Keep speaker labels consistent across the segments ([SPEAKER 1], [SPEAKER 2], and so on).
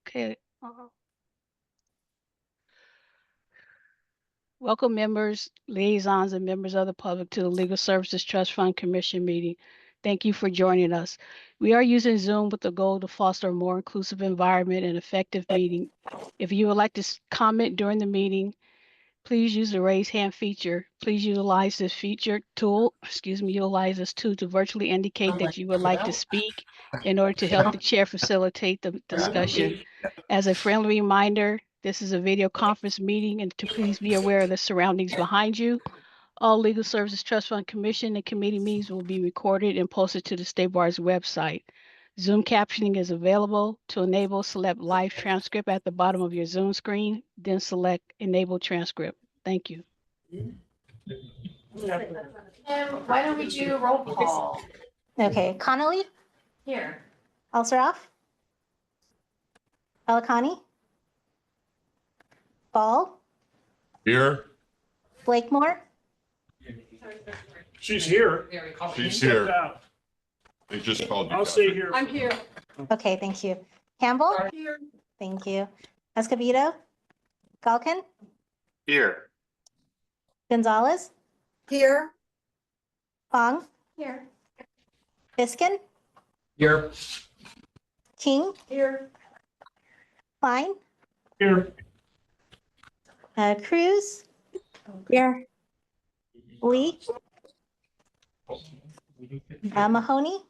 [SPEAKER 1] Okay. Welcome members, liaisons, and members of the public to the Legal Services Trust Fund Commission meeting. Thank you for joining us. We are using Zoom with the goal to foster a more inclusive environment and effective meeting. If you would like to comment during the meeting, please use the raise hand feature. Please utilize this tool to virtually indicate that you would like to speak in order to help the chair facilitate the discussion. As a friendly reminder, this is a video conference meeting, and to please be aware of the surroundings behind you. All Legal Services Trust Fund Commission and committee meetings will be recorded and posted to the State Bar's website. Zoom captioning is available. To enable, select live transcript at the bottom of your Zoom screen, then select enable transcript. Thank you.
[SPEAKER 2] Why don't we do roll call?
[SPEAKER 3] Okay, Connolly,
[SPEAKER 2] Here.
[SPEAKER 3] Alsaroff, Alicani, Ball,
[SPEAKER 4] Here.
[SPEAKER 3] Blakemore,
[SPEAKER 5] She's here.
[SPEAKER 4] She's here. They just called you.
[SPEAKER 5] I'll stay here.
[SPEAKER 2] I'm here.
[SPEAKER 3] okay, thank you. Campbell,
[SPEAKER 2] Here.
[SPEAKER 3] thank you. Escobedo, Galkin,
[SPEAKER 4] Here.
[SPEAKER 3] Gonzalez,
[SPEAKER 2] Here.
[SPEAKER 3] Fong,
[SPEAKER 2] Here.
[SPEAKER 3] Biskin,
[SPEAKER 4] Here.
[SPEAKER 3] King,
[SPEAKER 2] Here.
[SPEAKER 3] Klein,
[SPEAKER 5] Here.
[SPEAKER 3] Cruz, here, Lee, Mahoney,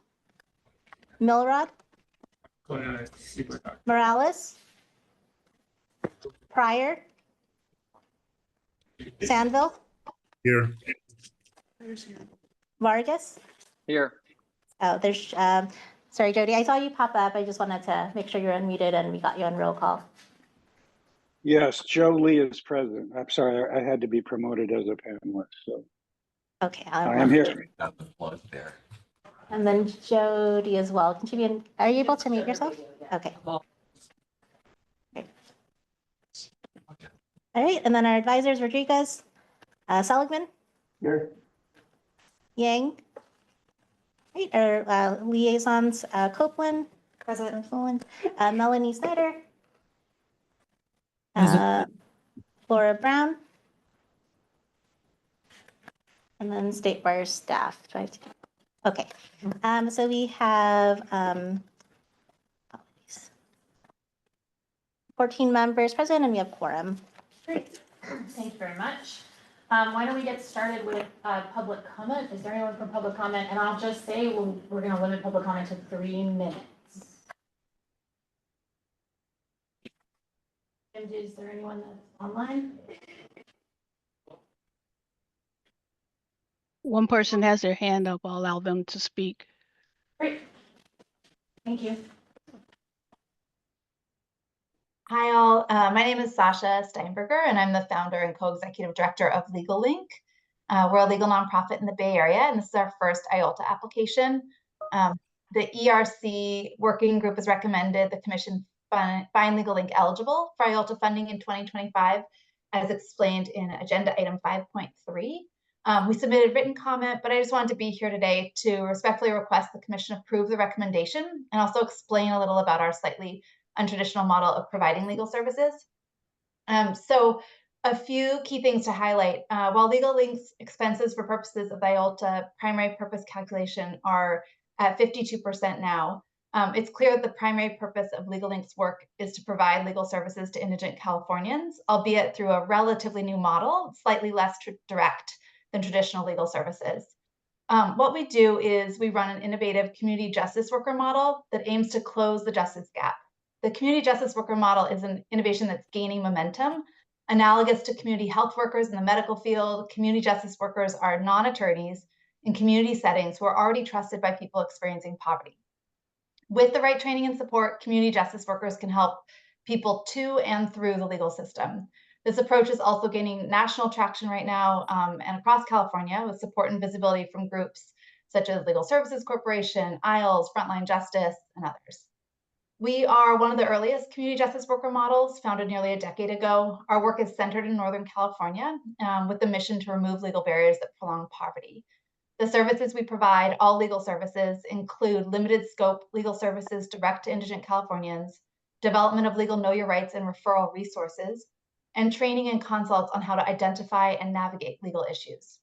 [SPEAKER 3] Milrod, Morales, Pryor, Sandville,
[SPEAKER 5] Here.
[SPEAKER 3] Vargas.
[SPEAKER 6] Here.
[SPEAKER 3] Oh, there's, sorry, Jody, I saw you pop up. I just wanted to make sure you're unmuted and we got you on roll call.
[SPEAKER 7] Yes, Joe Lee is present. I'm sorry, I had to be promoted as a panelist, so
[SPEAKER 3] Okay.
[SPEAKER 7] I am here.
[SPEAKER 3] And then Jody as well. Can she be in, are you able to mute yourself? Okay. Okay. All right, and then our advisors, Rodriguez, Seligman,
[SPEAKER 7] Here.
[SPEAKER 3] Yang. Right, our liaisons, Copeland, President Fullin, Melanie Snyder, Laura Brown, and then State Bar staff. Do I have to? Okay, so we have 14 members present and we have quorum.
[SPEAKER 2] Great. Thank you very much. Why don't we get started with public comment? Is there anyone from public comment? And I'll just say we're going to limit public comment to 3 minutes. And is there anyone that's online?
[SPEAKER 1] One person has their hand up. I'll allow them to speak.
[SPEAKER 2] Great. Thank you.
[SPEAKER 8] Hi all, my name is Sasha Steinberger and I'm the founder and co-executive director of LegalLink. We're a legal nonprofit in the Bay Area and this is our first IOLTA application. The ERC working group has recommended the commission find LegalLink eligible for IOLTA funding in 2025 as explained in agenda item 5.3. We submitted written comment, but I just wanted to be here today to respectfully request the commission approve the recommendation and also explain a little about our slightly untraditional model of providing legal services. So a few key things to highlight. While LegalLink's expenses for purposes of the IOLTA primary purpose calculation are at 52% now, it's clear that the primary purpose of LegalLink's work is to provide legal services to indigent Californians, albeit through a relatively new model, slightly less direct than traditional legal services. What we do is we run an innovative community justice worker model that aims to close the justice gap. The community justice worker model is an innovation that's gaining momentum. Analogous to community health workers in the medical field, community justice workers are non-attorneys in community settings who are already trusted by people experiencing poverty. With the right training and support, community justice workers can help people to and through the legal system. This approach is also gaining national traction right now and across California with support and visibility from groups such as Legal Services Corporation, IOLS, Frontline Justice, and others. We are one of the earliest community justice worker models, founded nearly a decade ago. Our work is centered in Northern California with the mission to remove legal barriers that prolong poverty. The services we provide, all legal services, include limited scope legal services direct to indigent Californians, development of legal know your rights and referral resources, and training and consults on how to identify and navigate legal issues.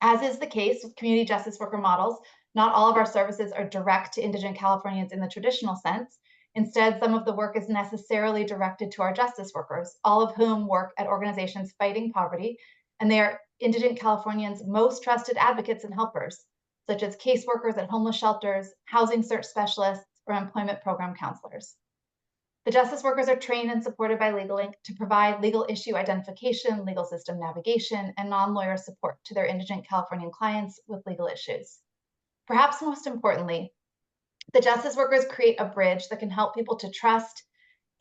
[SPEAKER 8] As is the case with community justice worker models, not all of our services are direct to indigent Californians in the traditional sense. Instead, some of the work is necessarily directed to our justice workers, all of whom work at organizations fighting poverty, and they are indigent Californians' most trusted advocates and helpers, such as caseworkers at homeless shelters, housing search specialists, or employment program counselors. The justice workers are trained and supported by LegalLink to provide legal issue identification, legal system navigation, and non-lawyer support to their indigent Californian clients with legal issues. Perhaps most importantly, the justice workers create a bridge that can help people to trust,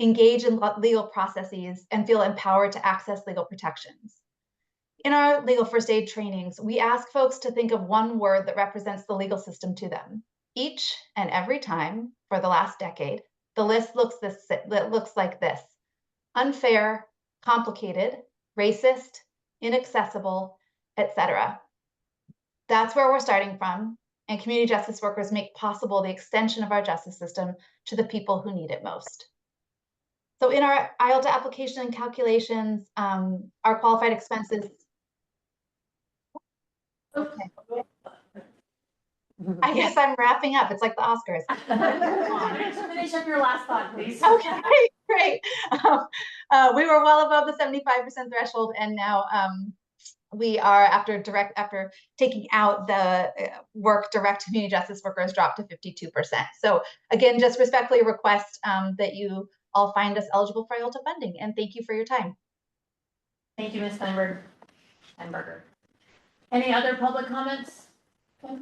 [SPEAKER 8] engage in legal processes, and feel empowered to access legal protections. In our legal first aid trainings, we ask folks to think of one word that represents the legal system to them. Each and every time for the last decade, the list looks like this: unfair, complicated, racist, inaccessible, etc. That's where we're starting from, and community justice workers make possible the extension of our justice system to the people who need it most. So in our IOLTA application and calculations, our qualified expenses. Okay. I guess I'm wrapping up. It's like the Oscars.
[SPEAKER 2] Finish up your last thought, please.
[SPEAKER 8] Okay, great. We were well above the 75% threshold, and now we are, after taking out the work direct to community justice workers, dropped to 52%. So again, just respectfully request that you all find us eligible for IOLTA funding, and thank you for your time.
[SPEAKER 2] Thank you, Ms. Steinberger. Any other public comments? Okay.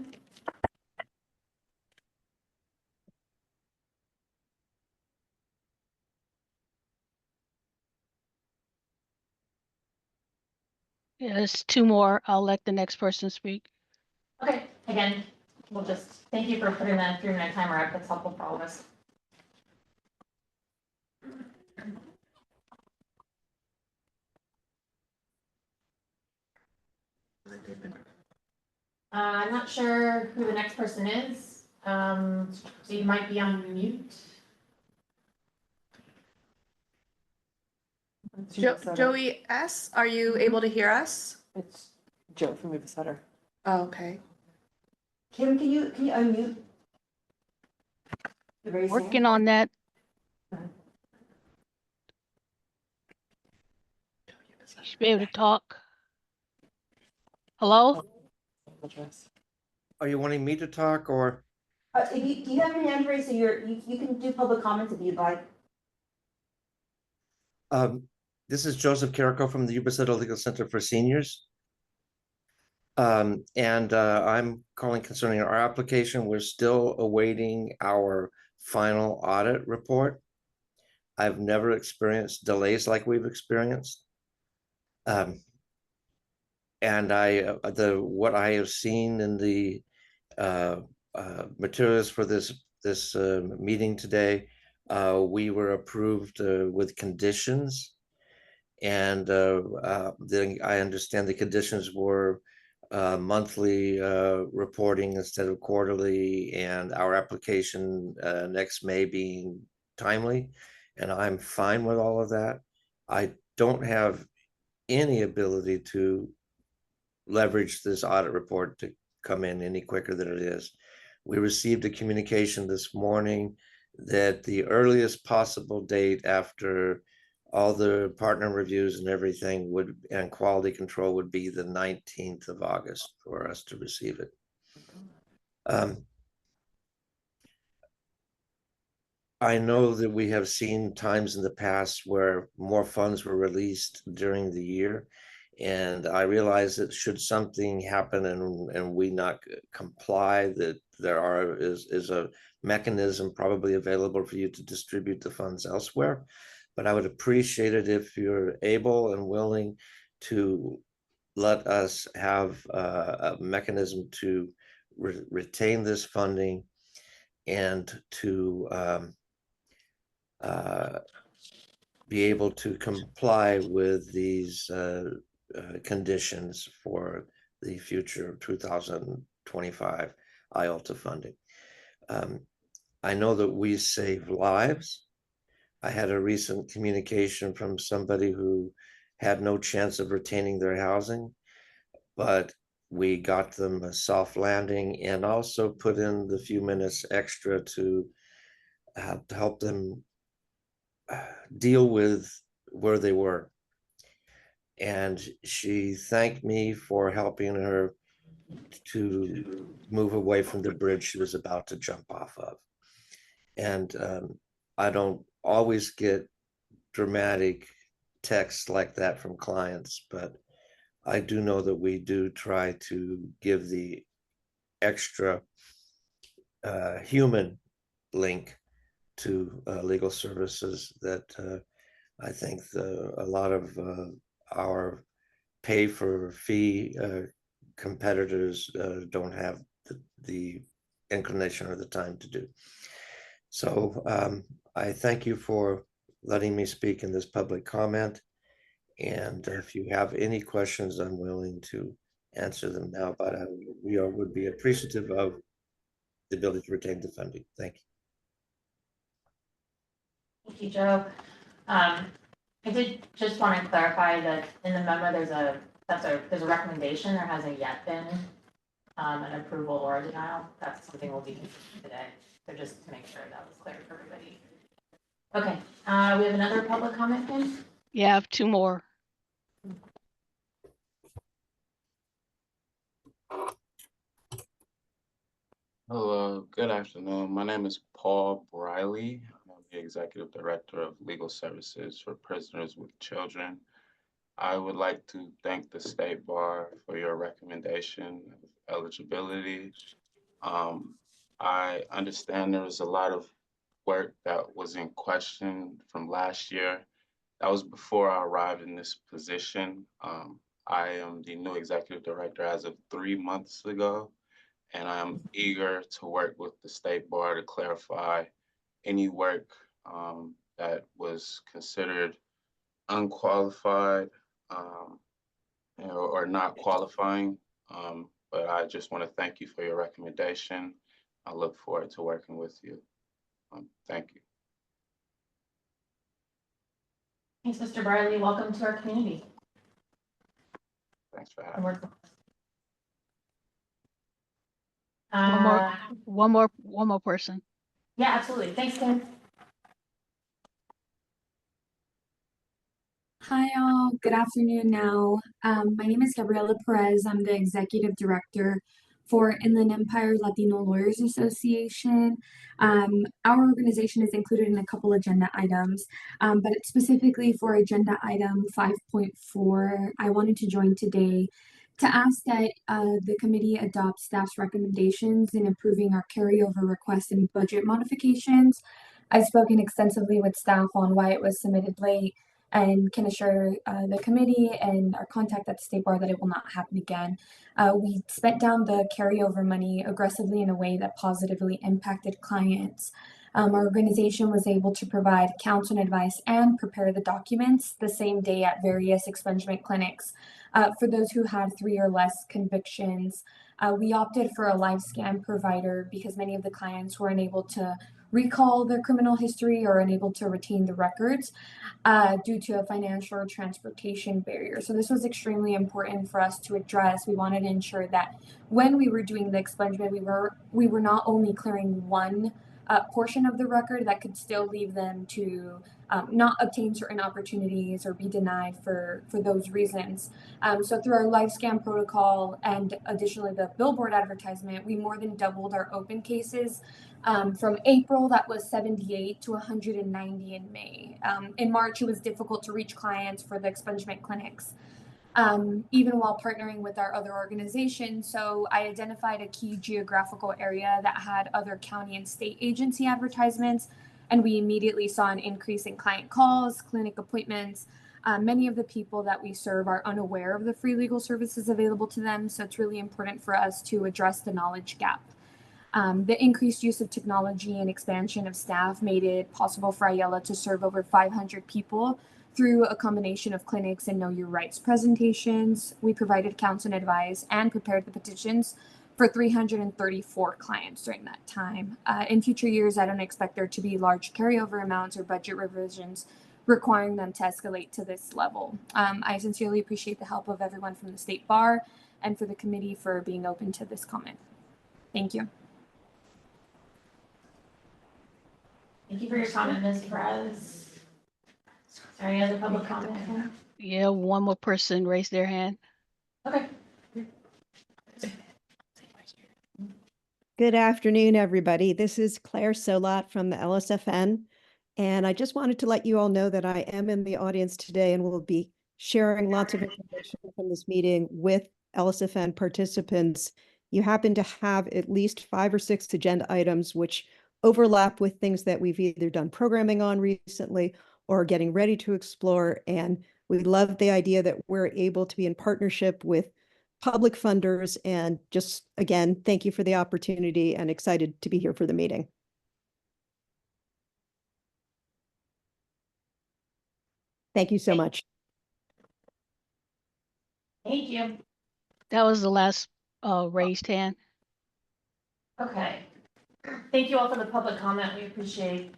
[SPEAKER 1] Yeah, there's two more. I'll let the next person speak.
[SPEAKER 2] Okay, again, we'll just, thank you for putting that 3-minute timer up. That's helpful for all of us. I'm not sure who the next person is. So you might be on mute.
[SPEAKER 6] Joey S., are you able to hear us?
[SPEAKER 9] It's Joe from Move Center.
[SPEAKER 6] Oh, okay.
[SPEAKER 9] Kim, can you unmute?
[SPEAKER 1] Working on that. You should be able to talk. Hello?
[SPEAKER 10] Are you wanting me to talk or?
[SPEAKER 9] Do you have your hand raised so you can do public comments if you'd like?
[SPEAKER 10] This is Joseph Carrico from the Yuba Center Legal Center for Seniors. I'm calling concerning our application. We're still awaiting our final audit report. I've never experienced delays like we've experienced. And what I have seen in the materials for this meeting today, we were approved with conditions, and I understand the conditions were monthly reporting instead of quarterly, and our application next May being timely, and I'm fine with all of that. I don't have any ability to leverage this audit report to come in any quicker than it is. We received a communication this morning that the earliest possible date after all the partner reviews and everything and quality control would be the 19th of August for us to receive it. I know that we have seen times in the past where more funds were released during the year, and I realize that should something happen and we not comply, that there is a mechanism probably available for you to distribute the funds elsewhere. But I would appreciate it if you're able and willing to let us have a mechanism to retain this funding and to be able to comply with these conditions for the future 2025 IOLTA funding. I know that we save lives. I had a recent communication from somebody who had no chance of retaining their housing, but we got them a soft landing and also put in the few minutes extra to help them deal with where they were. And she thanked me for helping her to move away from the bridge she was about to jump off of. And I don't always get dramatic texts like that from clients, but I do know that we do try to give the extra human link to legal services that I think a lot of our pay for fee competitors don't have the inclination or the time to do. So I thank you for letting me speak in this public comment. And if you have any questions, I'm willing to answer them now, but we would be appreciative of the ability to retain the funding. Thank you.
[SPEAKER 2] Thank you, Joe. I did just want to clarify that in the memo, there's a recommendation. There hasn't yet been an approval or a denial. That's something we'll be considering today. So just to make sure that was clear for everybody. Okay, we have another public comment, Kim?
[SPEAKER 1] Yeah, I have two more.
[SPEAKER 11] Hello, good afternoon. My name is Paul Briley. I'm the Executive Director of Legal Services for Prisoners with Children. I would like to thank the State Bar for your recommendation of eligibility. I understand there was a lot of work that was in question from last year. That was before I arrived in this position. I am the new Executive Director as of 3 months ago. And I'm eager to work with the State Bar to clarify any work that was considered unqualified or not qualifying. But I just want to thank you for your recommendation. I look forward to working with you. Thank you.
[SPEAKER 2] Thanks, Mr. Briley. Welcome to our community.
[SPEAKER 11] Thanks for having me.
[SPEAKER 1] One more person.
[SPEAKER 2] Yeah, absolutely. Thanks, Kim.
[SPEAKER 12] Hi, all. Good afternoon now. My name is Gabriela Perez. I'm the Executive Director for Inland Empire Latino Lawyers Association. Our organization is included in a couple agenda items, but specifically for agenda item 5.4, I wanted to join today to ask that the committee adopt staff's recommendations in approving our carryover requests and budget modifications. I've spoken extensively with staff on why it was submitted late and can assure the committee and our contact at the State Bar that it will not happen again. We spent down the carryover money aggressively in a way that positively impacted clients. Our organization was able to provide counsel and advice and prepare the documents the same day at various expungement clinics. For those who had 3 or less convictions, we opted for a live scan provider because many of the clients were unable to recall their criminal history or unable to retain the records due to a financial or transportation barrier. So this was extremely important for us to address. We wanted to ensure that when we were doing the expungement, we were not only clearing one portion of the record that could still leave them to not obtain certain opportunities or be denied for those reasons. So through our live scan protocol and additionally the billboard advertisement, we more than doubled our open cases. From April, that was 78 to 190 in May. In March, it was difficult to reach clients for the expungement clinics, even while partnering with our other organizations. So I identified a key geographical area that had other county and state agency advertisements, and we immediately saw an increase in client calls, clinic appointments. Many of the people that we serve are unaware of the free legal services available to them, so it's really important for us to address the knowledge gap. The increased use of technology and expansion of staff made it possible for IOLTA to serve over 500 people through a combination of clinics and Know Your Rights presentations. We provided counsel and advice and prepared the petitions for 334 clients during that time. In future years, I don't expect there to be large carryover amounts or budget revisions requiring them to escalate to this level. I sincerely appreciate the help of everyone from the State Bar and for the committee for being open to this comment. Thank you.
[SPEAKER 2] Thank you for your comment, Ms. Perez. Are any other public comment?
[SPEAKER 1] Yeah, one more person raised their hand.
[SPEAKER 2] Okay.
[SPEAKER 13] Good afternoon, everybody. This is Claire Solat from the LSFN. And I just wanted to let you all know that I am in the audience today and will be sharing lots of information from this meeting with LSFN participants. You happen to have at least 5 or 6 agenda items which overlap with things that we've either done programming on recently or getting ready to explore. And we love the idea that we're able to be in partnership with public funders. And just, again, thank you for the opportunity and excited to be here for the meeting. Thank you so much.
[SPEAKER 2] Thank you.
[SPEAKER 1] That was the last raised hand.
[SPEAKER 2] Okay. Thank you all for the public comment. We appreciate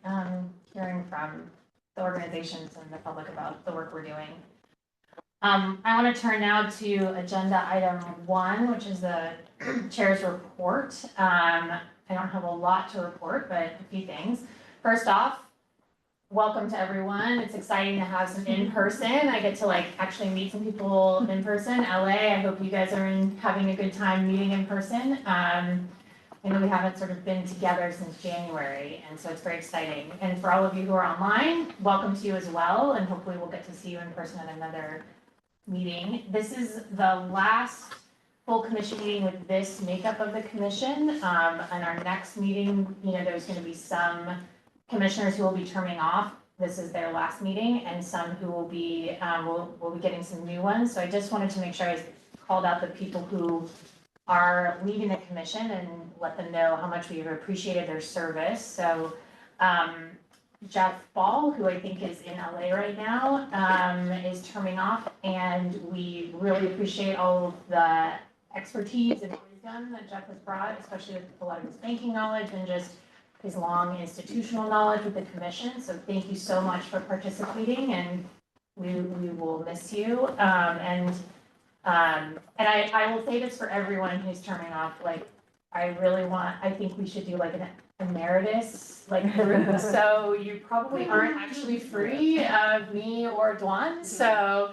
[SPEAKER 2] hearing from the organizations and the public about the work we're doing. I want to turn now to agenda item 1, which is the chair's report. I don't have a lot to report, but a few things. First off, welcome to everyone. It's exciting to have some in-person. I get to actually meet some people in person. LA, I hope you guys are having a good time meeting in person. I know we haven't sort of been together since January, and so it's very exciting. And for all of you who are online, welcome to you as well, and hopefully we'll get to see you in person at another meeting. This is the last full commission meeting with this makeup of the commission. And our next meeting, there's going to be some commissioners who will be terming off. This is their last meeting, and some who will be we'll be getting some new ones. So I just wanted to make sure I called out the people who are leaving the commission and let them know how much we've appreciated their service. So Jeff Ball, who I think is in LA right now, is terming off, and we really appreciate all of the expertise and wisdom that Jeff has brought, especially with a lot of his banking knowledge and just his long institutional knowledge with the commission. So thank you so much for participating, and we will miss you. And I will say this for everyone who's terming off, I think we should do an emeritus group. So you probably aren't actually free of me or Dwan, so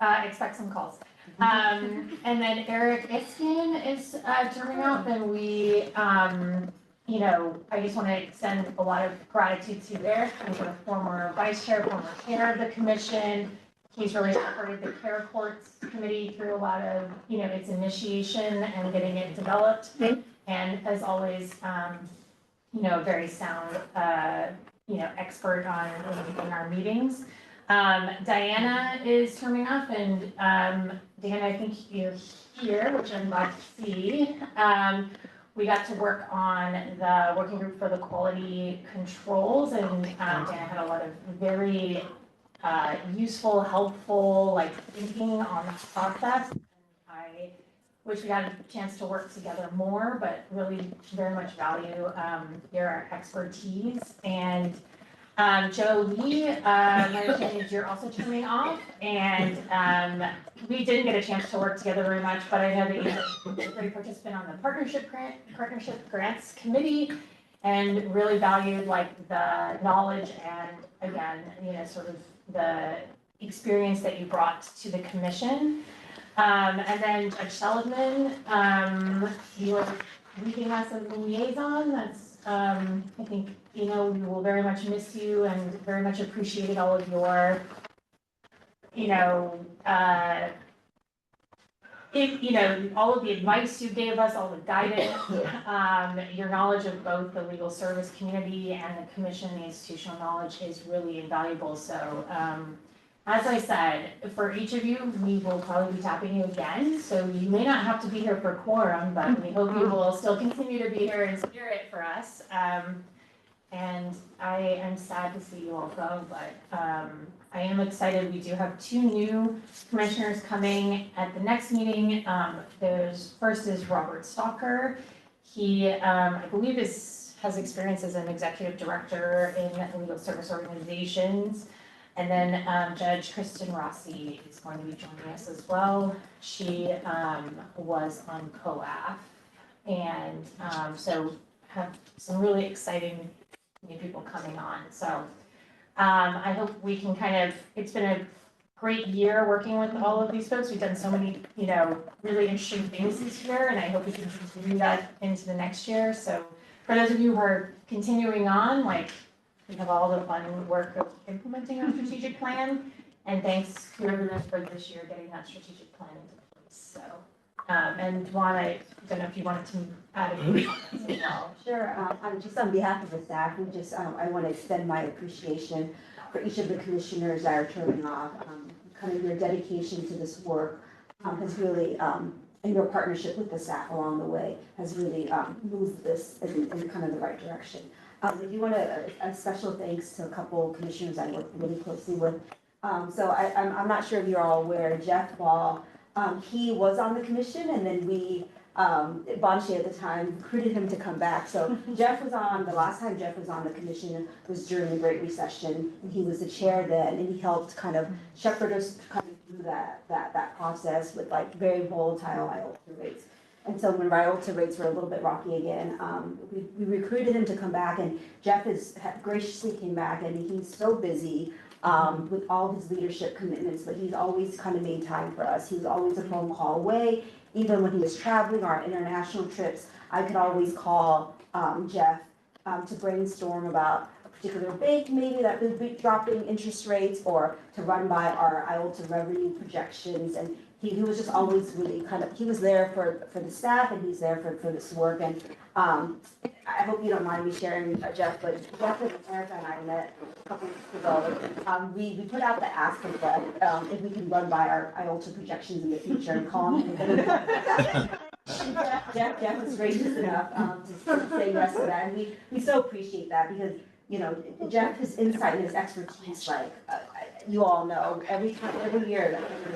[SPEAKER 2] expect some calls. And then Eric Iskin is terming out, and we, I just want to extend a lot of gratitude to Eric, who's a former vice chair, former chair of the commission. He's really supported the Care Courts Committee through a lot of, its initiation and getting it developed. And as always, very sound, expert in our meetings. Diana is terming up, and Diana, I think you're here, which I'm glad to see. We got to work on the working group for the quality controls, and Diana had a lot of very useful, helpful, thinking on the process. And I wish we had a chance to work together more, but really very much value your expertise. And Joe Lee, my understanding is you're also turning off, and we didn't get a chance to work together very much, but I know that you're a great participant on the partnership grants committee, and really valued the knowledge and, again, sort of the experience that you brought to the commission. And then Judge Seligman, you're leaving us as a liaison. That's, I think, we will very much miss you and very much appreciated all of your, all of the advice you gave us, all the guidance, your knowledge of both the legal service community and the commission, the institutional knowledge is really invaluable. So as I said, for each of you, we will probably be tapping you again. So you may not have to be here for quorum, but we hope you will still continue to be here in spirit for us. And I am sad to see you all go, but I am excited. We do have 2 new commissioners coming at the next meeting. First is Robert Stalker. He, I believe, has experience as an executive director in legal service organizations. And then Judge Kristen Rossi is going to be joining us as well. She was on COAF, and so have some really exciting new people coming on. So I hope we can it's been a great year working with all of these folks. We've done so many, really interesting things this year, and I hope we can continue that into the next year. So for those of you who are continuing on, we have all the fun work of implementing our strategic plan. And thanks to everyone for this year getting that strategic plan into place. So, and Juan, I don't know if you wanted to add anything as well.
[SPEAKER 9] Sure. Just on behalf of the staff, I want to extend my appreciation for each of the commissioners that are turning off. Kind of your dedication to this work has really, and your partnership with the staff along the way has really moved this in kind of the right direction. I do want a special thanks to a couple commissioners I work really closely with. So I'm not sure if you're all aware, Jeff Ball, he was on the commission, and then we, Bonshi at the time, recruited him to come back. So Jeff was on, the last time Jeff was on the commission was during the Great Recession, and he was the chair then, and he helped kind of shepherd us kind of through that process with very volatile IOLTA rates. And so when IOLTA rates were a little bit rocky again, we recruited him to come back, and Jeff graciously came back, and he's so busy with all his leadership commitments, but he's always kind of made time for us. He was always a phone call away. Even when he was traveling our international trips, I could always call Jeff to brainstorm about a particular bank maybe that would be dropping interest rates, or to run by our IOLTA revenue projections. And he was just always really he was there for the staff, and he's there for this work. And I hope you don't mind me sharing, Jeff, but Jeff and Erica and I met a couple weeks ago. We put out the ask of if we can run by our IOLTA projections in the future and call him. Jeff was gracious enough to say yes to that, and we so appreciate that, because Jeff, his insight and his expertise, you all know, every year that comes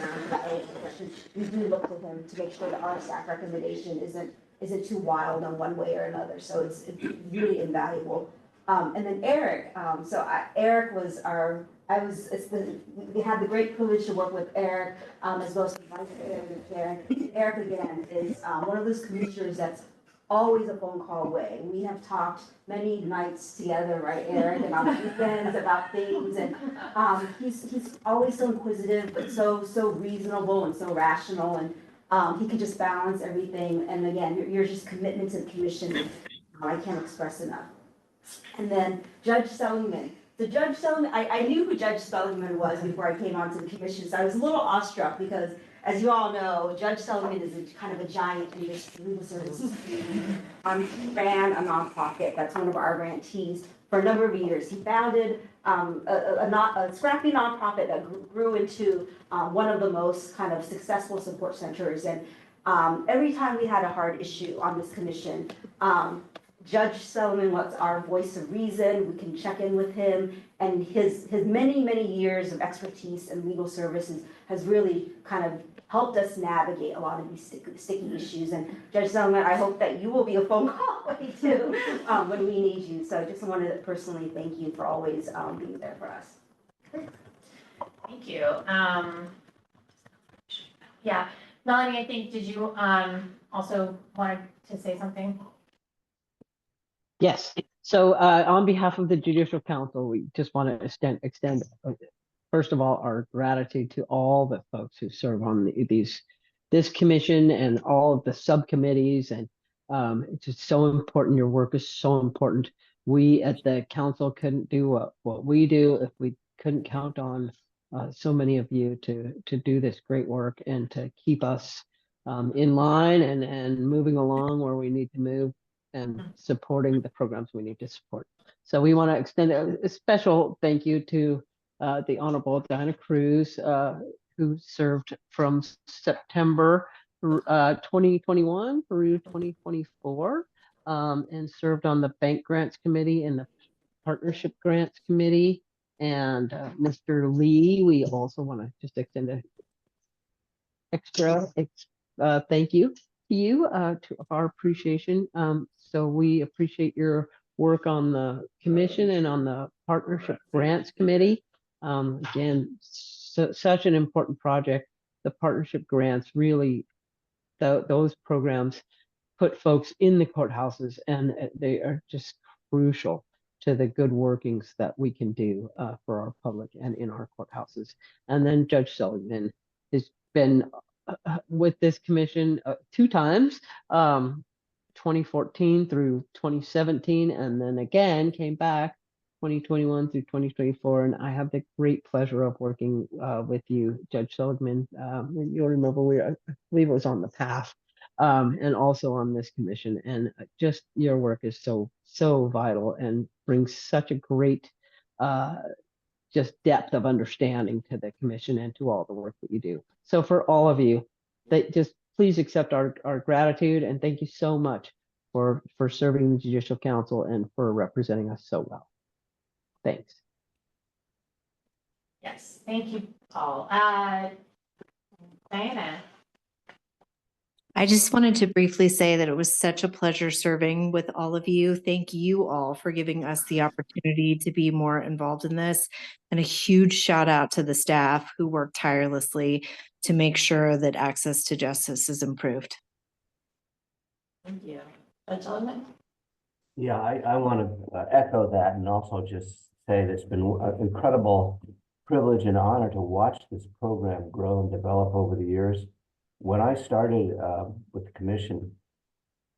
[SPEAKER 9] around, we do look to him to make sure that our staff recommendation isn't too wild on one way or another. So it's really invaluable. And then Eric, Eric was we had the great privilege to work with Eric, as well as the vice chair. Eric, again, is one of those commissioners that's always a phone call away. We have talked many nights together, right, Eric, and on weekends about things, and he's always so inquisitive, but so reasonable and so rational, and he can just balance everything. And again, your just commitment to the commission, I can't express enough. And then Judge Seligman. So Judge Seligman, I knew who Judge Seligman was before I came onto the commission, so I was a little awestruck because, as you all know, Judge Seligman is kind of a giant in this legal services. He ran a nonprofit that's one of our grantees for a number of years. He founded a scrappy nonprofit that grew into one of the most kind of successful support centers. And every time we had a hard issue on this commission, Judge Seligman was our voice of reason. We can check in with him, and his many years of expertise in legal services has really kind of helped us navigate a lot of these sticky issues. And Judge Seligman, I hope that you will be a phone call away too when we need you. So I just wanted to personally thank you for always being there for us.
[SPEAKER 2] Thank you. Yeah, Melanie, I think, did you also want to say something?
[SPEAKER 14] Yes. So on behalf of the Judicial Council, we just want to extend first of all, our gratitude to all the folks who serve on this commission and all of the subcommittees. And it's just so important. Your work is so important. We at the council couldn't do what we do if we couldn't count on so many of you to do this great work and to keep us in line and moving along where we need to move, and supporting the programs we need to support. So we want to extend a special thank you to the Honorable Diana Cruz, who served from September 2021 through 2024, and served on the Bank Grants Committee and the Partnership Grants Committee. And Mr. Lee, we also want to just extend an extra thank you to you to our appreciation. So we appreciate your work on the commission and on the Partnership Grants Committee. Again, such an important project. The partnership grants really, those programs put folks in the courthouses, and they are just crucial to the good workings that we can do for our public and in our courthouses. And then Judge Seligman has been with this commission 2 times, 2014 through 2017, and then again came back 2021 through 2024. And I have the great pleasure of working with you, Judge Seligman. You'll remember I believe it was on the path. And also on this commission, and just your work is so vital and brings such a great just depth of understanding to the commission and to all the work that you do. So for all of you, that just please accept our gratitude and thank you so much for serving the Judicial Council and for representing us so well. Thanks.
[SPEAKER 2] Yes, thank you, Paul. Diana.
[SPEAKER 15] I just wanted to briefly say that it was such a pleasure serving with all of you. Thank you all for giving us the opportunity to be more involved in this. And a huge shout out to the staff who worked tirelessly to make sure that access to justice is improved.
[SPEAKER 2] Thank you. Judge Seligman?
[SPEAKER 16] Yeah, I want to echo that and also just say that it's been an incredible privilege and honor to watch this program grow and develop over the years. When I started with the commission,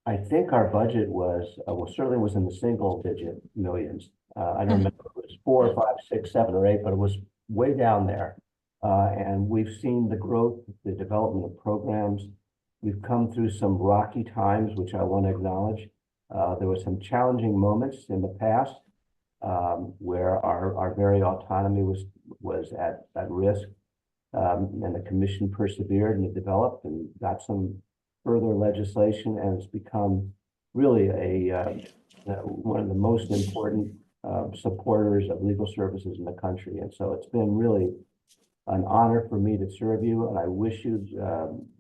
[SPEAKER 16] I think our budget was certainly was in the single digit millions. I don't remember if it was 4, 5, 6, 7, or 8, but it was way down there. And we've seen the growth, the development of programs. We've come through some rocky times, which I want to acknowledge. There were some challenging moments in the past where our very autonomy was at risk. And the commission persevered and it developed and got some further legislation, and it's become really one of the most important supporters of legal services in the country. And so it's been really an honor for me to serve you, and I wish you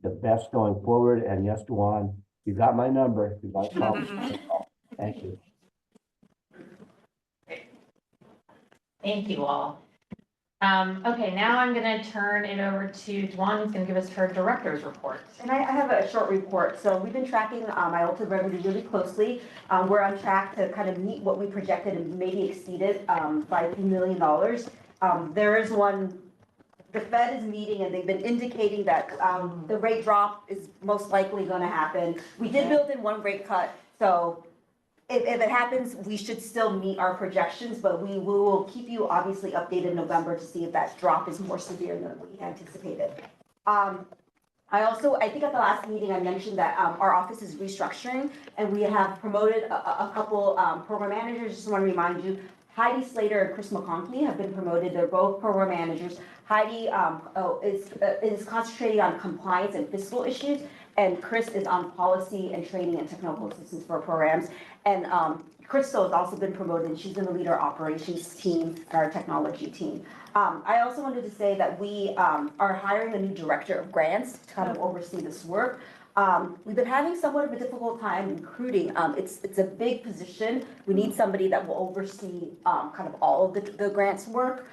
[SPEAKER 16] the best going forward. And yes, Duan, you got my number. You got to call me. Thank you.
[SPEAKER 2] Thank you all. Okay, now I'm going to turn it over to Duan, who's going to give us her director's report.
[SPEAKER 9] And I have a short report. So we've been tracking IOLTA revenue really closely. We're on track to kind of meet what we projected and maybe exceed it by $3 million. There is one, the Fed is meeting and they've been indicating that the rate drop is most likely going to happen. We did build in one rate cut, so if it happens, we should still meet our projections, but we will keep you obviously updated in November to see if that drop is more severe than we anticipated. I think at the last meeting, I mentioned that our office is restructuring and we have promoted a couple program managers. Just want to remind you, Heidi Slater and Chris McConkley have been promoted. They're both program managers. Heidi is concentrating on compliance and fiscal issues, and Chris is on policy and training and technical assistance for programs. And Crystal has also been promoted, and she's going to lead our operations team and our technology team. I also wanted to say that we are hiring a new director of grants to kind of oversee this work. We've been having somewhat of a difficult time recruiting. It's a big position. We need somebody that will oversee kind of all of the grants work.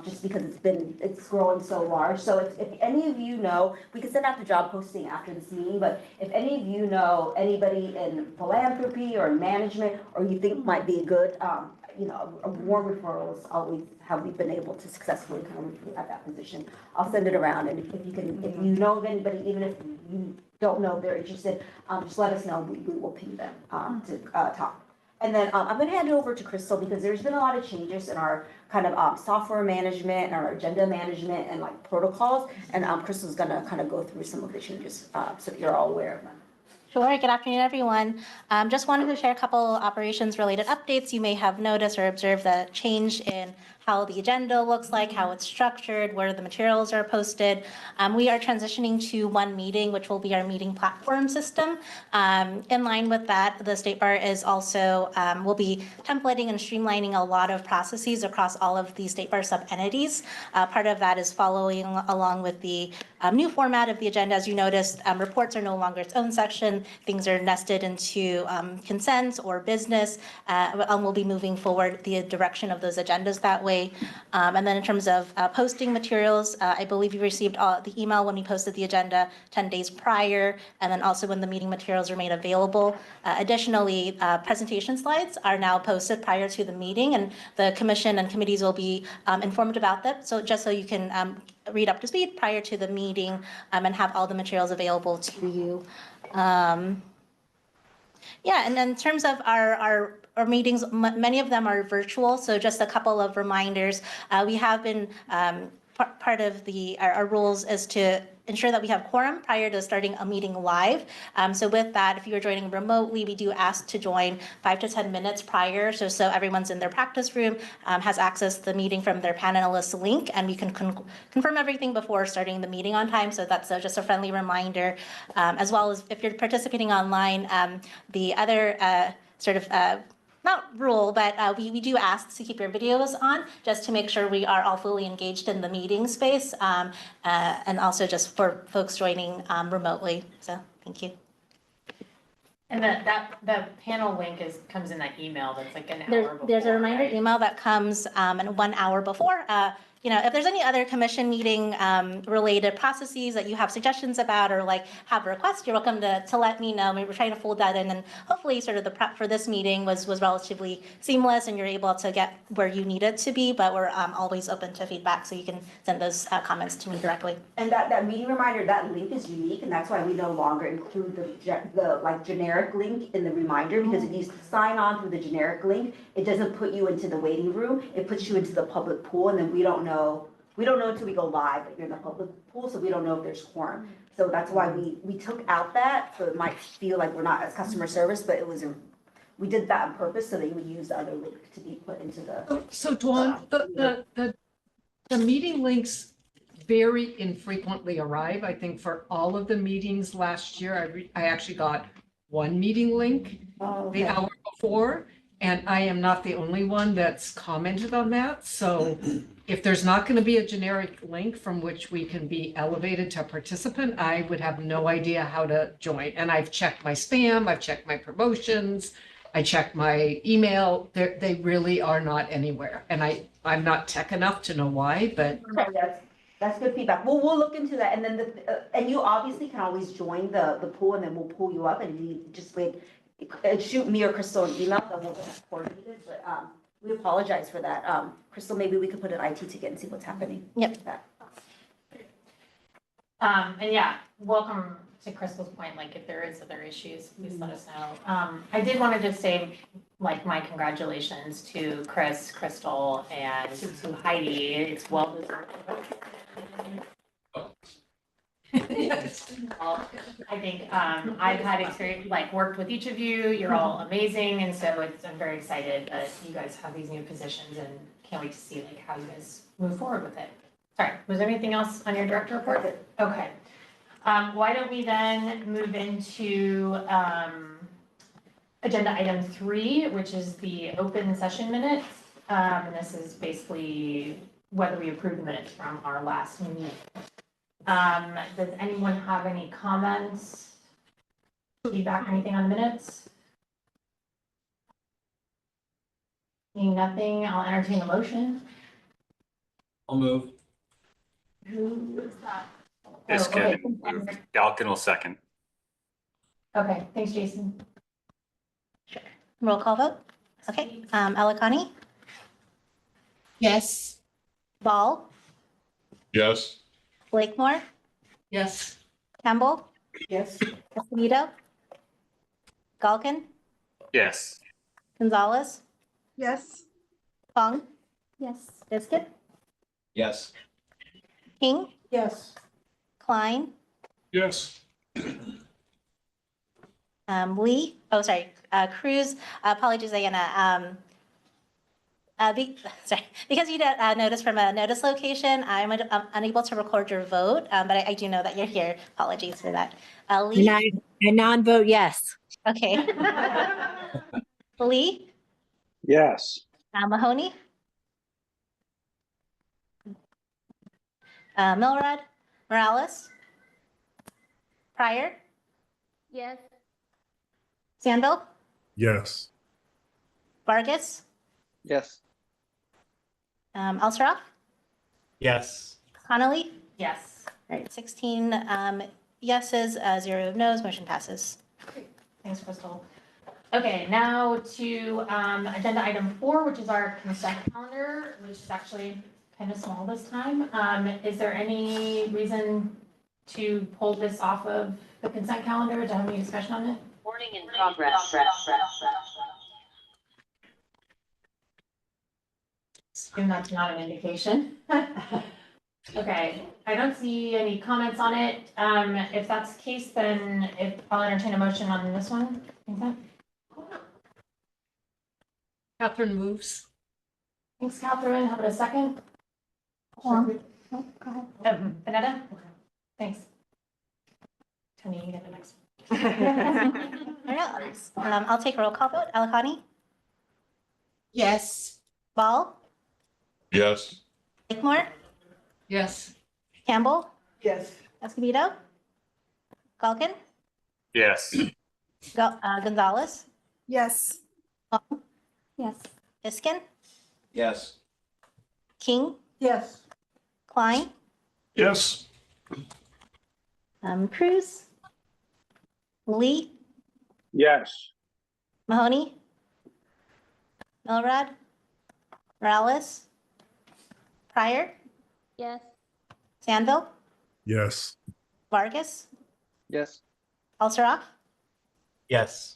[SPEAKER 9] Just because it's growing so large. So if any of you know, we can send out the job posting after this meeting, but if any of you know anybody in philanthropy or management, or you think might be good, a warm referral is always how we've been able to successfully kind of recruit at that position. I'll send it around, and if you know of anybody, even if you don't know if they're interested, just let us know. We will ping them to talk. And then I'm going to hand it over to Crystal because there's been a lot of changes in our kind of software management and our agenda management and like protocols. And Crystal's going to kind of go through some of the changes so that you're all aware of them.
[SPEAKER 3] Sure. Good afternoon, everyone. Just wanted to share a couple operations related updates. You may have noticed or observed the change in how the agenda looks like, how it's structured, where the materials are posted. We are transitioning to one meeting, which will be our meeting platform system. In line with that, the State Bar is also, will be templating and streamlining a lot of processes across all of the State Bar sub-entities. Part of that is following along with the new format of the agenda. As you noticed, reports are no longer its own section. Things are nested into consents or business, and we'll be moving forward the direction of those agendas that way. And then in terms of posting materials, I believe you received the email when we posted the agenda 10 days prior, and then also when the meeting materials are made available. Additionally, presentation slides are now posted prior to the meeting, and the commission and committees will be informed about that. So just so you can read up to speed prior to the meeting and have all the materials available to you. Yeah, and in terms of our meetings, many of them are virtual. So just a couple of reminders. We have been, part of our rules is to ensure that we have quorum prior to starting a meeting live. So with that, if you are joining remotely, we do ask to join 5 to 10 minutes prior, so everyone's in their practice room, has access to the meeting from their panelist link, and we can confirm everything before starting the meeting on time. So that's just a friendly reminder, as well as if you're participating online, the other not rule, but we do ask to keep your videos on just to make sure we are all fully engaged in the meeting space, and also just for folks joining remotely. So thank you.
[SPEAKER 2] And the panel link comes in that email that's like an hour before.
[SPEAKER 3] There's a reminder
[SPEAKER 2] right?
[SPEAKER 3] email that comes in 1 hour before. If there's any other commission meeting related processes that you have suggestions about or like have requests, you're welcome to let me know. We're trying to fold that in, and hopefully sort of the prep for this meeting was relatively seamless and you're able to get where you need it to be, but we're always open to feedback, so you can send those comments to me directly.
[SPEAKER 9] And that meeting reminder, that link is unique, and that's why we no longer include the like generic link in the reminder, because if you sign on through the generic link, it doesn't put you into the waiting room, it puts you into the public pool, and then we don't know until we go live that you're in the public pool, so we don't know if there's quorum. So that's why we took out that, so it might feel like we're not as customer service, but we did that on purpose so that you would use the other link to be put into the.
[SPEAKER 17] So Dawn, the meeting links very infrequently arrive. I think for all of the meetings last year, I actually got one meeting link the hour before, and I am not the only one that's commented on that. So if there's not going to be a generic link from which we can be elevated to participant, I would have no idea how to join. And I've checked my spam, I've checked my promotions, I checked my email. They really are not anywhere. And I'm not tech enough to know why, but.
[SPEAKER 9] That's good feedback. We'll look into that. And then and you obviously can always join the pool, and then we'll pull you up, and you just wait. Shoot me or Crystal an email, then we'll get coordinated. But we apologize for that. Crystal, maybe we could put an IT ticket and see what's happening.
[SPEAKER 3] Yep.
[SPEAKER 2] And yeah, welcome to Crystal's point. Like if there is other issues, please let us know. I did want to just say like my congratulations to Chris, Crystal, and to Heidi. It's well deserved.
[SPEAKER 17] Yes.
[SPEAKER 2] I think I've had experience, like worked with each of you. You're all amazing, and so I'm very excited that you guys have these new positions, and can't wait to see like how you guys move forward with it. Sorry, was there anything else on your director report? Okay. Why don't we then move into agenda item 3, which is the open session minutes. And this is basically whether we approve the minutes from our last meeting. Does anyone have any comments, feedback, anything on the minutes? Seeing nothing, I'll entertain a motion.
[SPEAKER 5] I'll move.
[SPEAKER 2] Who is that?
[SPEAKER 5] It's
[SPEAKER 2] Oh, okay.
[SPEAKER 5] Kevin. Galkin will second.
[SPEAKER 2] Okay, thanks, Jason.
[SPEAKER 3] Roll call vote. Okay, Allocation?
[SPEAKER 15] Yes.
[SPEAKER 3] Ball?
[SPEAKER 4] Yes.
[SPEAKER 3] Blakemore?
[SPEAKER 17] Yes.
[SPEAKER 3] Campbell?
[SPEAKER 9] Yes.
[SPEAKER 3] Escondido? Galkin?
[SPEAKER 5] Yes.
[SPEAKER 3] Gonzalez?
[SPEAKER 6] Yes.
[SPEAKER 3] Fong? Yes. Biscuit?
[SPEAKER 5] Yes.
[SPEAKER 3] King?
[SPEAKER 9] Yes.
[SPEAKER 3] Klein?
[SPEAKER 5] Yes.
[SPEAKER 3] Lee? Oh, sorry, Cruz. Apologies, Diana. Sorry, because you noticed from a notice location, I'm unable to record your vote, but I do know that you're here. Apologies for that. Lee?
[SPEAKER 15] A non-vote yes.
[SPEAKER 3] Okay. Lee?
[SPEAKER 7] Yes.
[SPEAKER 3] Mahoney? Milrad? Morales? Pryor?
[SPEAKER 2] Yes.
[SPEAKER 3] Sandville?
[SPEAKER 4] Yes.
[SPEAKER 3] Vargas?
[SPEAKER 5] Yes.
[SPEAKER 3] Alsteroff?
[SPEAKER 5] Yes.
[SPEAKER 3] Connolly?
[SPEAKER 2] Yes.
[SPEAKER 3] All right, 16 yeses, 0 noes, motion passes.
[SPEAKER 2] Thanks, Crystal. Okay, now to agenda item 4, which is our consent calendar, which is actually kind of small this time. Is there any reason to pull this off of the consent calendar, to have any discussion on it?
[SPEAKER 18] Warning in progress.
[SPEAKER 2] Assume that's not an indication. Okay, I don't see any comments on it. If that's the case, then I'll entertain a motion on this one. Consent.
[SPEAKER 17] Catherine moves.
[SPEAKER 2] Thanks, Catherine. Have a second. Go ahead. Vanetta? Thanks. Tony, you get the next one.
[SPEAKER 3] All right, I'll take a roll call vote. Alakani?
[SPEAKER 17] Yes.
[SPEAKER 3] Ball?
[SPEAKER 4] Yes.
[SPEAKER 3] Blakemore?
[SPEAKER 17] Yes.
[SPEAKER 3] Campbell?
[SPEAKER 9] Yes.
[SPEAKER 3] Escobedo? Galkin?
[SPEAKER 5] Yes.
[SPEAKER 3] Gonzalez?
[SPEAKER 6] Yes.
[SPEAKER 3] Yes. Iskin?
[SPEAKER 5] Yes.
[SPEAKER 3] King?
[SPEAKER 9] Yes.
[SPEAKER 3] Klein?
[SPEAKER 4] Yes.
[SPEAKER 3] Cruz? Lee?
[SPEAKER 7] Yes.
[SPEAKER 3] Mahoney? Milrad? Morales? Pryor?
[SPEAKER 2] Yes.
[SPEAKER 3] Sandville?
[SPEAKER 4] Yes.
[SPEAKER 3] Vargas?
[SPEAKER 5] Yes.
[SPEAKER 3] Alsteroff?
[SPEAKER 5] Yes.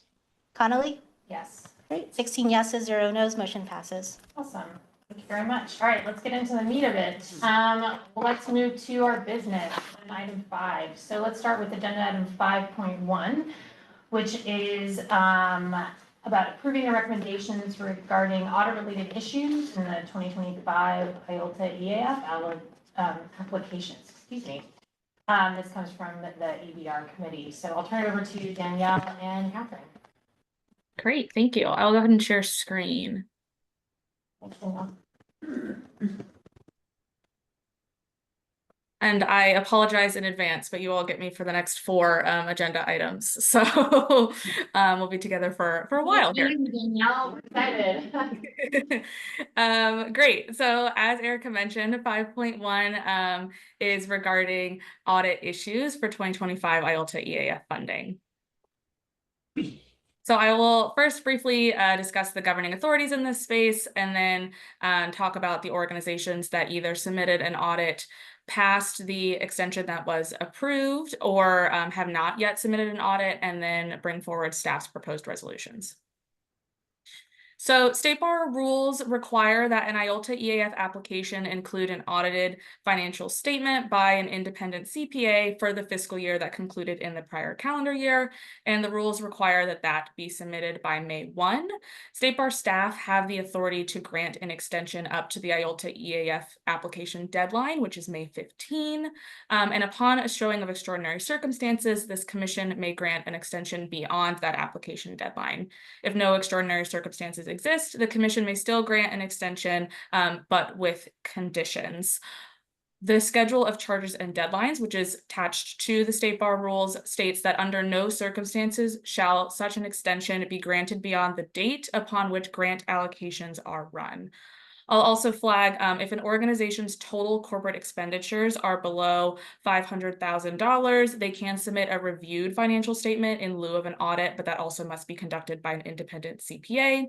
[SPEAKER 3] Connolly?
[SPEAKER 2] Yes.
[SPEAKER 3] Great, 16 yeses, 0 noes, motion passes.
[SPEAKER 2] Awesome. Thank you very much. All right, let's get into the meat of it. Let's move to our business, item 5. So let's start with agenda item 5.1, which is about approving the recommendations regarding audit-related issues in the 2025 IOLTA EAF applications. Excuse me. This comes from the EBR committee. So I'll turn it over to Danielle and Catherine.
[SPEAKER 19] Great, thank you. I'll go ahead and share screen.
[SPEAKER 2] Thanks, Danielle.
[SPEAKER 19] And I apologize in advance, but you all get me for the next 4 agenda items. So we'll be together for a while here.
[SPEAKER 2] Danielle, we're excited.
[SPEAKER 19] Great. So as Erica mentioned, 5.1 is regarding audit issues for 2025 IOLTA EAF funding. So I will first briefly discuss the governing authorities in this space, and then talk about the organizations that either submitted an audit past the extension that was approved or have not yet submitted an audit, and then bring forward staff's proposed resolutions. So State Bar rules require that an IOLTA EAF application include an audited financial statement by an independent CPA for the fiscal year that concluded in the prior calendar year, and the rules require that that be submitted by May 1. State Bar staff have the authority to grant an extension up to the IOLTA EAF application deadline, which is May 15. And upon a showing of extraordinary circumstances, this commission may grant an extension beyond that application deadline. If no extraordinary circumstances exist, the commission may still grant an extension, but with conditions. The schedule of charges and deadlines, which is attached to the State Bar rules, states that under no circumstances shall such an extension be granted beyond the date upon which grant allocations are run. I'll also flag if an organization's total corporate expenditures are below $500,000, they can submit a reviewed financial statement in lieu of an audit, but that also must be conducted by an independent CPA.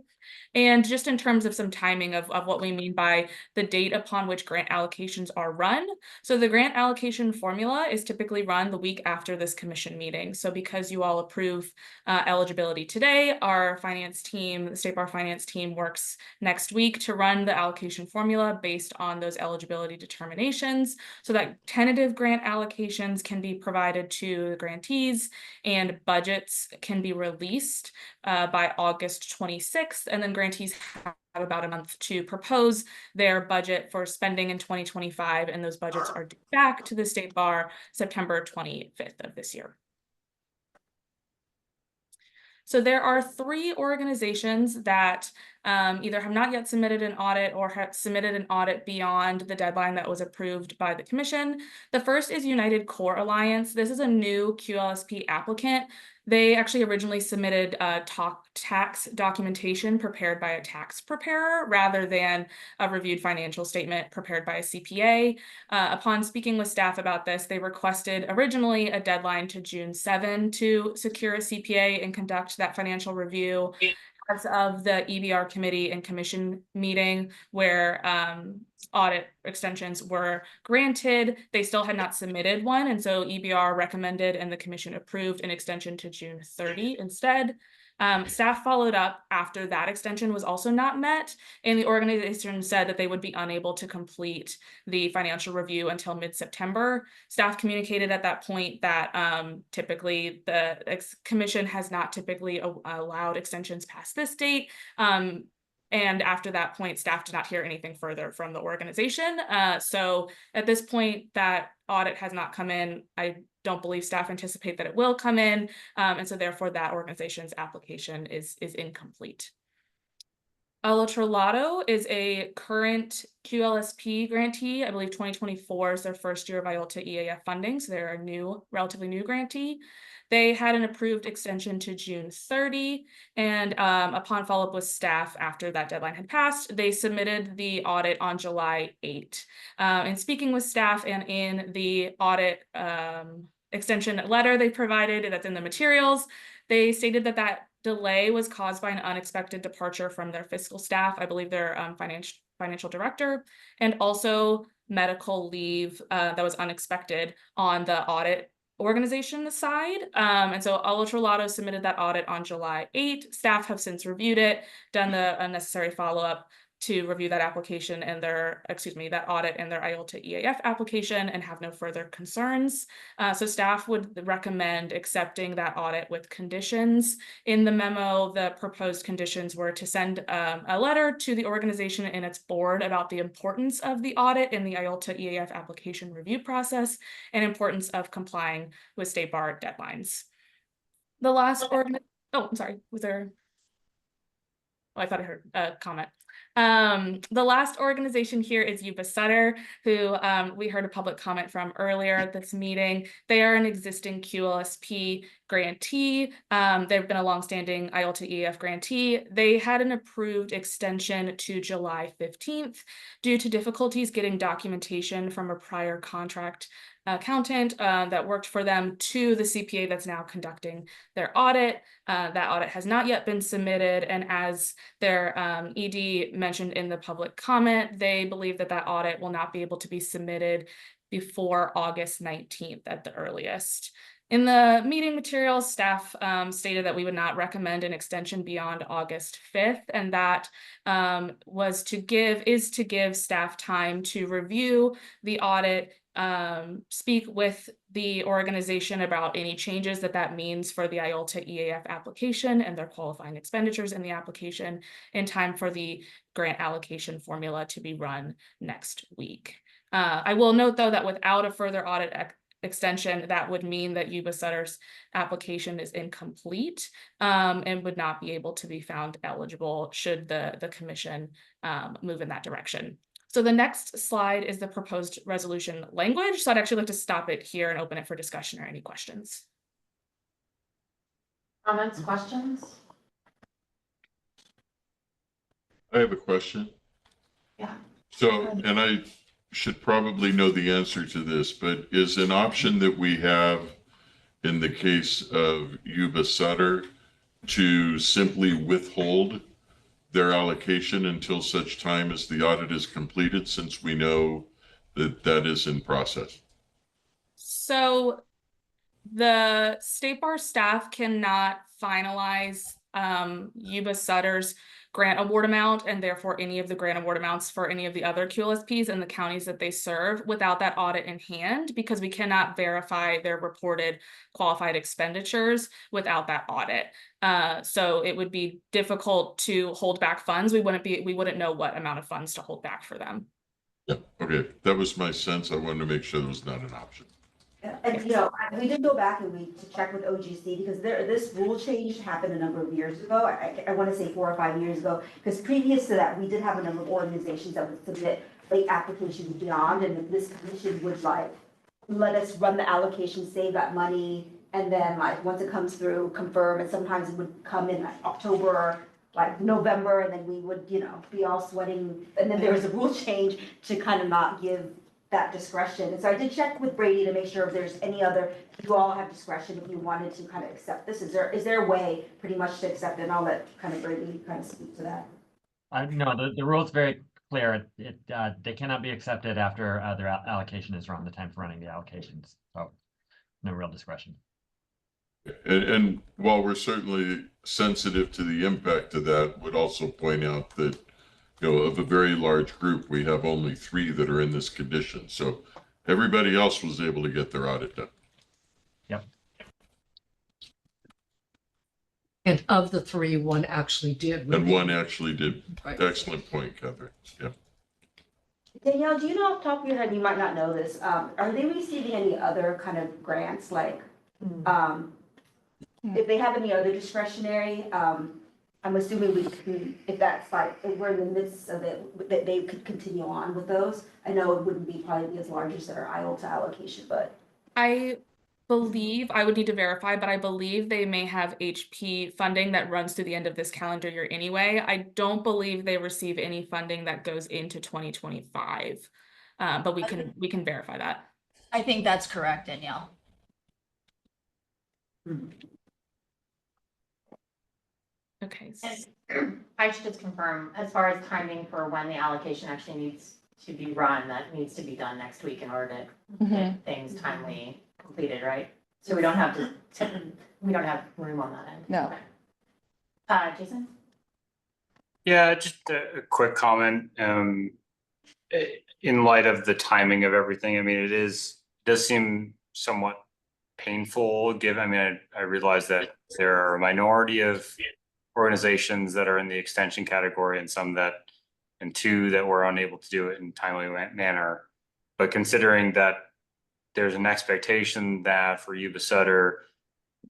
[SPEAKER 19] And just in terms of some timing of what we mean by the date upon which grant allocations are run. So the grant allocation formula is typically run the week after this commission meeting. So because you all approve eligibility today, our finance team, the State Bar finance team, works next week to run the allocation formula based on those eligibility determinations so that tentative grant allocations can be provided to the grantees and budgets can be released by August 26th. And then grantees have about a month to propose their budget for spending in 2025. And those budgets are due back to the State Bar September 25th of this year. So there are 3 organizations that either have not yet submitted an audit or have submitted an audit beyond the deadline that was approved by the commission. The first is United Core Alliance. This is a new QLSP applicant. They actually originally submitted tax documentation prepared by a tax preparer rather than a reviewed financial statement prepared by a CPA. Upon speaking with staff about this, they requested originally a deadline to June 7 to secure a CPA and conduct that financial review. As of the EBR committee and commission meeting where audit extensions were granted, they still had not submitted one. And so EBR recommended and the commission approved an extension to June 30 instead. Staff followed up after that extension was also not met, and the organization said that they would be unable to complete the financial review until mid-September. Staff communicated at that point that typically the commission has not typically allowed extensions past this date. And after that point, staff did not hear anything further from the organization. So at this point, that audit has not come in. I don't believe staff anticipate that it will come in. And so therefore that organization's application is incomplete. Audit-Related is a current QLSP grantee. I believe 2024 is their first year of IOLTA EAF funding. So they're a relatively new grantee. They had an approved extension to June 30, and upon follow-up with staff after that deadline had passed, they submitted the audit on July 8. And speaking with staff and in the audit extension letter they provided, that's in the materials, they stated that that delay was caused by an unexpected departure from their fiscal staff, I believe their financial director, and also medical leave that was unexpected on the audit organization side. And so Audit-Related submitted that audit on July 8. Staff have since reviewed it, done the necessary follow-up to review that application and that audit and their IOLTA EAF application and have no further concerns. So staff would recommend accepting that audit with conditions. In the memo, the proposed conditions were to send a letter to the organization and its board about the importance of the audit in the IOLTA EAF application review process and importance of complying with State Bar deadlines. The last I'm sorry, was there? Oh, I thought I heard a comment. The last organization here is Yuba Sutter, who we heard a public comment from earlier at this meeting. They are an existing QLSP grantee. They've been a longstanding IOLTA EAF grantee. They had an approved extension to July 15th due to difficulties getting documentation from a prior contract accountant that worked for them to the CPA that's now conducting their audit. That audit has not yet been submitted, and as their ED mentioned in the public comment, they believe that that audit will not be able to be submitted before August 19th at the earliest. In the meeting materials, staff stated that we would not recommend an extension beyond August 5th, and that is to give staff time to review the audit, speak with the organization about any changes that means for the IOLTA EAF application and their qualifying expenditures in the application in time for the grant allocation formula to be run next week. I will note, though, that without a further audit extension, that would mean that Yuba Sutter's application is incomplete and would not be able to be found eligible should the commission move in that direction. So the next slide is the proposed resolution language. So I'd actually like to stop it here and open it for discussion or any questions.
[SPEAKER 2] Comments, questions?
[SPEAKER 4] I have a question.
[SPEAKER 2] Yeah.
[SPEAKER 4] So, and I should probably know the answer to this, but is an option that we have in the case of Yuba Sutter to simply withhold their allocation until such time as the audit is completed, since we know that that is in process?
[SPEAKER 19] So the State Bar staff cannot finalize Yuba Sutter's grant award amount and therefore any of the grant award amounts for any of the other QLSPs in the counties that they serve without that audit in hand, because we cannot verify their reported qualified expenditures without that audit. So it would be difficult to hold back funds. We wouldn't know what amount of funds to hold back for them.
[SPEAKER 4] Yeah, okay, that was my sense. I wanted to make sure there was not an option.
[SPEAKER 9] And, you know, we did go back and to check with OGC because this rule change happened a number of years ago. I want to say 4 or 5 years ago, because previous to that, we did have a number of organizations that would submit late applications beyond, and this commission would like let us run the allocation, save that money, and then like once it comes through, confirm. And sometimes it would come in like October, like November, and then we would, you know, be all sweating. And then there was a rule change to kind of not give that discretion. And so I did check with Brady to make sure if there's any other, you all have discretion if you wanted to kind of accept this. Is there a way pretty much to accept it? And I'll let kind of Brady kind of speak to that.
[SPEAKER 18] No, the rule is very clear. They cannot be accepted after their allocation is run, the time for running the allocations. So no real discretion.
[SPEAKER 4] And while we're certainly sensitive to the impact of that, would also point out that, you know, of a very large group, we have only 3 that are in this condition. So everybody else was able to get their audit done.
[SPEAKER 18] Yep.
[SPEAKER 17] And of the 3, 1 actually did.
[SPEAKER 4] And 1 actually did.
[SPEAKER 17] Right.
[SPEAKER 4] Excellent point, Catherine. Yeah.
[SPEAKER 9] Danielle, do you know off the top of your head, you might not know this, are they receiving any other kind of grants, like, if they have any other discretionary, I'm assuming we can, if that's like, if we're in the midst of it, that they could continue on with those. I know it wouldn't be probably as large as their IOLTA allocation, but.
[SPEAKER 19] I believe, I would need to verify, but I believe they may have HP funding that runs through the end of this calendar year anyway. I don't believe they receive any funding that goes into 2025, but we can verify that.
[SPEAKER 20] I think that's correct, Danielle.
[SPEAKER 19] Okay.
[SPEAKER 2] I should just confirm, as far as timing for when the allocation actually needs to be run, that needs to be done next week in order to get things timely completed, right? So we don't have we don't have room on that end.
[SPEAKER 20] No.
[SPEAKER 2] Okay. Jason?
[SPEAKER 5] Yeah, just a quick comment. In light of the timing of everything, I mean, it does seem somewhat painful. I realize that there are a minority of organizations that are in the extension category and and 2 that were unable to do it in a timely manner. But considering that there's an expectation that for Yuba Sutter,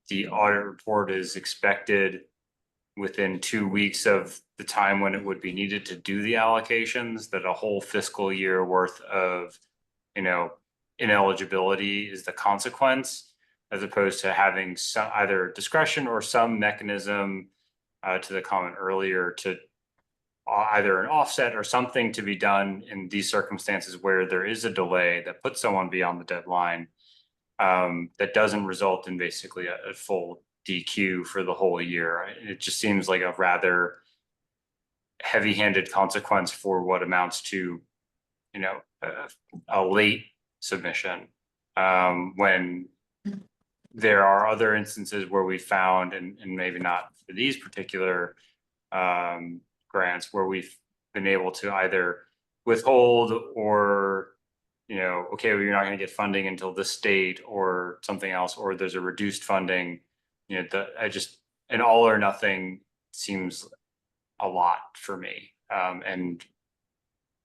[SPEAKER 5] the audit report is expected within 2 weeks of the time when it would be needed to do the allocations, that a whole fiscal year worth of, ineligibility is the consequence, as opposed to having some either discretion or some mechanism, to the comment earlier, to either an offset or something to be done in these circumstances where there is a delay that puts someone beyond the deadline, that doesn't result in basically a full DQ for the whole year. It just seems like a rather heavy-handed consequence for what amounts to, a late submission, when there are other instances where we found, and maybe not for these particular grants, where we've been able to either withhold or, okay, well, you're not going to get funding until this date or something else, or there's a reduced funding. An all or nothing seems a lot for me. And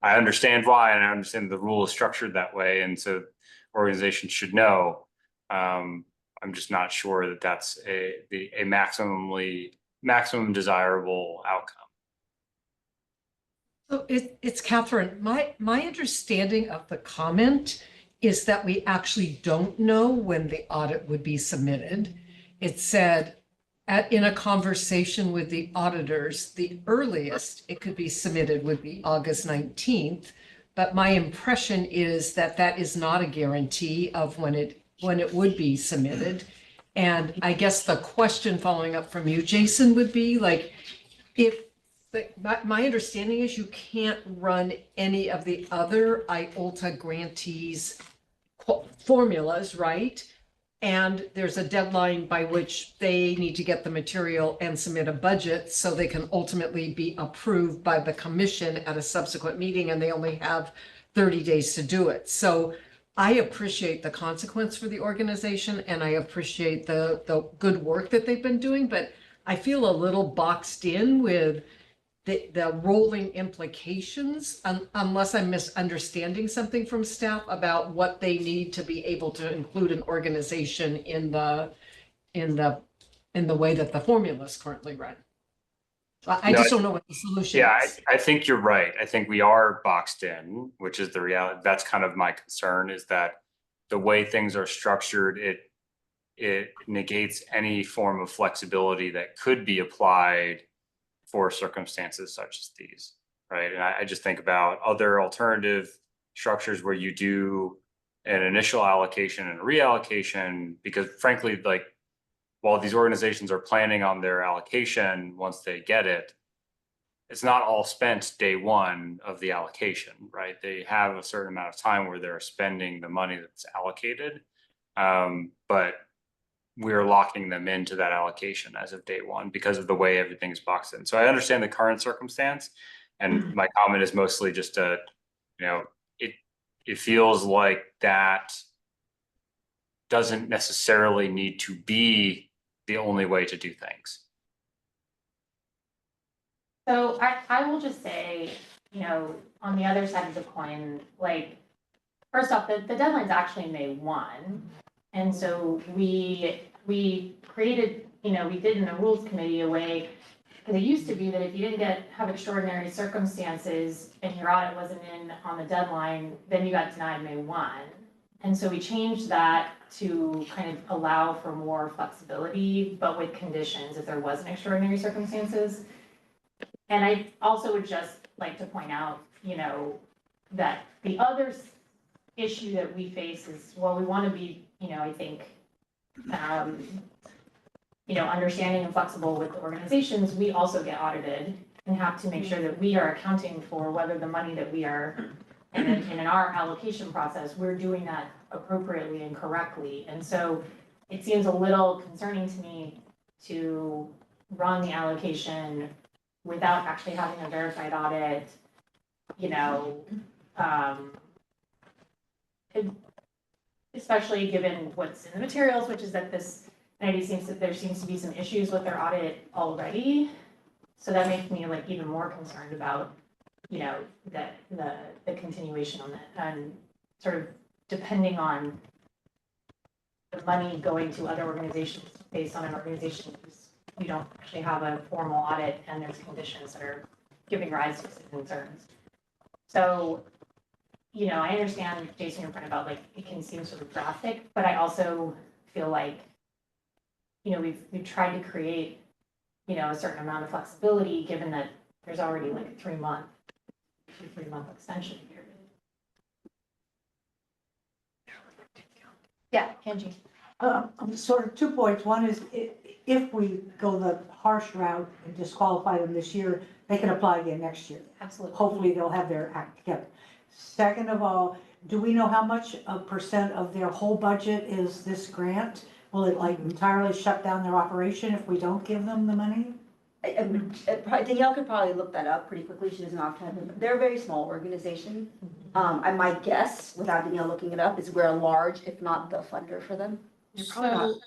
[SPEAKER 5] I understand why, and I understand the rule is structured that way. And so organizations should know. I'm just not sure that that's a maximum desirable outcome.
[SPEAKER 17] So it's Catherine. My understanding of the comment is that we actually don't know when the audit would be submitted. It said in a conversation with the auditors, the earliest it could be submitted would be August 19th. But my impression is that that is not a guarantee of when it would be submitted. And I guess the question following up from you, Jason, would be like, my understanding is you can't run any of the other IOLTA grantees formulas, right? and there's a deadline by which they need to get the material and submit a budget so they can ultimately be approved by the commission at a subsequent meeting, and they only have 30 days to do it. So I appreciate the consequence for the organization, and I appreciate the good work that they've been doing, but I feel a little boxed in with the rolling implications, unless I'm misunderstanding something from staff about what they need to be able to include an organization in the way that the formula is currently run. I just don't know what the solution is.
[SPEAKER 5] I think you're right. I think we are boxed in, which is the reality. That's kind of my concern, is that the way things are structured, it negates any form of flexibility that could be applied for circumstances such as these, right? And I just think about other alternative structures where you do an initial allocation and a reallocation, because frankly, like, while these organizations are planning on their allocation, once they get it, it's not all spent day one of the allocation, right? They have a certain amount of time where they're spending the money that's allocated, but we're locking them into that allocation as of day one because of the way everything's boxed in. So I understand the current circumstance, and my comment is mostly just it feels like that doesn't necessarily need to be the only way to do things.
[SPEAKER 2] So I will just say, on the other side of the coin, like, first off, the deadline's actually May 1. And so we created, we did in the rules committee a way, because it used to be that if you didn't have extraordinary circumstances and your audit wasn't in on the deadline, then you got denied May 1. And so we changed that to kind of allow for more flexibility, but with conditions if there wasn't extraordinary circumstances. And I also would just like to point out, that the other issue that we face is, well, we want to be, I think, understanding and flexible with the organizations. We also get audited and have to make sure that we are accounting for whether the money that we are, and in our allocation process, we're doing that appropriately and correctly. And so it seems a little concerning to me to run the allocation without actually having a verified audit, especially given what's in the materials, which is that this entity there seems to be some issues with their audit already. So that makes me like even more concerned about, that the continuation on that, and sort of depending on the money going to other organizations based on an organization who's, we don't actually have a formal audit and there's conditions that are giving rise to some concerns. So, I understand, Jason, your point about like, it can seem sort of drastic, but I also feel like, we've tried to create, a certain amount of flexibility given that there's already like a 3-month extension period. Yeah, Angie.
[SPEAKER 21] Sort of 2 points. One is if we go the harsh route and disqualify them this year, they can apply again next year.
[SPEAKER 2] Absolutely.
[SPEAKER 21] Hopefully they'll have their act together. Second of all, do we know how much a percent of their whole budget is this grant? Will it like entirely shut down their operation if we don't give them the money?
[SPEAKER 9] Danielle could probably look that up pretty quickly. She doesn't have time. They're a very small organization. And my guess, without Danielle looking it up, is we're a large, if not the funder for them.
[SPEAKER 19] So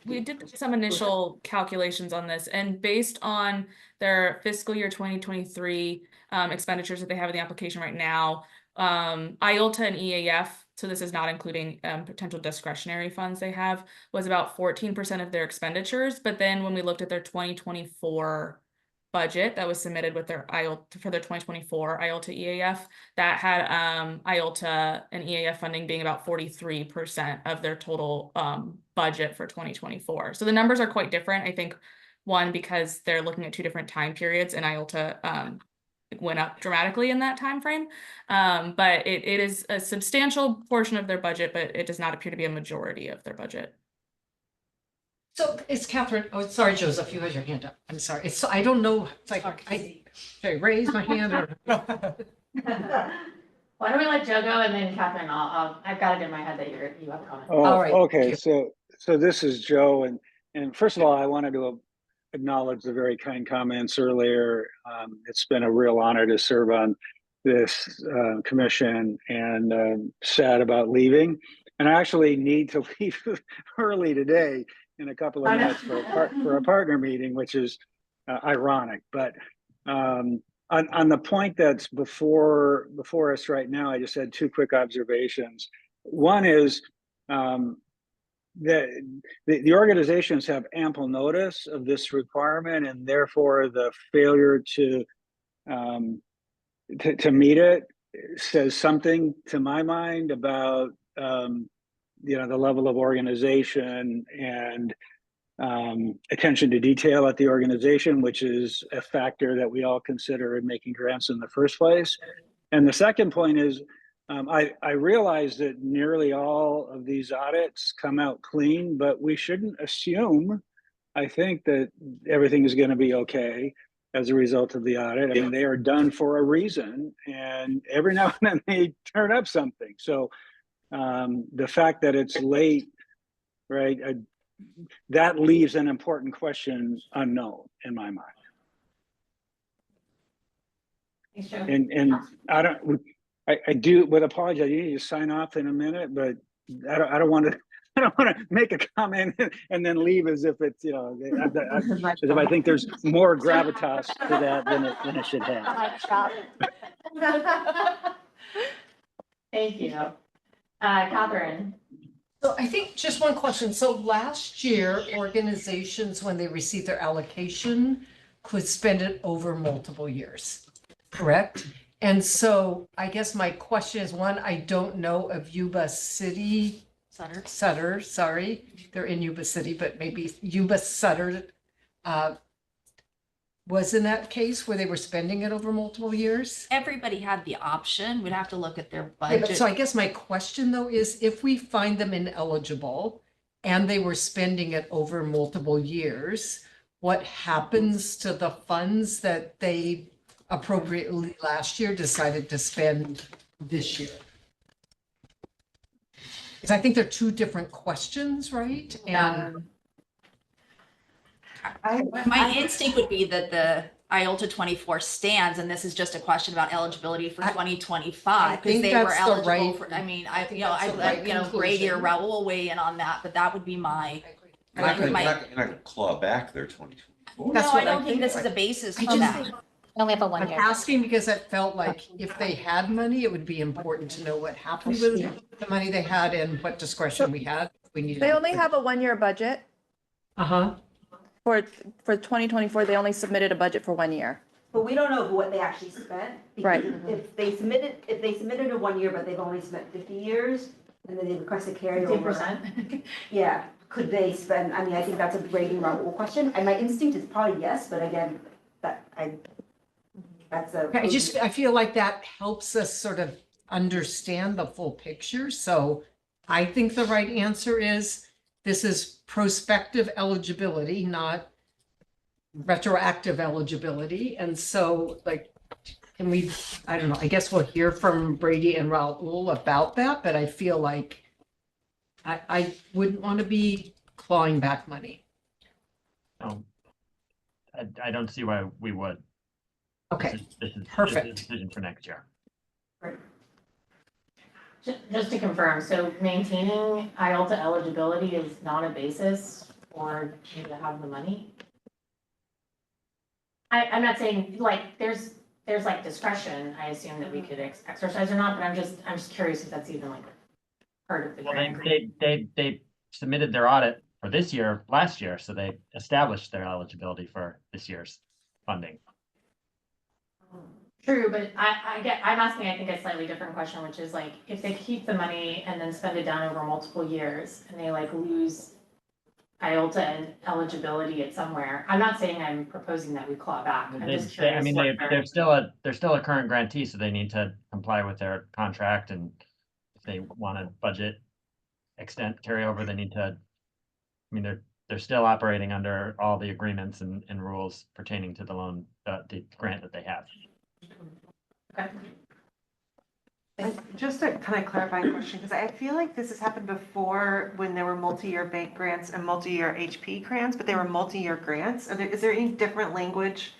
[SPEAKER 19] we did some initial calculations on this, and based on their fiscal year 2023 expenditures that they have in the application right now, IOLTA and EAF, so this is not including potential discretionary funds they have, was about 14% of their expenditures. But then when we looked at their 2024 budget that was submitted with their IOLTA for their 2024 IOLTA EAF, that had IOLTA and EAF funding being about 43% of their total budget for 2024. So the numbers are quite different. I think one, because they're looking at 2 different time periods, and IOLTA went up dramatically in that time frame. But it is a substantial portion of their budget, but it does not appear to be a majority of their budget.
[SPEAKER 17] So it's Catherine. Oh, sorry, Joseph, you had your hand up. I'm sorry. It's, I don't know. It's like, should I raise my hand or?
[SPEAKER 2] Why don't we let Joe go, and then Catherine, I've got it in my head that you have comments.
[SPEAKER 7] All right. Okay, so So this is Joe, and first of all, I wanted to acknowledge the very kind comments earlier. It's been a real honor to serve on this commission, and sad about leaving. And I actually need to leave early today in a couple of minutes for a partner meeting, which is ironic. But on the point that's before us right now, I just had two quick observations. One is the organizations have ample notice of this requirement, and therefore the failure to meet it says something to my mind about the level of organization and attention to detail at the organization, which is a factor that we all consider in making grants in the first place. And the second point is, I realize that nearly all of these audits come out clean, but we shouldn't assume, I think, that everything is going to be okay as a result of the audit. I mean, they are done for a reason, and every now and then they turn up something. So the fact that it's late, right, that leaves an important question unknown in my mind. And I do would apologize. You need to sign off in a minute, but I don't want to make a comment and then leave as if it's, as if I think there's more gravitas to that than it should have.
[SPEAKER 2] Thank you. Catherine.
[SPEAKER 17] So I think just one question. So last year, organizations, when they received their allocation, could spend it over multiple years, correct? And so I guess my question is, one, I don't know of Yuba City, Sutter, sorry, they're in Yuba City, but maybe Yuba Sutter was in that case where they were spending it over multiple years?
[SPEAKER 20] Everybody had the option. We'd have to look at their
[SPEAKER 17] Yeah, but
[SPEAKER 20] budget.
[SPEAKER 17] so I guess my question though is, if we find them ineligible and they were spending it over multiple years, what happens to the funds that they appropriately last year decided to spend this year? Because I think they're two different questions, right? And
[SPEAKER 20] My instinct would be that the IOLTA 24 stands, and this is just a question about eligibility for 2025, because they were eligible for, I mean, Brady or Raul will weigh in on that, but that would be my.
[SPEAKER 8] You're not gonna claw back their 2024.
[SPEAKER 20] No, I don't think this is a basis for that.
[SPEAKER 3] Only have a 1
[SPEAKER 17] I'm
[SPEAKER 3] year.
[SPEAKER 17] asking because I felt like if they had money, it would be important to know what happened with the money they had and what discretion we had. We needed.
[SPEAKER 6] They only have a 1-year budget.
[SPEAKER 17] Uh-huh.
[SPEAKER 6] For 2024, they only submitted a budget for 1 year.
[SPEAKER 9] But we don't know what they actually spent. because
[SPEAKER 6] Right.
[SPEAKER 9] If they submitted a 1 year, but they've only spent 50 years, and then they request a carryover.
[SPEAKER 2] 10%.
[SPEAKER 9] Yeah, could they spend, I mean, I think that's a Brady Raul question, and my instinct is probably yes, but again, that's a.
[SPEAKER 17] I feel like that helps us sort of understand the full picture. So I think the right answer is this is prospective eligibility, not retroactive eligibility. And so like, can we, I don't know, I guess we'll hear from Brady and Raul about that, but I feel like I wouldn't want to be clawing back money.
[SPEAKER 18] No, I don't see why we would.
[SPEAKER 17] Okay,
[SPEAKER 18] This is
[SPEAKER 17] perfect.
[SPEAKER 18] a decision for next year.
[SPEAKER 2] Just to confirm, so maintaining IOLTA eligibility is not a basis for you to have the money? I'm not saying, like, there's like discretion, I assume, that we could exercise or not, but I'm just curious if that's even like part of the
[SPEAKER 18] Well,
[SPEAKER 2] grant.
[SPEAKER 18] they submitted their audit for this year, last year, so they established their eligibility for this year's funding.
[SPEAKER 2] True, but I'm asking, I think, a slightly different question, which is like, if they keep the money and then spend it down over multiple years and they like lose IOLTA and eligibility at somewhere, I'm not saying I'm proposing that we claw back. I'm just curious.
[SPEAKER 18] I mean, they're still a current grantee, so they need to comply with their contract, and if they want to budget extent carryover, they need to, I mean, they're still operating under all the agreements and rules pertaining to the loan, the grant that they have.
[SPEAKER 2] Okay.
[SPEAKER 10] Just a kind of clarifying question, because I feel like this has happened before when there were multi-year bank grants and multi-year HP grants, but they were multi-year grants. Is there any different language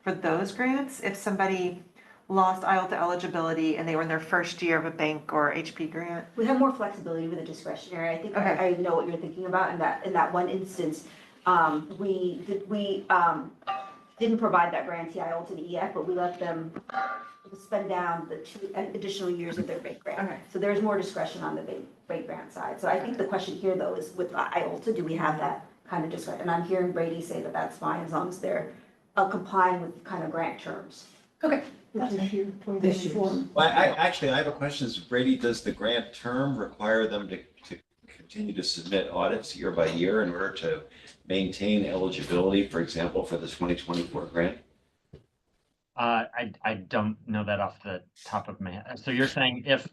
[SPEAKER 10] for those grants? If somebody lost IOLTA eligibility and they were in their first year of a bank or HP grant?
[SPEAKER 9] We have more flexibility with the discretionary. I think I know what you're thinking about in that one instance. We didn't provide that grantee IOLTA to EF, but we let them spend down the 2 additional years of their bank grant.
[SPEAKER 10] Okay.
[SPEAKER 9] So there's more discretion on the bank grant side. So I think the question here though is with IOLTA, do we have that kind of discretion? And I'm hearing Brady say that that's fine as long as they're complying with kind of grant terms.
[SPEAKER 10] Okay.
[SPEAKER 9] This year.
[SPEAKER 8] Well, I have a question. Brady, does the grant term require them to continue to submit audits year by year in order to maintain eligibility, for example, for the 2024 grant?
[SPEAKER 18] I don't know that off the top of my head. So you're saying if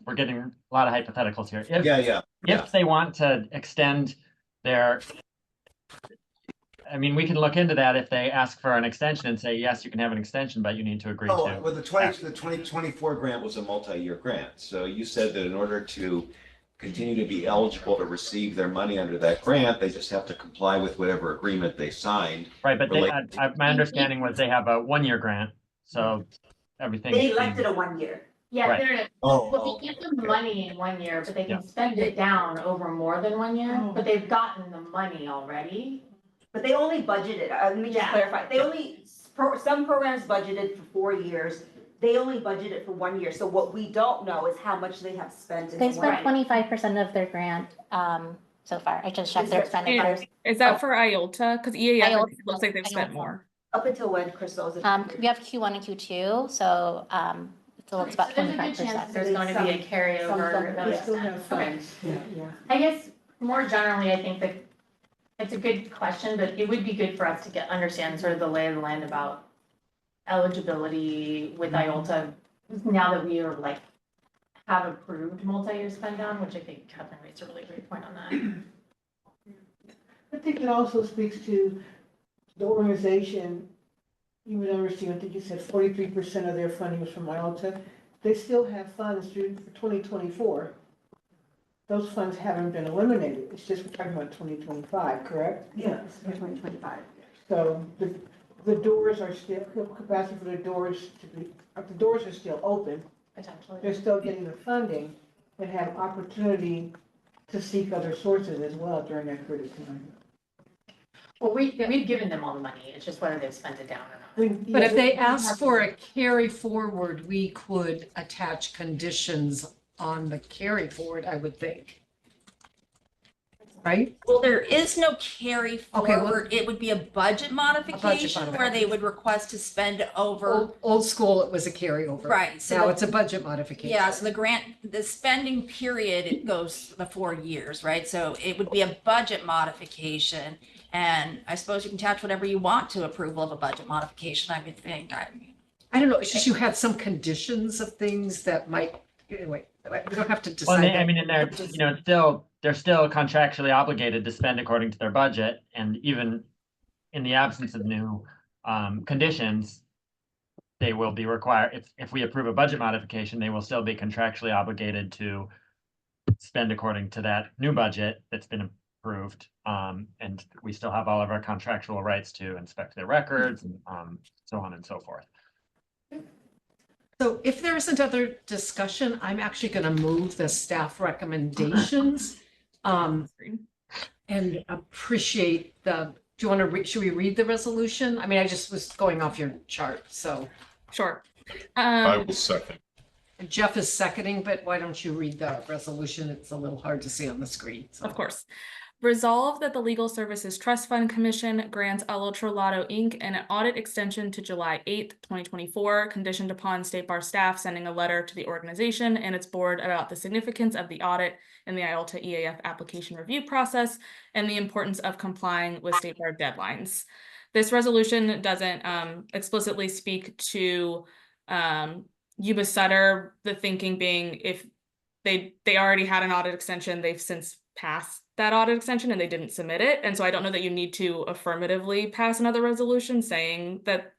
[SPEAKER 18] we're getting a lot of hypotheticals here, if they want to extend their, I mean, we can look into that if they ask for an extension and say, yes, you can have an extension, but you need to agree to.
[SPEAKER 8] Well, the 2024 grant was a multi-year grant. So you said that in order to continue to be eligible to receive their money under that grant, they just have to comply with whatever agreement they signed.
[SPEAKER 18] Right, but my understanding was they have a 1-year grant, so everything.
[SPEAKER 9] They elected a 1 year.
[SPEAKER 2] Yeah,
[SPEAKER 18] Right.
[SPEAKER 2] well, they give them money in 1 year, but they can spend it down over more than 1 year, but they've gotten the money already.
[SPEAKER 9] But they only budgeted, let me just clarify, they only, some programs budgeted for 4 years. They only budgeted for 1 year. So what we don't know is how much they have spent.
[SPEAKER 3] They spent 25% of their grant so far. I just checked their expenditures.
[SPEAKER 19] Is that for IOLTA? Because EAF looks like they've spent more.
[SPEAKER 9] Up until when, Crystal?
[SPEAKER 3] We have Q1 and Q2, so it's about 25%.
[SPEAKER 2] There's going to be a carryover. I guess more generally, I think that it's a good question, but it would be good for us to understand sort of the lay of the land about eligibility with IOLTA now that we are have approved multi-year spend down, which I think Catherine raised a really great point on that.
[SPEAKER 22] I think it also speaks to the organization. You would understand, I think you said 43% of their funding was from IOLTA. They still have funds due for 2024. Those funds haven't been eliminated. It's just we're talking about 2025, correct?
[SPEAKER 9] Yes, 2025.
[SPEAKER 22] So the doors are still, capacity for the doors are still open.
[SPEAKER 2] Potentially.
[SPEAKER 22] They're still getting the funding and have opportunity to seek other sources as well during that period of time.
[SPEAKER 2] Well, we've given them all the money. It's just whether they've spent it down or not.
[SPEAKER 17] But if they ask for a carry forward, we could attach conditions on the carry forward, I would think. Right?
[SPEAKER 20] Well, there is no carry forward. It would be a budget modification where they would request to spend over.
[SPEAKER 17] Old school, it was a carryover.
[SPEAKER 20] Right. So
[SPEAKER 17] now it's a budget modification.
[SPEAKER 20] Yeah, so the spending period, it goes the 4 years, right? So it would be a budget modification. And I suppose you can attach whatever you want to approval of a budget modification, I would think.
[SPEAKER 17] I don't know, it's just you had some conditions of things that might, anyway, we don't have to decide.
[SPEAKER 18] Well, I mean, and they're still contractually obligated to spend according to their budget, and even in the absence of new conditions, they will be required, if we approve a budget modification, they will still be contractually obligated to spend according to that new budget that's been approved. And we still have all of our contractual rights to inspect their records and so on and so forth.
[SPEAKER 17] So if there isn't other discussion, I'm actually going to move the staff recommendations and appreciate do you want to should we read the resolution? I mean, I just was going off your chart, so.
[SPEAKER 19] Sure.
[SPEAKER 4] I will second.
[SPEAKER 17] Jeff is seconding, but why don't you read the resolution? It's a little hard to see on the screen. So.
[SPEAKER 19] Of course. Resolve that the Legal Services Trust Fund Commission grants Audit-Related Inc. an audit extension to July 8th, 2024, conditioned upon State Bar staff sending a letter to the organization and its board about the significance of the audit in the IOLTA EAF application review process and the importance of complying with State Bar deadlines. This resolution doesn't explicitly speak to Yuba Sutter, the thinking being if they already had an audit extension, they've since passed that audit extension and they didn't submit it. And so I don't know that you need to affirmatively pass another resolution saying that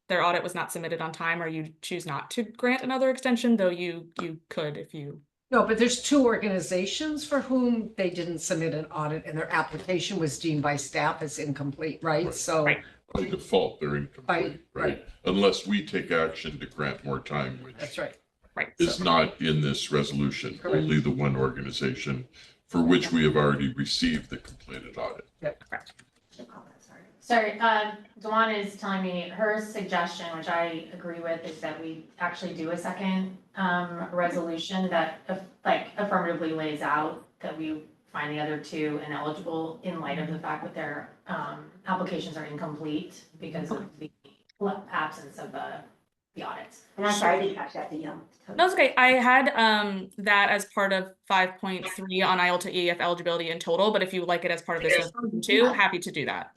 [SPEAKER 19] their audit was not submitted on time, or you choose not to grant another extension, though you could if you.
[SPEAKER 17] No, but there's two organizations for whom they didn't submit an audit and their application was deemed by staff as incomplete, right?
[SPEAKER 4] Right.
[SPEAKER 17] So.
[SPEAKER 19] Right.
[SPEAKER 4] By default, they're incomplete, right? Unless we take action to grant more time, which
[SPEAKER 17] That's right.
[SPEAKER 19] Right.
[SPEAKER 4] is not in this resolution,
[SPEAKER 17] Correct.
[SPEAKER 4] only the one organization for which we have already received the completed audit.
[SPEAKER 17] Yep.
[SPEAKER 19] Correct.
[SPEAKER 2] Sorry, Dawn is telling me her suggestion, which I agree with, is that we actually do a second resolution that like affirmatively lays out that we find the other two ineligible in light of the fact that their applications are incomplete because of the absence of the audits.
[SPEAKER 9] And I'm sorry, I didn't catch that, Danielle.
[SPEAKER 19] No, it's okay. I had that as part of 5.3 on IOLTA EAF eligibility in total, but if you would like it as part of this resolution too, happy to do that.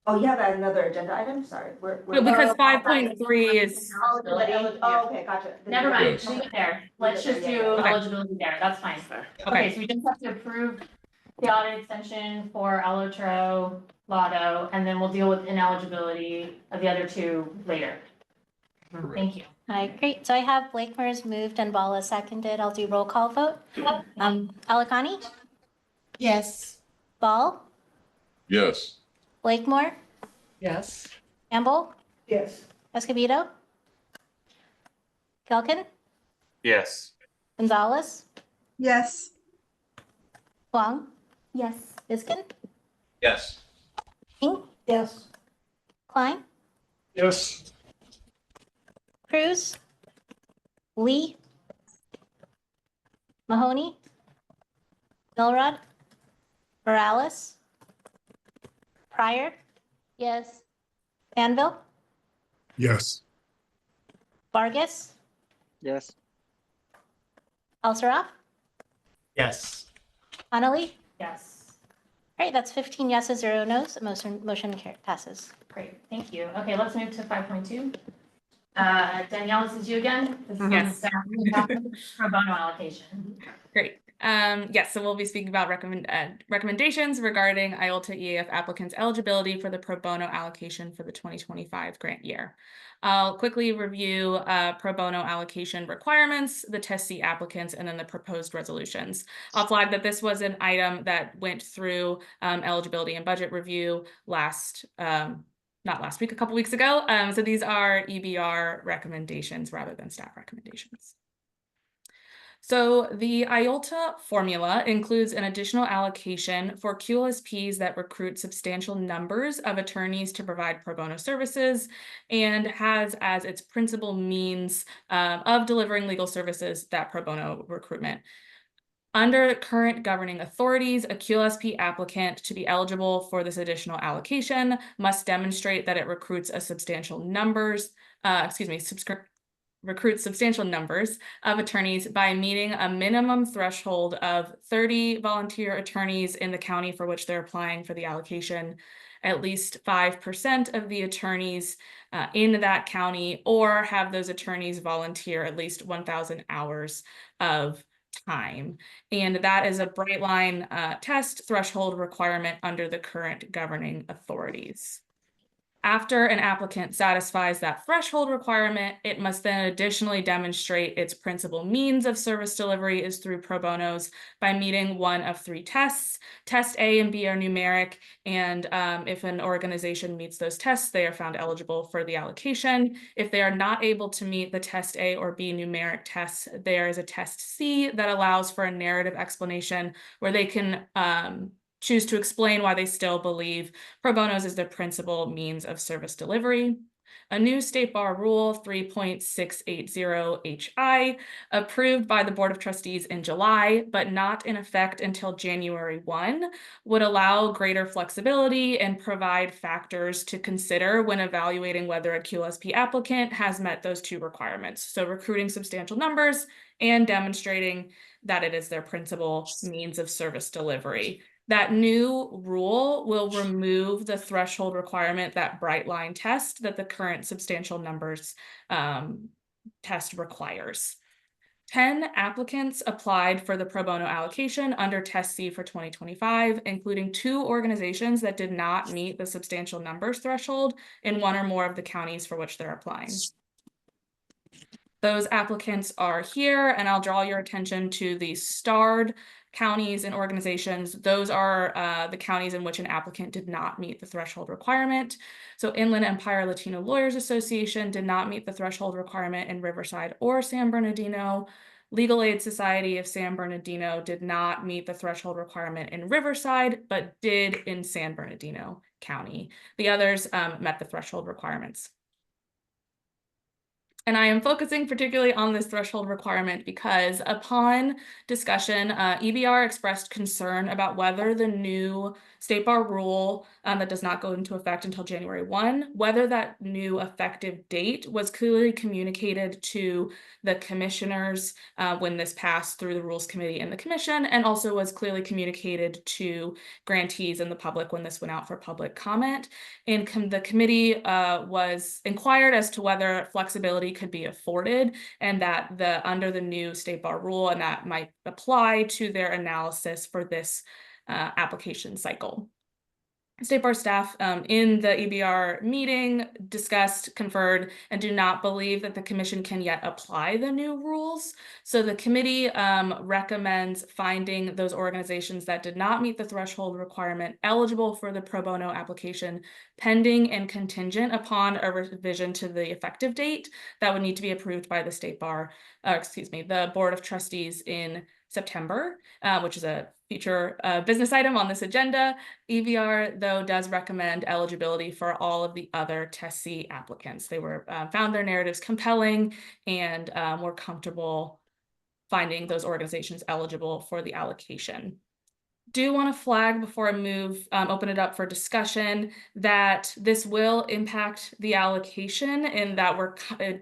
[SPEAKER 9] Oh, you have another agenda item? Sorry.
[SPEAKER 19] No, because 5.3 is.
[SPEAKER 9] Eligibility. Oh, okay, gotcha.
[SPEAKER 2] Never mind,
[SPEAKER 4] Yes.
[SPEAKER 2] leave it there. Let's just do eligibility there, that's fine. Okay, so we just have to approve the audit extension for Allotro, Lotto, and then we'll deal with ineligibility of the other two later. Thank you.
[SPEAKER 3] All right, great. So I have Blakemore's moved and Bala seconded. I'll do roll call vote. Alakani?
[SPEAKER 17] Yes.
[SPEAKER 3] Ball?
[SPEAKER 4] Yes.
[SPEAKER 3] Blakemore?
[SPEAKER 17] Yes.
[SPEAKER 21] Yes.
[SPEAKER 3] Escobedo? Kelkin?
[SPEAKER 5] Yes.
[SPEAKER 3] Gonzalez?
[SPEAKER 6] Yes.
[SPEAKER 3] Huang?
[SPEAKER 9] Yes.
[SPEAKER 3] Biskin?
[SPEAKER 8] Yes.
[SPEAKER 3] King?
[SPEAKER 21] Yes.
[SPEAKER 3] Klein?
[SPEAKER 16] Yes.
[SPEAKER 3] Cruz? Lee? Mahoney? Milrod? Morales? Pryor? Yes. Anvil?
[SPEAKER 16] Yes.
[SPEAKER 3] Vargas?
[SPEAKER 16] Yes.
[SPEAKER 3] Alsaraf?
[SPEAKER 16] Yes.
[SPEAKER 3] Annalee?
[SPEAKER 2] Yes,
[SPEAKER 3] All right, that's 15 yeses, 0 nos. Motion passes.
[SPEAKER 2] great, thank you. Okay, let's move to 5.2. Danielle, this is you again. This is
[SPEAKER 19] Yes.
[SPEAKER 2] pro bono allocation.
[SPEAKER 19] Great. Yes, so we'll be speaking about recommendations regarding IOLTA EAF applicants' eligibility for the pro bono allocation for the 2025 grant year. I'll quickly review pro bono allocation requirements, the testee applicants, and then the proposed resolutions. I'll flag that this was an item that went through eligibility and budget review not last week, a couple weeks ago. So these are EBR recommendations rather than staff recommendations. So the IOLTA formula includes an additional allocation for QLSPs that recruit substantial numbers of attorneys to provide pro bono services and has as its principal means of delivering legal services that pro bono recruitment. Under current governing authorities, a QLSP applicant to be eligible for this additional allocation must demonstrate that it recruits substantial numbers of attorneys by meeting a minimum threshold of 30 volunteer attorneys in the county for which they're applying for the allocation, at least 5% of the attorneys in that county, or have those attorneys volunteer at least 1,000 hours of time. And that is a bright line test threshold requirement under the current governing authorities. After an applicant satisfies that threshold requirement, it must then additionally demonstrate its principal means of service delivery is through pro bonos by meeting one of 3 tests. Test A and B are numeric, and if an organization meets those tests, they are found eligible for the allocation. If they are not able to meet the test A or B numeric tests, there is a test C that allows for a narrative explanation where they can choose to explain why they still believe pro bonos is their principal means of service delivery. A new State Bar Rule 3.680HI, approved by the Board of Trustees in July, but not in effect until January 1, would allow greater flexibility and provide factors to consider when evaluating whether a QLSP applicant has met those 2 requirements. So recruiting substantial numbers and demonstrating that it is their principal means of service delivery. That new rule will remove the threshold requirement, that bright line test that the current substantial numbers test requires. 10 applicants applied for the pro bono allocation under Test C for 2025, including 2 organizations that did not meet the substantial numbers threshold in one or more of the counties for which they're applying. Those applicants are here, and I'll draw your attention to the starred counties and organizations. Those are the counties in which an applicant did not meet the threshold requirement. So Inland Empire Latino Lawyers Association did not meet the threshold requirement in Riverside or San Bernardino. Legal Aid Society of San Bernardino did not meet the threshold requirement in Riverside, but did in San Bernardino County. The others met the threshold requirements. And I am focusing particularly on this threshold requirement because upon discussion, EBR expressed concern about whether the new state bar rule that does not go into effect until January 1, whether that new effective date was clearly communicated to the commissioners when this passed through the Rules Committee and the Commission, and also was clearly communicated to grantees and the public when this went out for public comment. And the committee was inquired as to whether flexibility could be afforded, and that under the new state bar rule, and that might apply to their analysis for this application cycle. State bar staff in the EBR meeting discussed, conferred, and do not believe that the commission can yet apply the new rules. So the committee recommends finding those organizations that did not meet the threshold requirement eligible for the pro bono application, pending and contingent upon a revision to the effective date that would need to be approved by the state bar, the Board of Trustees in September, which is a future business item on this agenda. EBR, though, does recommend eligibility for all of the other Test C applicants. They were found their narratives compelling and were comfortable finding those organizations eligible for the allocation. Do want to flag before I open it up for discussion, that this will impact the allocation and that we're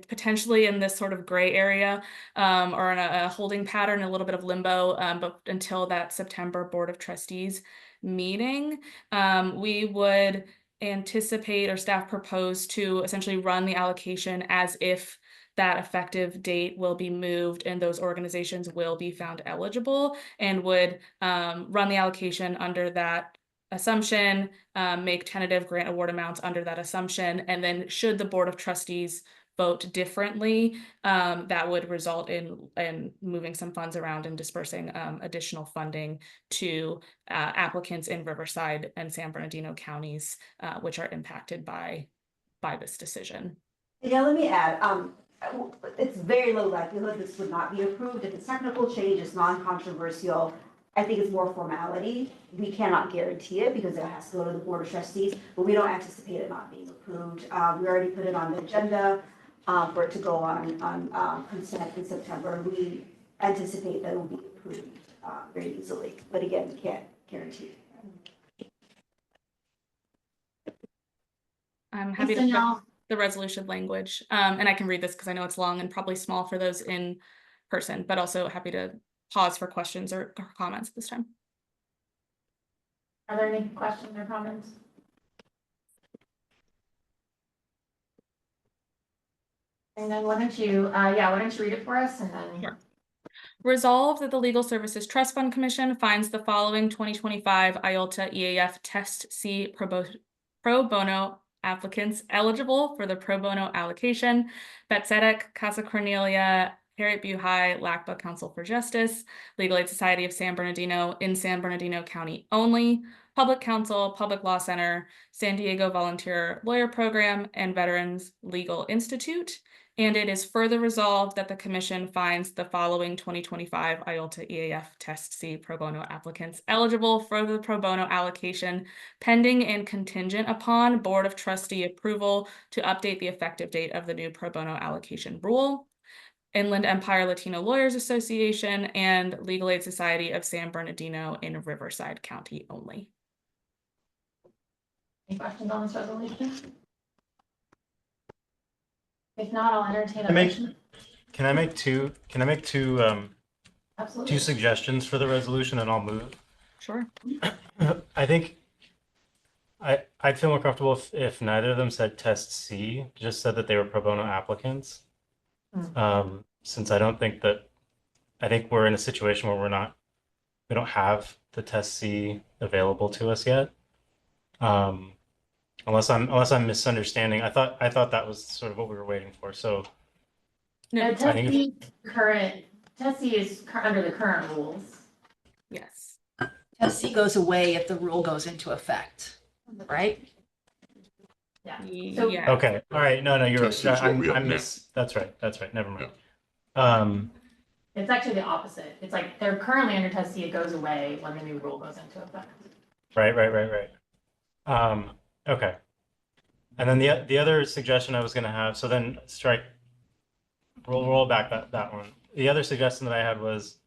[SPEAKER 19] potentially in this sort of gray area or in a holding pattern, a little bit of limbo, but until that September Board of Trustees meeting, we would anticipate, or staff propose, to essentially run the allocation as if that effective date will be moved and those organizations will be found eligible, and would run the allocation under that assumption, make tentative grant award amounts under that assumption, and then should the Board of Trustees vote differently, that would result in moving some funds around and dispersing additional funding to applicants in Riverside and San Bernardino counties, which are impacted by this decision.
[SPEAKER 9] Yeah, let me add, it's very low likelihood this would not be approved. If the technical change is non-controversial, I think it's more formality. We cannot guarantee it because it has to go to the Board of Trustees, but we don't anticipate it not being approved. We already put it on the agenda for it to go on consent in September. We anticipate that it will be approved very easily, but again, we can't guarantee it.
[SPEAKER 19] I'm happy to put the resolution language, and I can read this because I know it's long and probably small for those in person, but also happy to pause for questions or comments at this time.
[SPEAKER 2] Are there any questions or comments? And then why don't you read it for us, and then.
[SPEAKER 19] Sure. Resolved that the Legal Services Trust Fund Commission finds the following 2025 IOLTA EAF Test C pro bono applicants eligible for the pro bono allocation: Betsedek, Casa Cornelia, Harriet Buhai, LACBA Council for Justice, Legal Aid Society of San Bernardino in San Bernardino County only, Public Counsel, Public Law Center, San Diego Volunteer Lawyer Program, and Veterans Legal Institute. And it is further resolved that the Commission finds the following 2025 IOLTA EAF Test C pro bono applicants eligible for the pro bono allocation, pending and contingent upon Board of Trustee approval to update the effective date of the new pro bono allocation rule: Inland Empire Latino Lawyers Association and Legal Aid Society of San Bernardino in Riverside County only.
[SPEAKER 2] Any questions on this resolution? If not, I'll entertain a motion.
[SPEAKER 11] Can I make two
[SPEAKER 2] Absolutely.
[SPEAKER 11] two suggestions for the resolution, and I'll move?
[SPEAKER 19] Sure.
[SPEAKER 11] I think I'd feel more comfortable if neither of them said Test C, just said that they were pro bono applicants. Since I don't think that I think we're in a situation where we don't have the test C available to us yet. Unless I'm misunderstanding. I thought that was sort of what we were waiting for. So
[SPEAKER 2] No,
[SPEAKER 11] I think
[SPEAKER 2] Test C is under the current rules.
[SPEAKER 19] Yes.
[SPEAKER 20] Test C goes away if the rule goes into effect, right?
[SPEAKER 2] Yeah.
[SPEAKER 19] So,
[SPEAKER 2] Yeah.
[SPEAKER 11] okay. All right. No, you're
[SPEAKER 4] Test C is what we have now.
[SPEAKER 11] That's right. Never mind.
[SPEAKER 2] It's actually the opposite. It's like they're currently under Test C, it goes away when the new rule goes into effect.
[SPEAKER 11] Right. Okay. And then the other suggestion I was going to have, so then roll back that one. The other suggestion that I had was,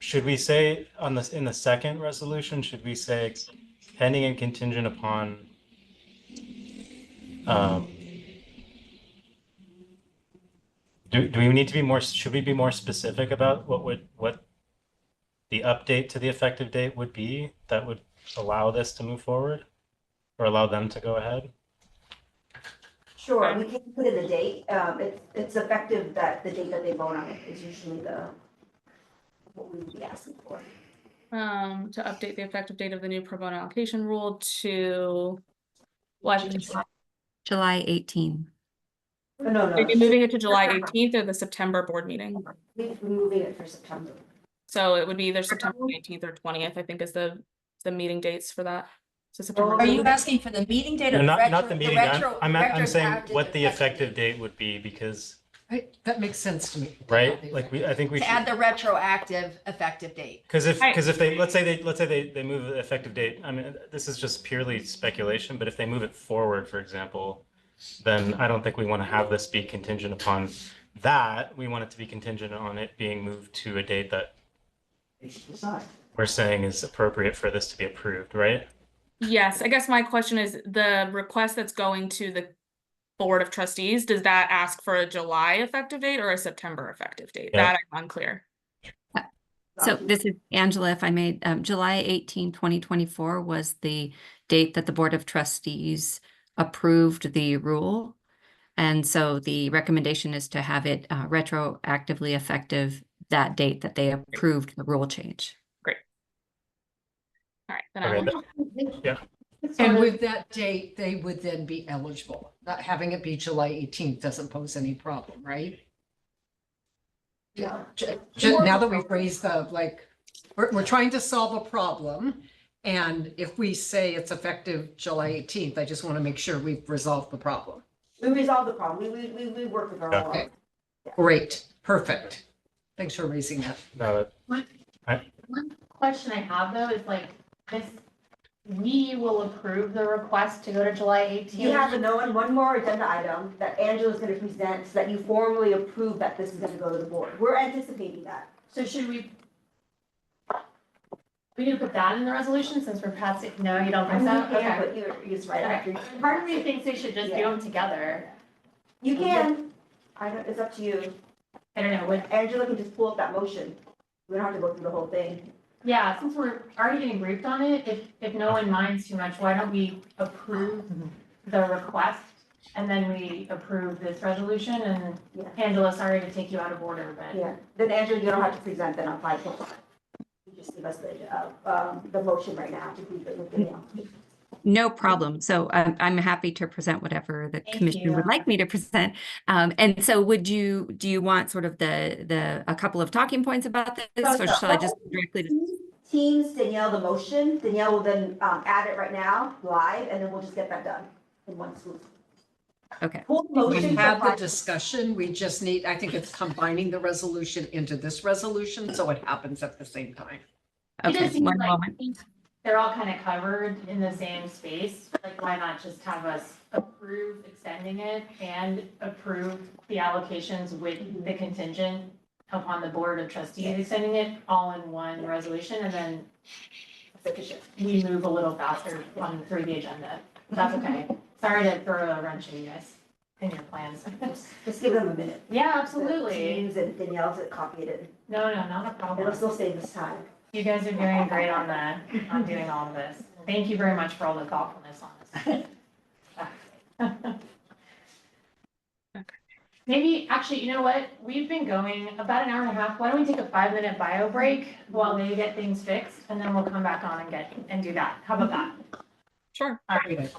[SPEAKER 11] should we say in the second resolution, should we say pending and contingent upon do we need to be more, should we be more specific about what the update to the effective date would be that would allow this to move forward or allow them to go ahead?
[SPEAKER 9] Sure, we can put in the date. It's effective that the date that they vote on it is usually what we would be asking for.
[SPEAKER 19] To update the effective date of the new pro bono allocation rule to what?
[SPEAKER 12] July 18.
[SPEAKER 9] No.
[SPEAKER 19] Are you moving it to July 18th or the September board meeting?
[SPEAKER 9] We're moving it for September.
[SPEAKER 19] So it would be either September 18th or 20th, I think is the meeting dates for that. So September.
[SPEAKER 20] Are you asking for the meeting date or
[SPEAKER 11] No,
[SPEAKER 20] the
[SPEAKER 11] not the meeting. I'm saying
[SPEAKER 20] retroactive
[SPEAKER 11] what the effective date would be because
[SPEAKER 17] That makes sense to me.
[SPEAKER 11] right, like I think we
[SPEAKER 20] to
[SPEAKER 11] should
[SPEAKER 20] add the retroactive effective date?
[SPEAKER 11] because if they let's say they move the effective date. I mean, this is just purely speculation, but if they move it forward, for example, then I don't think we want to have this be contingent upon that. We want it to be contingent on it being moved to a date that we're saying is appropriate for this to be approved, right?
[SPEAKER 19] Yes, I guess my question is the request that's going to the Board of Trustees, does that ask for a July effective date or a September effective date?
[SPEAKER 11] Yeah.
[SPEAKER 19] That I'm unclear.
[SPEAKER 12] So this is Angela, if I may, July 18, 2024 was the date that the Board of Trustees approved the rule. And so the recommendation is to have it retroactively effective that date that they approved the rule change.
[SPEAKER 19] Great. All right, then I will.
[SPEAKER 11] Yeah.
[SPEAKER 17] And with that date, they would then be eligible. Not having it be July 18th doesn't pose any problem, right?
[SPEAKER 9] Yeah.
[SPEAKER 17] Now that we've raised we're trying to solve a problem. And if we say it's effective July 18th, I just want to make sure we've resolved the problem.
[SPEAKER 9] We resolved the problem. We worked with our law.
[SPEAKER 17] Okay. Great, perfect. Thanks for raising that.
[SPEAKER 11] No,
[SPEAKER 2] One question I have though is like this, we will approve the request to go to July 18th.
[SPEAKER 9] You have one more agenda item that Angela's going to present so that you formally approve that this is going to go to the board. We're anticipating that.
[SPEAKER 2] So should we need to put that in the resolution since we're past it? No, you don't think so?
[SPEAKER 9] Yeah,
[SPEAKER 2] Okay.
[SPEAKER 9] but you're just right after.
[SPEAKER 2] Part of me thinks they should just do them together.
[SPEAKER 9] You can. It's up to you.
[SPEAKER 2] I don't know, what,
[SPEAKER 9] Angela can just pull up that motion. We don't have to go through the whole thing.
[SPEAKER 2] yeah, since we're already getting briefed on it, if no one minds too much, why don't we approve the request? And then we approve this resolution and Angela, sorry to take you out of order, but.
[SPEAKER 9] Yeah, then Angela, you don't have to present then on 5.5. You just give us the motion right now to approve it with the.
[SPEAKER 12] No problem. So I'm happy to present whatever the commission
[SPEAKER 9] you.
[SPEAKER 12] would like me to present. And so do you want sort of a couple of talking points about this, or shall I just directly?
[SPEAKER 9] Teams Danielle the motion. Danielle will then add it right now live, and then we'll just get that done in one swoop.
[SPEAKER 12] Okay.
[SPEAKER 17] We have the discussion. We just need, I think it's combining the resolution into this resolution, so it happens at the same time.
[SPEAKER 2] It just
[SPEAKER 12] Okay,
[SPEAKER 2] seems
[SPEAKER 12] one
[SPEAKER 2] like
[SPEAKER 12] moment.
[SPEAKER 2] they're all kind of covered in the same space. Like, why not just have us approve extending it and approve the allocations with the contingent upon the Board of Trustees extending it all in one resolution, and then we move a little faster through the agenda. That's okay. Sorry to throw a wrench in you guys, in your plans.
[SPEAKER 9] Just give them a minute.
[SPEAKER 2] Yeah, absolutely.
[SPEAKER 9] Teams and Danielle's copied it.
[SPEAKER 2] No, not a problem.
[SPEAKER 9] It'll still save us time.
[SPEAKER 2] You guys are doing great on doing all of this. Thank you very much for all the thoughtfulness on this. Maybe, actually, you know what? We've been going about an hour and a half. Why don't we take a 5-minute bio break while they get things fixed, and then we'll come back on and do that. How about that?
[SPEAKER 19] Sure.
[SPEAKER 2] All right.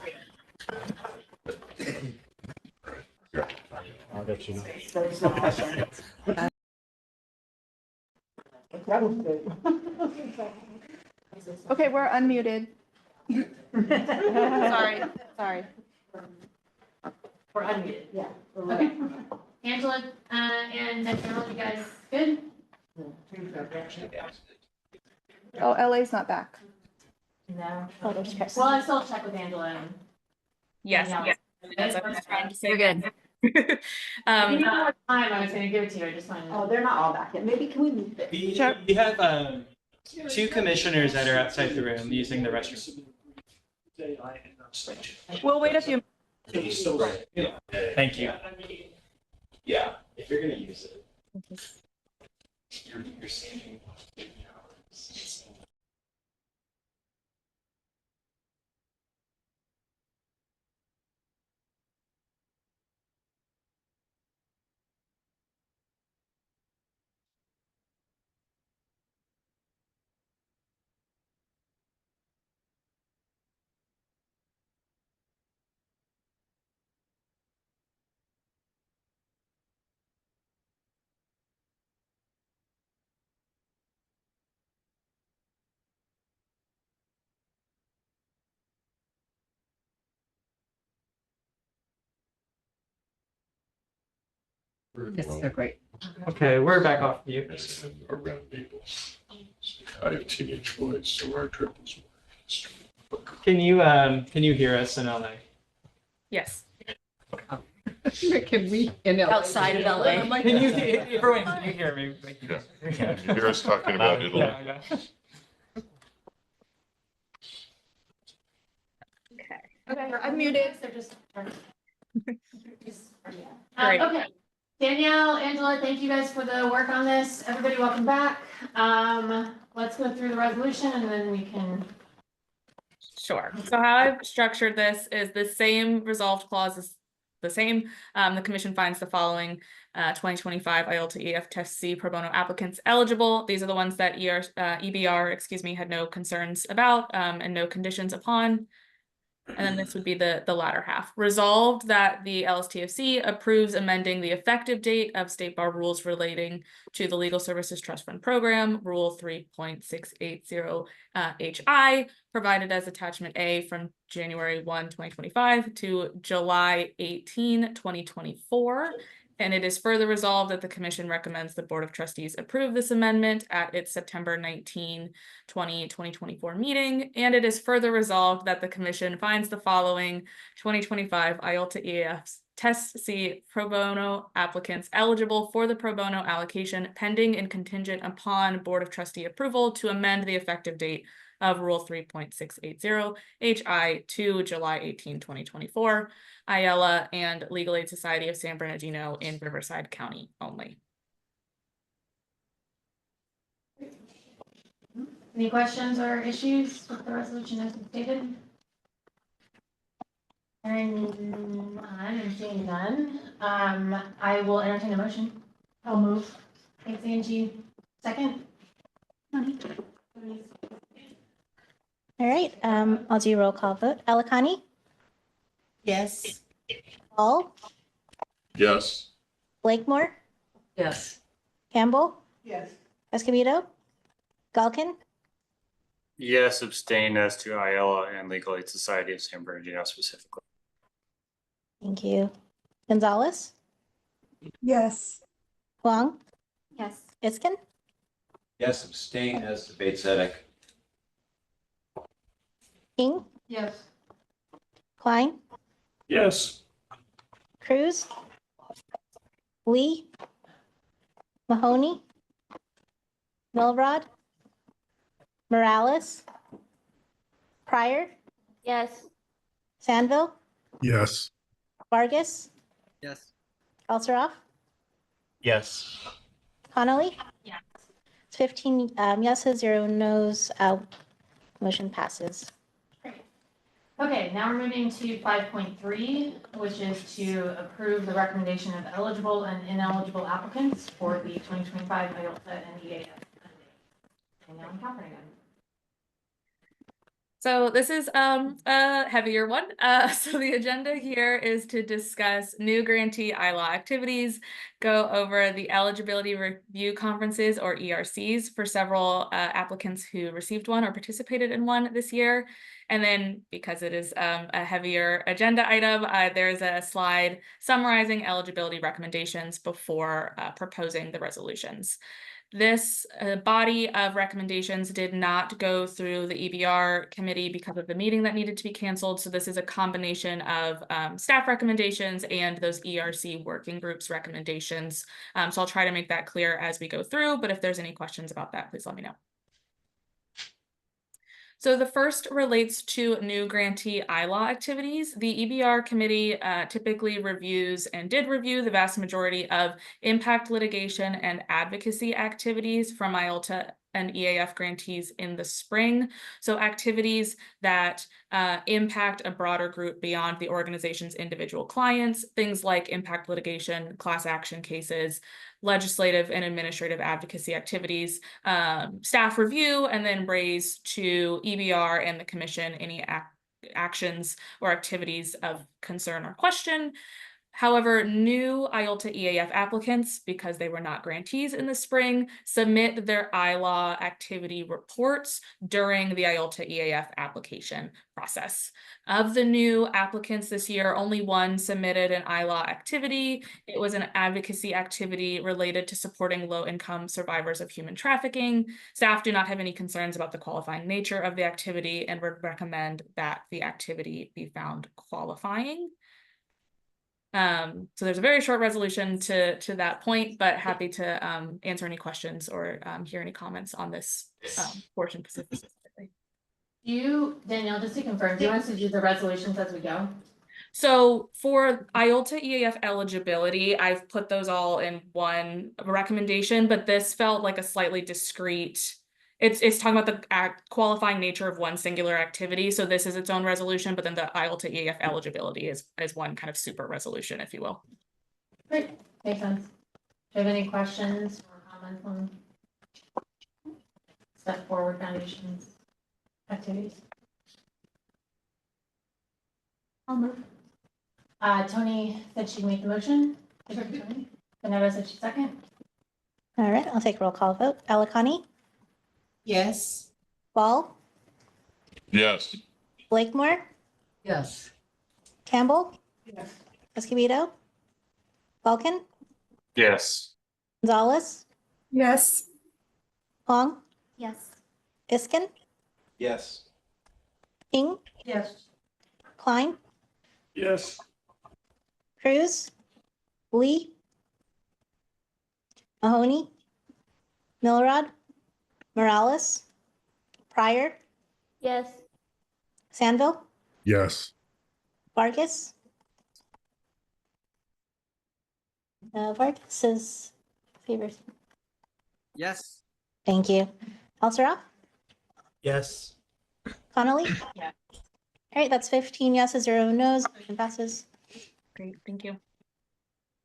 [SPEAKER 11] I'll get you.
[SPEAKER 6] Okay, we're unmuted. Sorry.
[SPEAKER 2] We're unmuted. Yeah. Okay. Angela, and Danielle, you guys good?
[SPEAKER 6] Oh, LA's not back.
[SPEAKER 2] No.
[SPEAKER 3] Oh, there's Chris.
[SPEAKER 2] Well, I still check with Angela. And
[SPEAKER 19] Yes.
[SPEAKER 2] Danielle.
[SPEAKER 19] Yes. I was trying to say
[SPEAKER 12] We're good.
[SPEAKER 2] If you need more time, I was gonna give it to you. I just wanted to.
[SPEAKER 9] Oh, they're not all back yet. Maybe can we move it?
[SPEAKER 1] We have 2 commissioners that are outside the room using the restroom.
[SPEAKER 6] We'll wait a few.
[SPEAKER 1] Thank you.
[SPEAKER 8] Yeah, if you're gonna use it.
[SPEAKER 1] You're saying.
[SPEAKER 17] Yes, they're great.
[SPEAKER 1] Okay, we're back off mute.
[SPEAKER 4] Around people. I have teenage boys, so our trip is.
[SPEAKER 1] Can you hear us in LA?
[SPEAKER 19] yes.
[SPEAKER 17] Can we in LA?
[SPEAKER 20] Outside of LA.
[SPEAKER 1] Can you, everyone, can you hear me?
[SPEAKER 4] Yeah. You hear us talking about Italy?
[SPEAKER 1] Yeah.
[SPEAKER 6] Okay, we're unmuted.
[SPEAKER 2] They're just.
[SPEAKER 19] Great.
[SPEAKER 2] Okay. Danielle, Angela, thank you guys for the work on this. Everybody, welcome back. Let's go through the resolution and then we can.
[SPEAKER 19] Sure. So how I've structured this is the same resolved clause is the same. The commission finds the following 2025 IOLTA EF Test C pro bono applicants eligible. These are the ones that EBR, had no concerns about and no conditions upon. And then this would be the latter half. Resolved that the LSTFC approves amending the effective date of State Bar rules relating to the Legal Services Trust Fund Program, Rule 3.680 HI, provided as Attachment A from January 1, 2025 to July 18, 2024. And it is further resolved that the commission recommends the Board of Trustees approve this amendment at its September 19, 2024 meeting. And it is further resolved that the commission finds the following 2025 IOLTA EF Test C pro bono applicants eligible for the pro bono allocation pending and contingent upon Board of Trustee approval to amend the effective date of Rule 3.680 HI to July 18, 2024. IOLTA and Legal Aid Society of San Bernardino in Riverside County only.
[SPEAKER 2] Any questions or issues with the resolution as stated? Hearing none and seeing none, I will entertain a motion. I'll move. Thanks, Angie. Second?
[SPEAKER 3] All right, I'll do roll call vote. Alakani?
[SPEAKER 15] Yes.
[SPEAKER 3] Hall?
[SPEAKER 4] Yes.
[SPEAKER 3] Blakemore?
[SPEAKER 17] Yes.
[SPEAKER 3] Campbell?
[SPEAKER 22] Yes.
[SPEAKER 3] Escobedo? Galkin?
[SPEAKER 5] Yes, abstain as to IOLTA and Legal Aid Society of San Bernardino specifically.
[SPEAKER 3] Thank you. Gonzalez?
[SPEAKER 22] Yes.
[SPEAKER 3] Huang?
[SPEAKER 2] Yes.
[SPEAKER 3] Iskin?
[SPEAKER 8] Yes, abstain as to Bates Eddick.
[SPEAKER 3] King?
[SPEAKER 22] Yes.
[SPEAKER 3] Klein?
[SPEAKER 4] Yes.
[SPEAKER 3] Cruz? Lee? Mahoney? Milrod? Morales? Pryor?
[SPEAKER 20] Yes.
[SPEAKER 3] Sandville?
[SPEAKER 13] Yes.
[SPEAKER 3] Vargas?
[SPEAKER 1] Yes.
[SPEAKER 3] Elseroff?
[SPEAKER 11] Yes.
[SPEAKER 3] Connolly?
[SPEAKER 2] Yes.
[SPEAKER 3] It's 15 yeses, 0 nos. Motion passes.
[SPEAKER 2] Okay, now we're moving to 5.3, which is to approve the recommendation of eligible and ineligible applicants for the 2025 IOLTA and EAF. And now I'm Catherine again.
[SPEAKER 19] So this is a heavier one. So the agenda here is to discuss new grantee ILA activities, go over the eligibility review conferences or ERCs for several applicants who received one or participated in one this year. And then because it is a heavier agenda item, there's a slide summarizing eligibility recommendations before proposing the resolutions. This body of recommendations did not go through the EBR committee because of the meeting that needed to be canceled. So this is a combination of staff recommendations and those ERC working groups recommendations. So I'll try to make that clear as we go through, but if there's any questions about that, please let me know. So the first relates to new grantee ILA activities. The EBR committee typically reviews and did review the vast majority of impact litigation and advocacy activities from IOLTA and EAF grantees in the spring. So activities that impact a broader group beyond the organization's individual clients, things like impact litigation, class action cases, legislative and administrative advocacy activities, staff review, and then raise to EBR and the commission any actions or activities of concern or question. However, new IOLTA EAF applicants, because they were not grantees in the spring, submit their ILA activity reports during the IOLTA EAF application process. Of the new applicants this year, only one submitted an ILA activity. It was an advocacy activity related to supporting low-income survivors of human trafficking. Staff do not have any concerns about the qualifying nature of the activity and would recommend that the activity be found qualifying. So there's a very short resolution to that point, but happy to answer any questions or hear any comments on this portion specifically.
[SPEAKER 2] Danielle, just to confirm, do you want us to do the resolutions as we go?
[SPEAKER 19] So for IOLTA EAF eligibility, I've put those all in one recommendation, but this felt like a slightly discrete. It's talking about the qualifying nature of one singular activity. So this is its own resolution, but then the IOLTA EAF eligibility is one kind of super resolution, if you will.
[SPEAKER 2] Great, makes sense. Do you have any questions or comments on Step Forward Foundation's activities? I'll move. Tony said she'd make the motion. Vanessa said she'd second.
[SPEAKER 3] All right, I'll take a roll call vote. Alakani?
[SPEAKER 21] Yes.
[SPEAKER 3] Ball?
[SPEAKER 4] Yes.
[SPEAKER 3] Blakemore?
[SPEAKER 17] Yes.
[SPEAKER 3] Campbell?
[SPEAKER 21] Yes.
[SPEAKER 3] Escobedo? Vulcan?
[SPEAKER 5] Yes.
[SPEAKER 3] Gonzalez?
[SPEAKER 6] Yes.
[SPEAKER 3] Long?
[SPEAKER 9] Yes.
[SPEAKER 3] Iskin?
[SPEAKER 8] Yes.
[SPEAKER 3] King?
[SPEAKER 21] Yes.
[SPEAKER 3] Klein?
[SPEAKER 18] Yes.
[SPEAKER 3] Cruz? Lee? Mahoney? Milrod? Morales? Pryor?
[SPEAKER 9] Yes.
[SPEAKER 3] Sandville?
[SPEAKER 13] Yes.
[SPEAKER 3] Vargas? Vargas is favors.
[SPEAKER 18] Yes.
[SPEAKER 3] Thank you. Elseroff?
[SPEAKER 11] Yes.
[SPEAKER 3] Connolly?
[SPEAKER 2] Yeah.
[SPEAKER 3] All right, that's 15 yeses, 0 no's. Motion passes.
[SPEAKER 19] Great, thank you.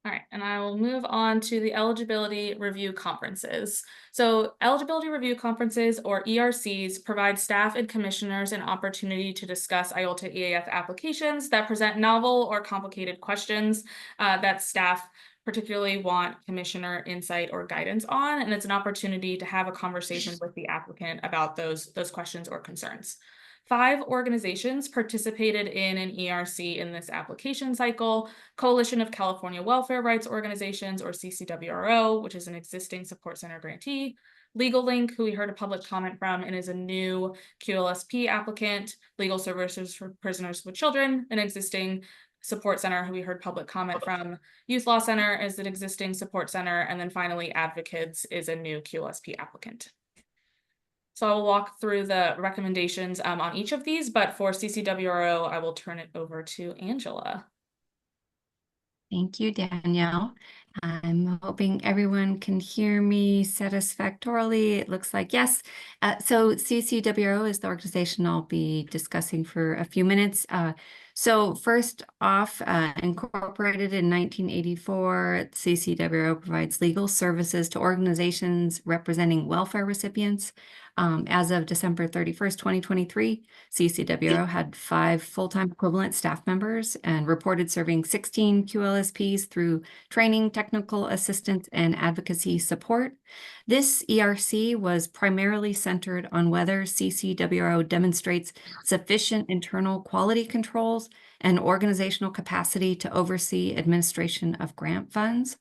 [SPEAKER 19] All right, and I will move on to the eligibility review conferences. So eligibility review conferences or ERCs provide staff and commissioners an opportunity to discuss IOLTA EAF applications that present novel or complicated questions that staff particularly want commissioner insight or guidance on, and it's an opportunity to have a conversation with the applicant about those questions or concerns. 5 organizations participated in an ERC in this application cycle: Coalition of California Welfare Rights Organizations, or CCWRO, which is an existing support center grantee; Legal Link, who we heard a public comment from and is a new QLSP applicant; Legal Services for Prisoners with Children, an existing support center who we heard public comment from; Youth Law Center is an existing support center; and then finally Advocates is a new QLSP applicant. So I'll walk through the recommendations on each of these, but for CCWRO, I will turn it over to Angela.
[SPEAKER 12] Thank you, Danielle. I'm hoping everyone can hear me satisfactorily. It looks like yes. So CCWO is the organization I'll be discussing for a few minutes. So first off, incorporated in 1984, CCWO provides legal services to organizations representing welfare recipients. As of December 31st, 2023, CCWO had 5 full-time equivalent staff members and reported serving 16 QLSPs through training, technical assistance, and advocacy support. This ERC was primarily centered on whether CCWO demonstrates sufficient internal quality controls and organizational capacity to oversee administration of grant funds.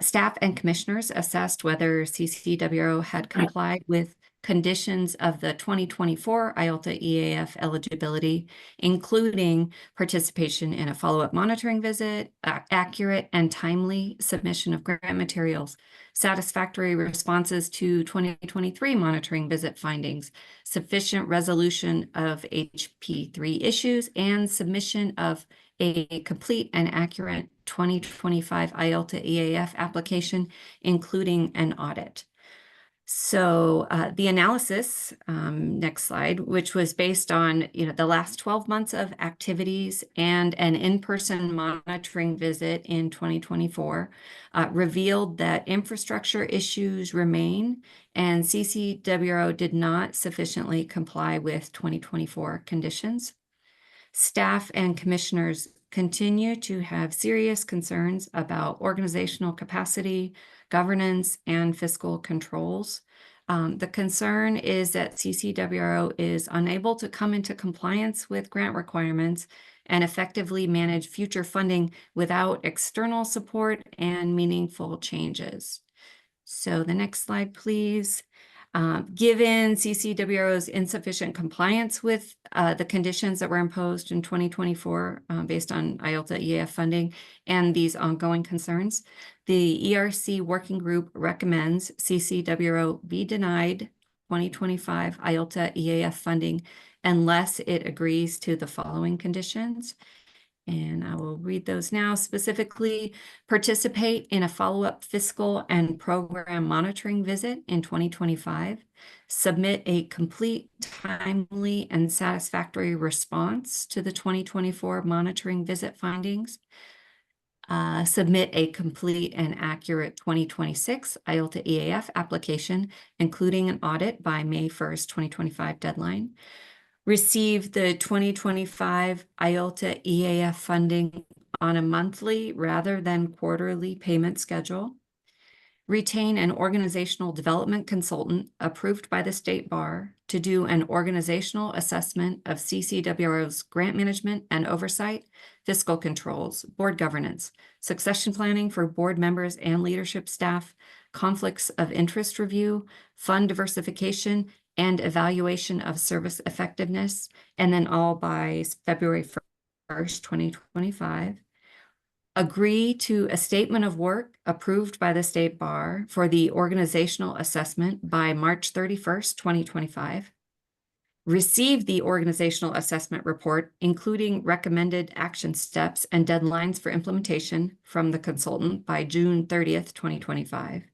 [SPEAKER 12] Staff and commissioners assessed whether CCWO had complied with conditions of the 2024 IOLTA EAF eligibility, including participation in a follow-up monitoring visit, accurate and timely submission of grant materials, satisfactory responses to 2023 monitoring visit findings, sufficient resolution of HP3 issues, and submission of a complete and accurate 2025 IOLTA EAF application, including an audit. So the analysis, next slide, which was based on the last 12 months of activities and an in-person monitoring visit in 2024, revealed that infrastructure issues remain and CCWO did not sufficiently comply with 2024 conditions. Staff and commissioners continue to have serious concerns about organizational capacity, governance, and fiscal controls. The concern is that CCWO is unable to come into compliance with grant requirements and effectively manage future funding without external support and meaningful changes. So the next slide, please. Given CCWO's insufficient compliance with the conditions that were imposed in 2024 based on IOLTA EAF funding and these ongoing concerns, the ERC working group recommends CCWO be denied 2025 IOLTA EAF funding unless it agrees to the following conditions. And I will read those now. Specifically, participate in a follow-up fiscal and program monitoring visit in 2025. Submit a complete, timely, and satisfactory response to the 2024 monitoring visit findings. Submit a complete and accurate 2026 IOLTA EAF application, including an audit by May 1st, 2025 deadline. Receive the 2025 IOLTA EAF funding on a monthly rather than quarterly payment schedule. Retain an organizational development consultant approved by the State Bar to do an organizational assessment of CCWO's grant management and oversight, fiscal controls, board governance, succession planning for board members and leadership staff, conflicts of interest review, fund diversification, and evaluation of service effectiveness, and then all by February 1st, 2025. Agree to a statement of work approved by the State Bar for the organizational assessment by March 31st, 2025. Receive the organizational assessment report, including recommended action steps and deadlines for implementation from the consultant by June 30th, 2025.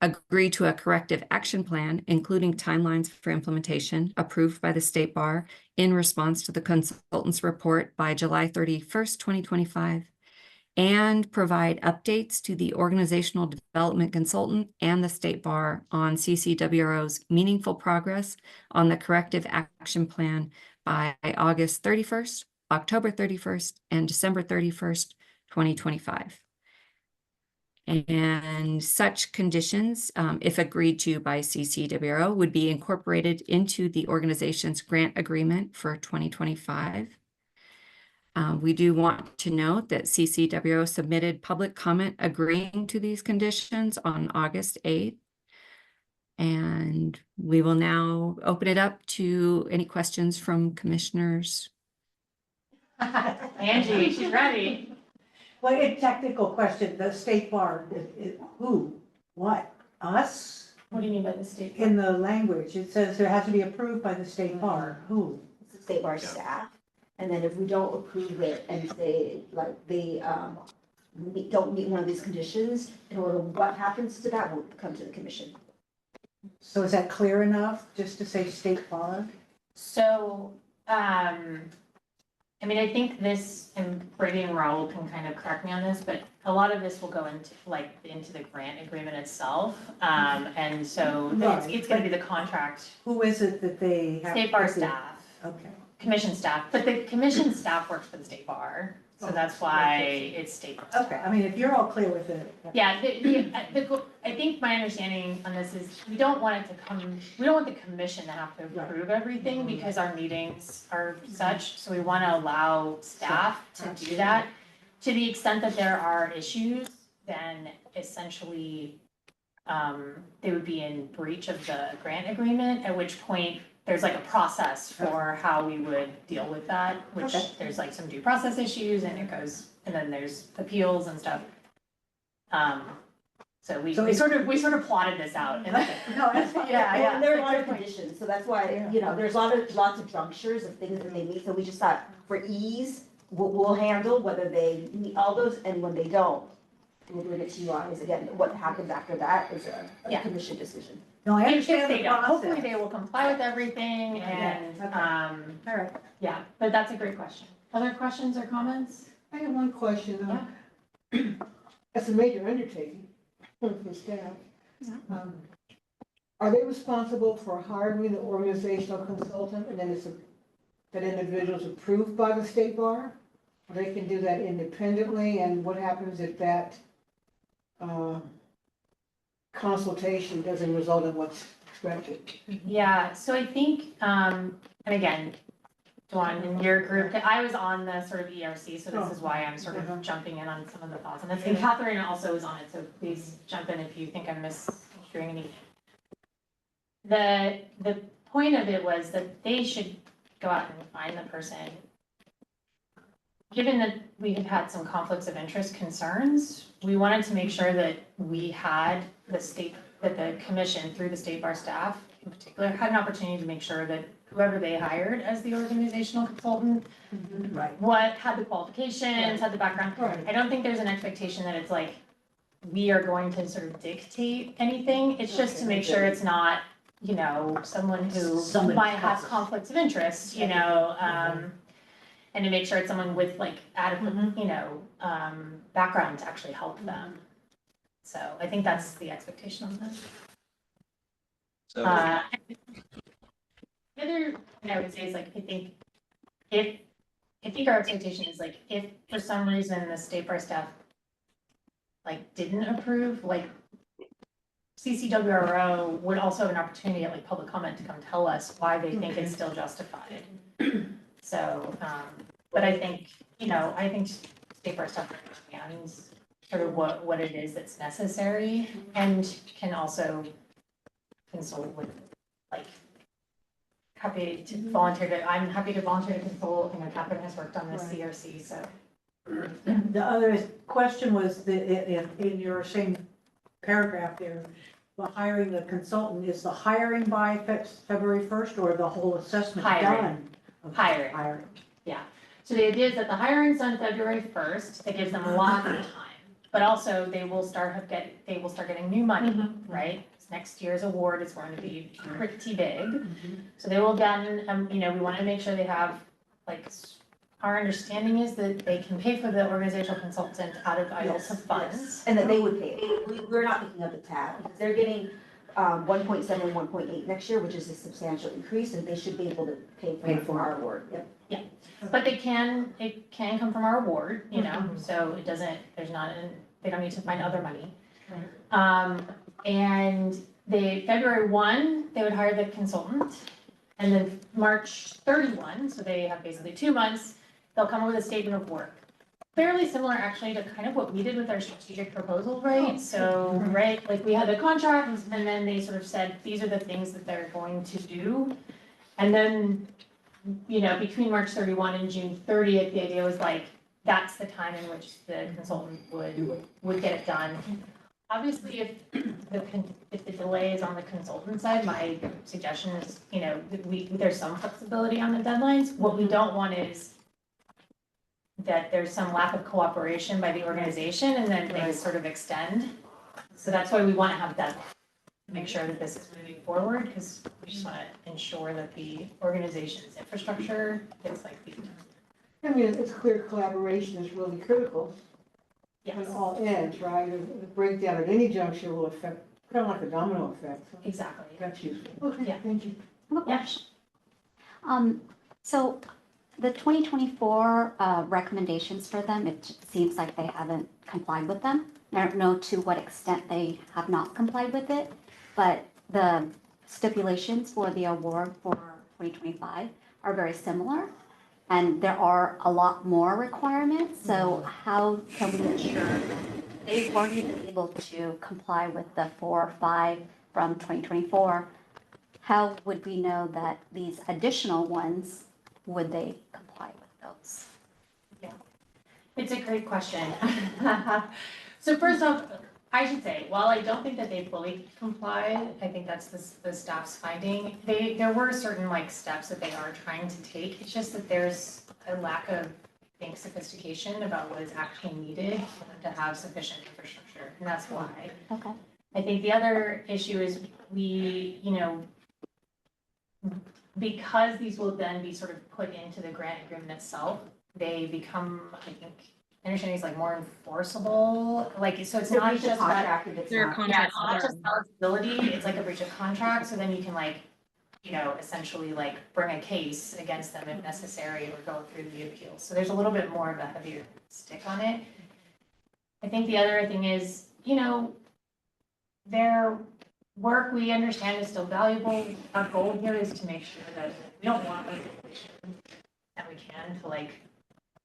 [SPEAKER 12] Agree to a corrective action plan, including timelines for implementation approved by the State Bar in response to the consultant's report by July 31st, 2025, and provide updates to the organizational development consultant and the State Bar on CCWO's meaningful progress on the corrective action plan by August 31st, October 31st, and December 31st, 2025. And such conditions, if agreed to by CCWO, would be incorporated into the organization's grant agreement for 2025. We do want to note that CCWO submitted public comment agreeing to these conditions on August 8th. And we will now open it up to any questions from commissioners.
[SPEAKER 2] Angie, she's ready.
[SPEAKER 21] Well, a technical question, the State Bar, who, what, us?
[SPEAKER 2] What do you mean by the State
[SPEAKER 21] In the language, it says there has to be approved by the State Bar, who?
[SPEAKER 9] It's the State Bar staff. And then if we don't approve it and say, like, they, don't meet one of these conditions, in order, what happens to that will come to the commission.
[SPEAKER 21] So is that clear enough, just to say state bar?
[SPEAKER 2] So, I mean, I think this, and Brady and Raul can kind of correct me on this, but a lot of this will go into the grant agreement itself. And so it's gonna be the contract.
[SPEAKER 21] Who is it that they have?
[SPEAKER 2] State bar staff,
[SPEAKER 21] Okay.
[SPEAKER 2] commission staff, but the commission staff works for the state bar, so that's why it's state bar staff.
[SPEAKER 21] Okay, I mean, if you're all clear with it.
[SPEAKER 2] Yeah, I think my understanding on this is we don't want the commission to have to approve everything because our meetings are such, so we want to allow staff to do that. To the extent that there are issues, then essentially, they would be in breach of the grant agreement, at which point there's like a process for how we would deal with that, which there's like some due process issues and and then there's appeals and stuff. So we sort of plotted this out.
[SPEAKER 9] No, that's fine. Well, there are a lot of conditions, so that's why, there's lots of junctures of things that they meet, so we just thought for ease, we'll handle whether they meet all those, and when they don't, we'll bring it to you guys. Again, what happens after that is a commission decision.
[SPEAKER 21] No, I
[SPEAKER 2] If
[SPEAKER 21] understand
[SPEAKER 2] they
[SPEAKER 21] the
[SPEAKER 2] don't,
[SPEAKER 21] process.
[SPEAKER 2] hopefully they will comply with everything and,
[SPEAKER 21] All right.
[SPEAKER 2] yeah, but that's a great question. Other questions or comments?
[SPEAKER 22] I have one question. That's a major undertaking for staff. Are they responsible for hiring the organizational consultant and then that individual's approved by the state bar? Or they can do that independently, and what happens if that consultation doesn't result in what's expected?
[SPEAKER 2] Yeah, so I think, and again, Dawn, in your group, I was on the sort of ERC, so this is why I'm sort of jumping in on some of the thoughts. And that's, and Catherine also is on it, so please jump in if you think I'm mishearing anything. The point of it was that they should go out and find the person. Given that we have had some conflicts of interest concerns, we wanted to make sure that we had that the commission, through the state bar staff in particular, had an opportunity to make sure that whoever they hired as the organizational consultant, had the qualifications, had the background. I don't think there's an expectation that it's like, we are going to sort of dictate anything. It's just to make sure it's not, someone who might have conflicts of interest, and to make sure it's someone with like adequate, background to actually help them. So I think that's the expectation on this.
[SPEAKER 8] So,
[SPEAKER 2] The other thing I would say is like, I think our expectation is like, if for some reason the state bar staff like didn't approve, like CCWRO would also have an opportunity at like public comment to come tell us why they think it's still justified. So, but I think, I think state bar staff understands sort of what it is that's necessary and can also consult with, like, I'm happy to volunteer to consult. Catherine has worked on this CRC, so.
[SPEAKER 21] The other question was that in your same paragraph there, the hiring the consultant, is the hiring by February 1st or the whole assessment done?
[SPEAKER 2] Hiring. Yeah. So the idea is that the hiring's done February 1st. That gives them a lot of time, but also they will start getting new money, right? Next year's award is going to be pretty big. So they will get, we want to make sure they have, like, our understanding is that they can pay for the organizational consultant out of IOLTA funds.
[SPEAKER 9] And that they would pay it. We're not picking up the tab because they're getting 1.7, 1.8 next year, which is a substantial increase, and they should be able to pay for our award. Yep.
[SPEAKER 2] Yeah, but it can come from our award, so it doesn't, they don't need to find other money. And February 1, they would hire the consultant, and then March 31, so they have basically 2 months, they'll come up with a statement of work. Fairly similar actually to kind of what we did with our strategic proposal, right? So, like we had the contract, and then they sort of said, these are the things that they're going to do. And then, between March 31 and June 30th, the idea was like, that's the time in which the consultant would get it done. Obviously, if the delay is on the consultant side, my suggestion is, that there's some flexibility on the deadlines. What we don't want is that there's some lack of cooperation by the organization and then things sort of extend. So that's why we want to have that, make sure that this is moving forward, because we just want to ensure that the organization's infrastructure is like the.
[SPEAKER 22] I mean, it's clear collaboration is really critical
[SPEAKER 2] Yes.
[SPEAKER 22] on all ends, right? The breakdown at any juncture will affect, kind of like a domino effect. So
[SPEAKER 2] Exactly.
[SPEAKER 22] that's useful. Okay,
[SPEAKER 2] Yeah.
[SPEAKER 22] thank you.
[SPEAKER 2] Yes.
[SPEAKER 13] So the 2024 recommendations for them, it seems like they haven't complied with them. I don't know to what extent they have not complied with it, but the stipulations for the award for 2025 are very similar. And there are a lot more requirements. So how can we ensure they weren't even able to comply with the 4 or 5 from 2024? How would we know that these additional ones, would they comply with those?
[SPEAKER 2] Yeah, it's a great question. So first off, I should say, while I don't think that they fully complied, I think that's the staff's finding. There were certain like steps that they are trying to take. It's just that there's a lack of, I think, sophistication about what is actually needed for them to have sufficient infrastructure, and that's why.
[SPEAKER 13] Okay.
[SPEAKER 2] I think the other issue is we, because these will then be sort of put into the grant agreement itself, they become, I think, understanding is like more enforceable, like, so it's
[SPEAKER 9] They're
[SPEAKER 2] not
[SPEAKER 9] breach of
[SPEAKER 2] just
[SPEAKER 9] contract
[SPEAKER 2] that.
[SPEAKER 9] if it's
[SPEAKER 2] Yeah,
[SPEAKER 9] not.
[SPEAKER 2] it's not just eligibility, it's like a breach of contract, so then you can like, essentially like bring a case against them if necessary or go through the appeals. So there's a little bit more of a heavier stick on it. I think the other thing is, their work we understand is still valuable. Our goal here is to make sure that we don't want legislation that we can to like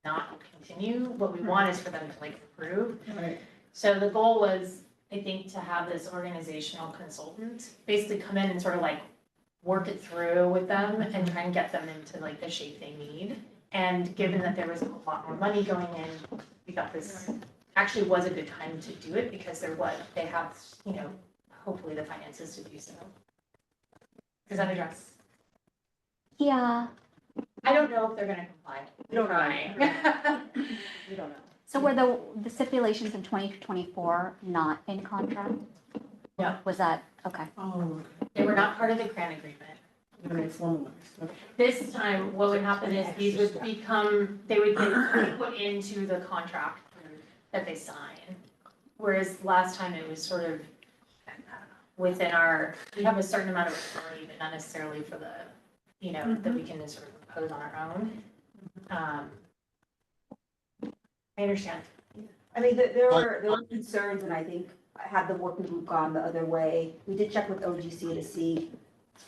[SPEAKER 2] not continue. What we want is for them to like improve.
[SPEAKER 22] Right.
[SPEAKER 2] So the goal was, I think, to have this organizational consultant basically come in and sort of like work it through with them and try and get them into like the shape they need. And given that there was a lot more money going in, we thought this actually was a good time to do it because they have, hopefully the finances to do so. Does that address?
[SPEAKER 13] Yeah.
[SPEAKER 2] I don't know if they're gonna comply.
[SPEAKER 9] We don't know.
[SPEAKER 2] Try.
[SPEAKER 9] We don't know.
[SPEAKER 13] So were the stipulations in 2024 not in contract?
[SPEAKER 2] No.
[SPEAKER 13] Was that, okay.
[SPEAKER 22] Oh,
[SPEAKER 2] They were not part of the grant agreement.
[SPEAKER 22] okay, formalized. Okay.
[SPEAKER 2] This time, what would happen is these would they would get put into the contract that they sign. Whereas last time it was sort of within we have a certain amount of authority, but not necessarily for the, that we can sort of impose on our own. I understand.
[SPEAKER 9] I mean, there were concerns, and I think had the working group gone the other way, we did check with OGC to see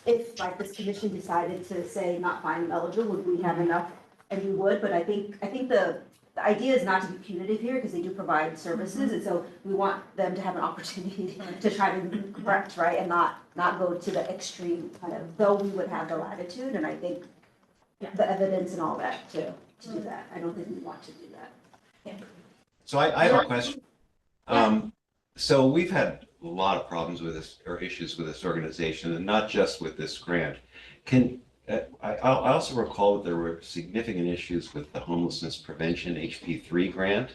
[SPEAKER 9] if like this commission decided to say not find them eligible, would we have enough? And we would, but I think the idea is not to be punitive here because they do provide services, and so we want them to have an opportunity to try to correct, right, and not go to the extreme kind of, though we would have the latitude, and I think the evidence and all that to do that. I don't think we want to do that. Yeah.
[SPEAKER 8] So I have a question. So we've had a lot of problems with this, or issues with this organization, and not just with this grant. I also recall that there were significant issues with the homelessness prevention HP3 grant.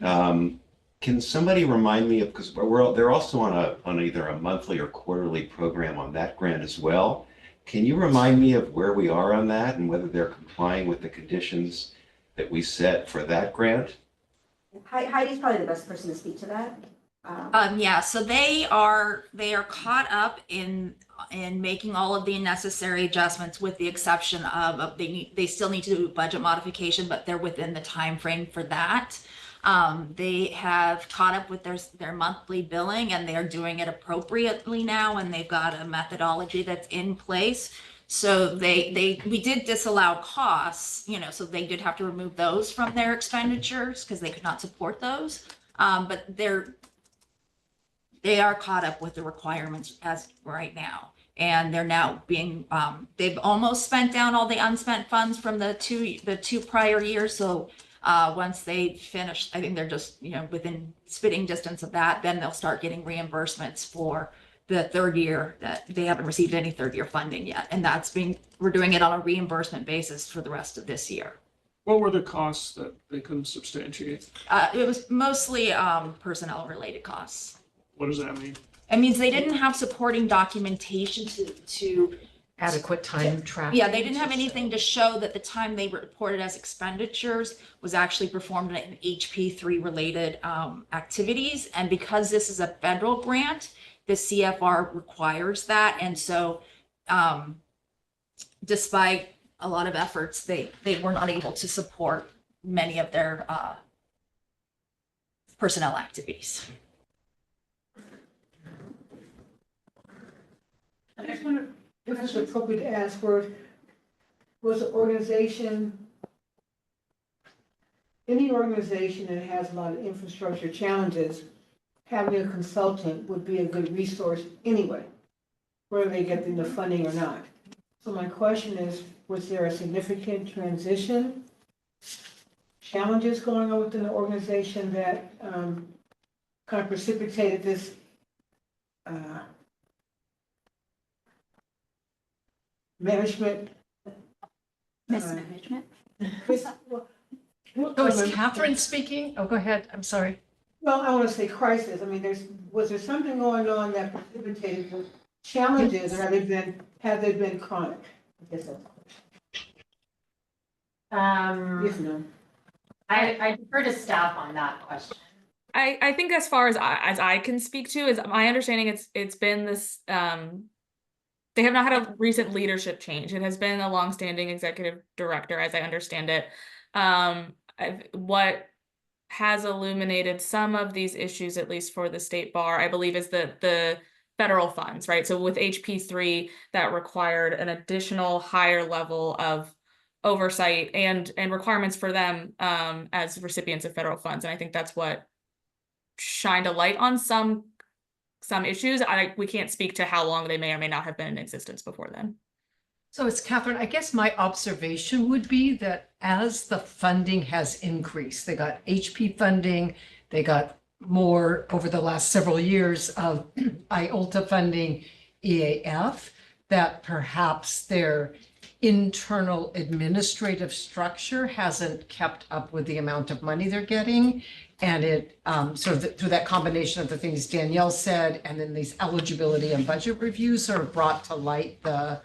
[SPEAKER 8] Can somebody remind me of, because they're also on either a monthly or quarterly program on that grant as well. Can you remind me of where we are on that and whether they're complying with the conditions that we set for that grant?
[SPEAKER 9] Heidi's probably the best person to speak to that.
[SPEAKER 20] Yeah, so they are caught up in making all of the necessary adjustments, with the exception of they still need to do budget modification, but they're within the time frame for that. They have caught up with their monthly billing, and they are doing it appropriately now, and they've got a methodology that's in place. So we did disallow costs, so they did have to remove those from their expenditures because they could not support those. But they are caught up with the requirements as right now. And they're now they've almost spent down all the unspent funds from the two prior years. So once they finish, I think they're just, within spitting distance of that, then they'll start getting reimbursements for the third year that they haven't received any third year funding yet. And we're doing it on a reimbursement basis for the rest of this year.
[SPEAKER 7] What were the costs that they couldn't substantiate?
[SPEAKER 20] It was mostly personnel related costs.
[SPEAKER 7] What does that mean?
[SPEAKER 20] It means they didn't have supporting documentation to
[SPEAKER 17] Adequate time tracking.
[SPEAKER 20] Yeah, they didn't have anything to show that the time they reported as expenditures was actually performed in HP3 related activities. And because this is a federal grant, the CFR requires that. And so despite a lot of efforts, they were not able to support many of their personnel activities.
[SPEAKER 22] I just wonder if it's appropriate to ask was the organization, any organization that has a lot of infrastructure challenges, having a consultant would be a good resource anyway, whether they get the funding or not. So my question is, was there a significant transition, challenges going on within the organization that kind of precipitated this management?
[SPEAKER 13] Mismanagement?
[SPEAKER 17] So is Catherine speaking? Oh, go ahead. I'm sorry.
[SPEAKER 22] Well, I want to say crisis. I mean, was there something going on that precipitated the challenges, or have they been chronic? I guess that's yes, no.
[SPEAKER 2] I defer to staff on that question.
[SPEAKER 19] I think as far as I can speak to is my understanding it's been this they have not had a recent leadership change. It has been a longstanding executive director, as I understand it. What has illuminated some of these issues, at least for the state bar, I believe, is the federal funds, right? So with HP3, that required an additional higher level of oversight and requirements for them as recipients of federal funds. And I think that's what shined a light on some issues. We can't speak to how long they may or may not have been in existence before then.
[SPEAKER 17] So it's Catherine, I guess my observation would be that as the funding has increased, they got HP funding, they got more over the last several years of IOLTA funding, EAF, that perhaps their internal administrative structure hasn't kept up with the amount of money they're getting. And it sort of through that combination of the things Danielle said, and then these eligibility and budget reviews sort of brought to light the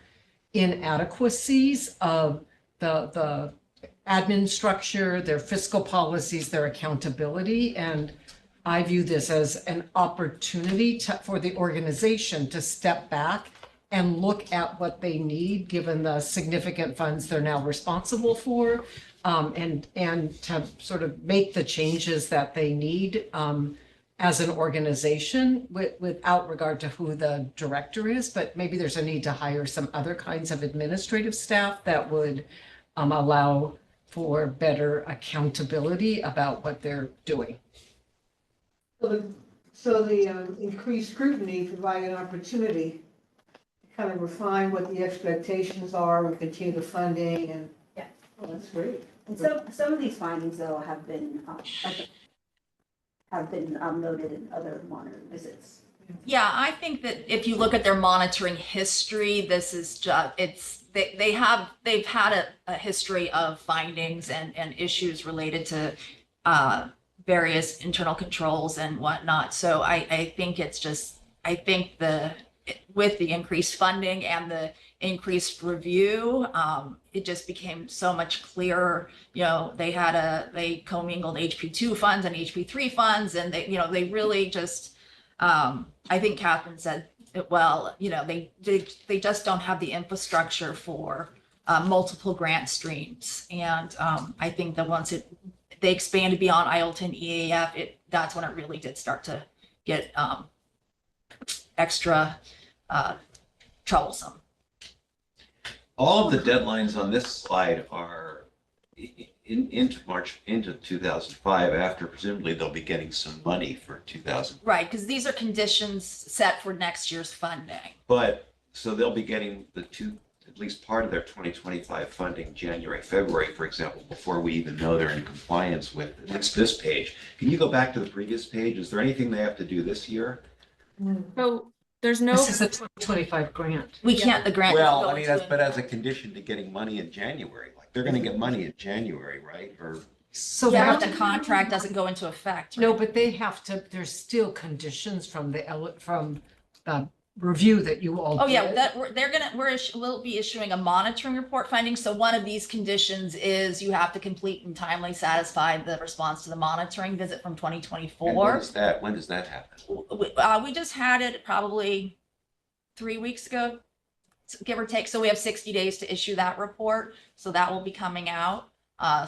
[SPEAKER 17] inadequacies of the admin structure, their fiscal policies, their accountability. And I view this as an opportunity for the organization to step back and look at what they need, given the significant funds they're now responsible for, and to sort of make the changes that they need as an organization without regard to who the director is. But maybe there's a need to hire some other kinds of administrative staff that would allow for better accountability about what they're doing.
[SPEAKER 22] So the increased scrutiny provided an opportunity to kind of refine what the expectations are and continue the funding and.
[SPEAKER 9] Yeah.
[SPEAKER 22] Oh, that's great.
[SPEAKER 9] And some of these findings though have been noted in other monitoring visits.
[SPEAKER 20] Yeah, I think that if you look at their monitoring history, this is just, they've had a history of findings and issues related to various internal controls and whatnot. So I think it's just, I think with the increased funding and the increased review, it just became so much clearer. You know, they commingled HP2 funds and HP3 funds, and they really just, I think Catherine said it well, they just don't have the infrastructure for multiple grant streams. And I think that once they expanded beyond IOLTA and EAF, that's when it really did start to get extra troublesome.
[SPEAKER 8] All of the deadlines on this slide are into March, into 2005, after presumably they'll be getting some money for 2000.
[SPEAKER 20] Right, because these are conditions set for next year's funding.
[SPEAKER 8] But, so they'll be getting at least part of their 2025 funding January, February, for example, before we even know they're in compliance with this page. Can you go back to the previous page? Is there anything they have to do this year?
[SPEAKER 19] So There's no.
[SPEAKER 17] This is a 2025 grant.
[SPEAKER 20] We can't, the grant.
[SPEAKER 8] Well,
[SPEAKER 20] doesn't
[SPEAKER 8] I
[SPEAKER 20] go
[SPEAKER 8] mean,
[SPEAKER 20] into
[SPEAKER 8] but as a condition to getting money in January, like they're gonna get money in January, right? Or
[SPEAKER 17] So
[SPEAKER 20] Yeah,
[SPEAKER 17] that
[SPEAKER 20] but the contract doesn't go into effect.
[SPEAKER 17] no, but they have to, there's still conditions from the review that you all
[SPEAKER 20] Oh, yeah,
[SPEAKER 17] did.
[SPEAKER 20] that, we'll be issuing a monitoring report finding. So one of these conditions is you have to complete and timely satisfy the response to the monitoring visit from twenty
[SPEAKER 8] and
[SPEAKER 20] twenty-four.
[SPEAKER 8] when does that happen?
[SPEAKER 20] We just had it probably 3 weeks ago, give or take. So we have 60 days to issue that report. So that will be coming out.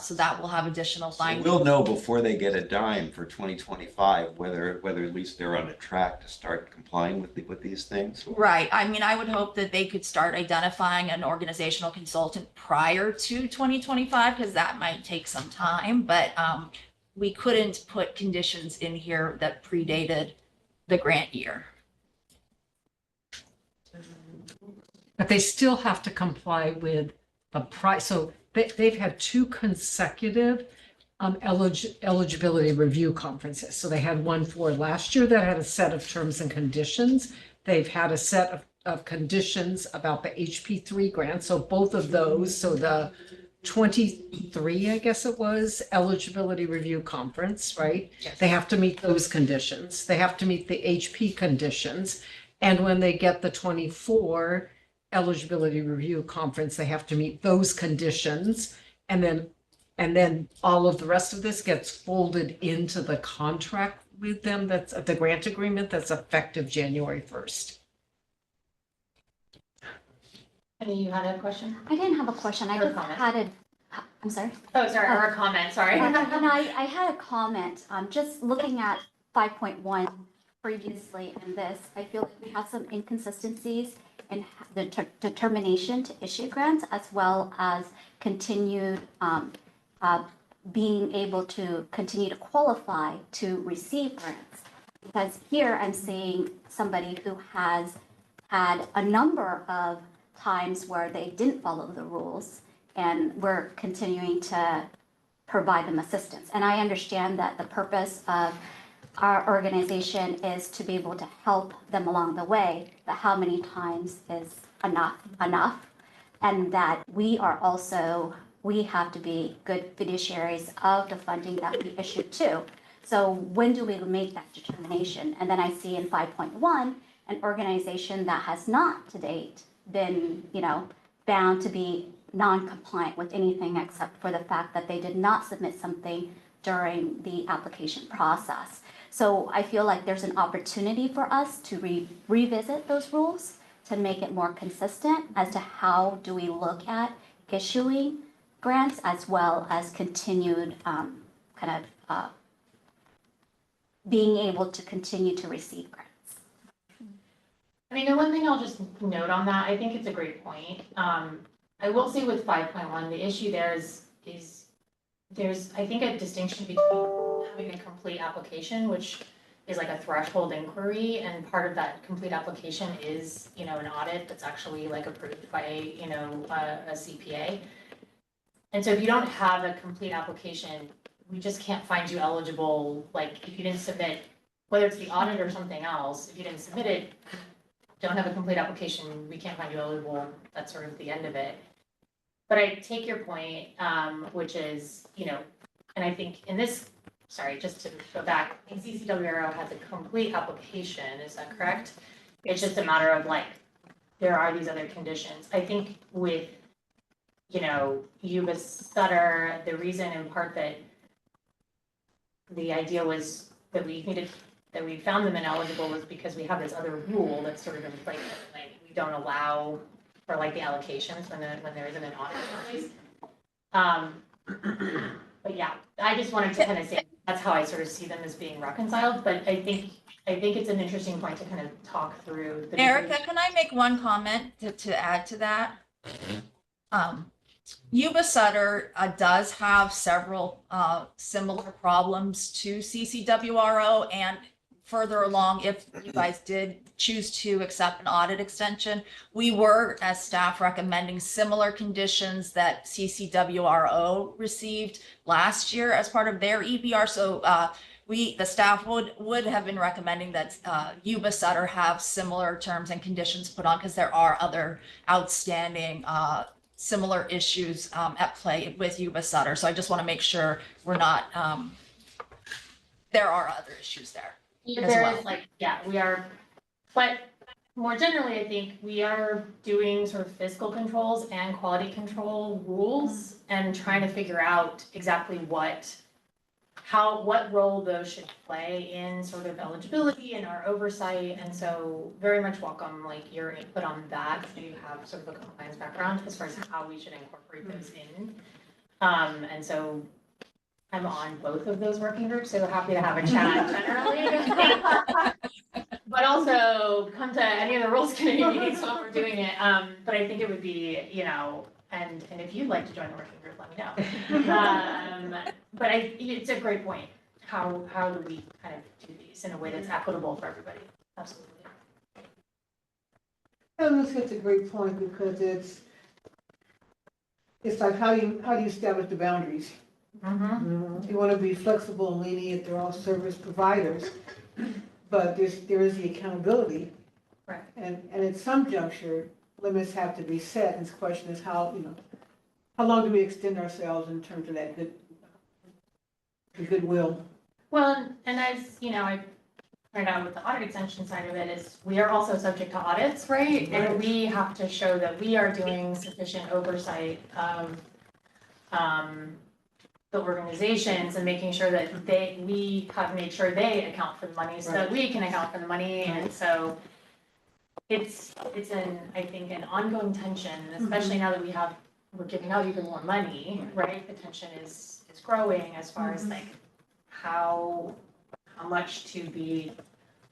[SPEAKER 20] So that will have additional
[SPEAKER 8] So
[SPEAKER 20] findings.
[SPEAKER 8] we'll know before they get a dime for 2025, whether at least they're on a track to start complying with these things.
[SPEAKER 20] Right. I mean, I would hope that they could start identifying an organizational consultant prior to 2025, because that might take some time, but we couldn't put conditions in here that predated the grant year.
[SPEAKER 17] But they still have to comply with the price. So they've had 2 consecutive eligibility review conferences. So they had one for last year that had a set of terms and conditions. They've had a set of conditions about the HP3 grant. So both of those, so the 23, I guess it was, eligibility review conference, right?
[SPEAKER 20] Yes.
[SPEAKER 17] They have to meet those conditions. They have to meet the HP conditions. And when they get the 24 eligibility review conference, they have to meet those conditions. And then all of the rest of this gets folded into the contract with them. That's the grant agreement that's effective January 1st.
[SPEAKER 2] Penny, you had a question?
[SPEAKER 13] I didn't have a question. I
[SPEAKER 2] Or a
[SPEAKER 13] just
[SPEAKER 2] comment.
[SPEAKER 13] had a, I'm sorry.
[SPEAKER 2] Oh, sorry, or a comment, sorry.
[SPEAKER 13] No, I had a comment. Just looking at 5.1 previously in this, I feel like we have some inconsistencies in the determination to issue grants, as well as continued being able to continue to qualify to receive grants. Because here I'm seeing somebody who has had a number of times where they didn't follow the rules, and we're continuing to provide them assistance. And I understand that the purpose of our organization is to be able to help them along the way, but how many times is enough? And that we have to be good fiduciaries of the funding that we issue to. So when do we make that determination? And then I see in 5.1, an organization that has not to date been, found to be non-compliant with anything except for the fact that they did not submit something during the application process. So I feel like there's an opportunity for us to revisit those rules to make it more consistent as to how do we look at issuing grants, as well as continued being able to continue to receive grants.
[SPEAKER 2] I mean, the one thing I'll just note on that, I think it's a great point. I will say with 5.1, the issue there is there's, I think, a distinction between having a complete application, which is like a threshold inquiry, and part of that complete application is, an audit that's actually like approved by, a CPA. And so if you don't have a complete application, we just can't find you eligible, like if you didn't submit, whether it's the audit or something else, if you didn't submit it, don't have a complete application, we can't find you eligible, that's sort of the end of it. But I take your point, which is, and I think in this, just to go back, I think CCWRO has a complete application, is that correct? It's just a matter of there are these other conditions. I think with, Yuba Sutter, the reason in part that the idea was that we found them ineligible was because we have this other rule that's sort of in place, we don't allow for the allocations when there isn't an audit in place. But yeah, I just wanted to kind of say that's how I sort of see them as being reconciled. But I think it's an interesting point to kind of talk through.
[SPEAKER 20] Erica, can I make one comment to add to that? Yuba Sutter does have several similar problems to CCWRO, and further along, if you guys did choose to accept an audit extension, we were, as staff, recommending similar conditions that CCWRO received last year as part of their EBR. So the staff would have been recommending that Yuba Sutter have similar terms and conditions put on, because there are other outstanding similar issues at play with Yuba Sutter. So I just want to make sure we're not, there are other issues there.
[SPEAKER 2] There is we are, but more generally, I think we are doing sort of fiscal controls and quality control rules and trying to figure out exactly what role those should play in sort of eligibility and our oversight. And so very much welcome your input on that. So you have sort of a compliance background as far as how we should incorporate those in. And so I'm on both of those working groups, so happy to have a chat generally. But also come to any of the rules committee meetings while we're doing it. But I think it would be, and if you'd like to join the working group, let me know. But it's a great point. How do we kind of do these in a way that's equitable for everybody? Absolutely.
[SPEAKER 22] And that's a great point, because it's like how do you establish the boundaries? You want to be flexible and lenient. They're all service providers, but there is the accountability,
[SPEAKER 2] right? And
[SPEAKER 22] at some juncture, limits have to be set. And the question is how long do we extend ourselves in terms of that goodwill?
[SPEAKER 2] Well, and as I pointed out with the audit extension side of it, is we are also subject to audits, right? And we have to show that we are doing sufficient oversight of the organizations and making sure that we have made sure they account for the money so that we can account for the money. And so it's I think an ongoing tension, especially now that we're giving out even more money, right? The tension is growing as far as how much to be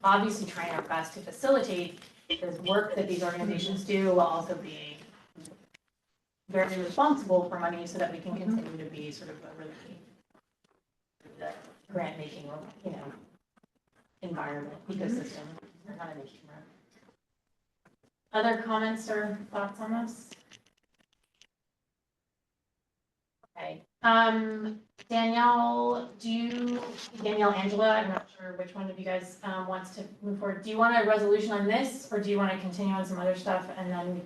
[SPEAKER 2] obviously trying our best to facilitate the work that these organizations do, while also being very responsible for money so that we can continue to be sort of a really grant making, environment, ecosystem. We're not in a humor. Other comments or thoughts on this? Okay. Danielle, Angela, I'm not sure which one of you guys wants to move forward. Do you want a resolution on this, or do you want to continue on some other stuff and then?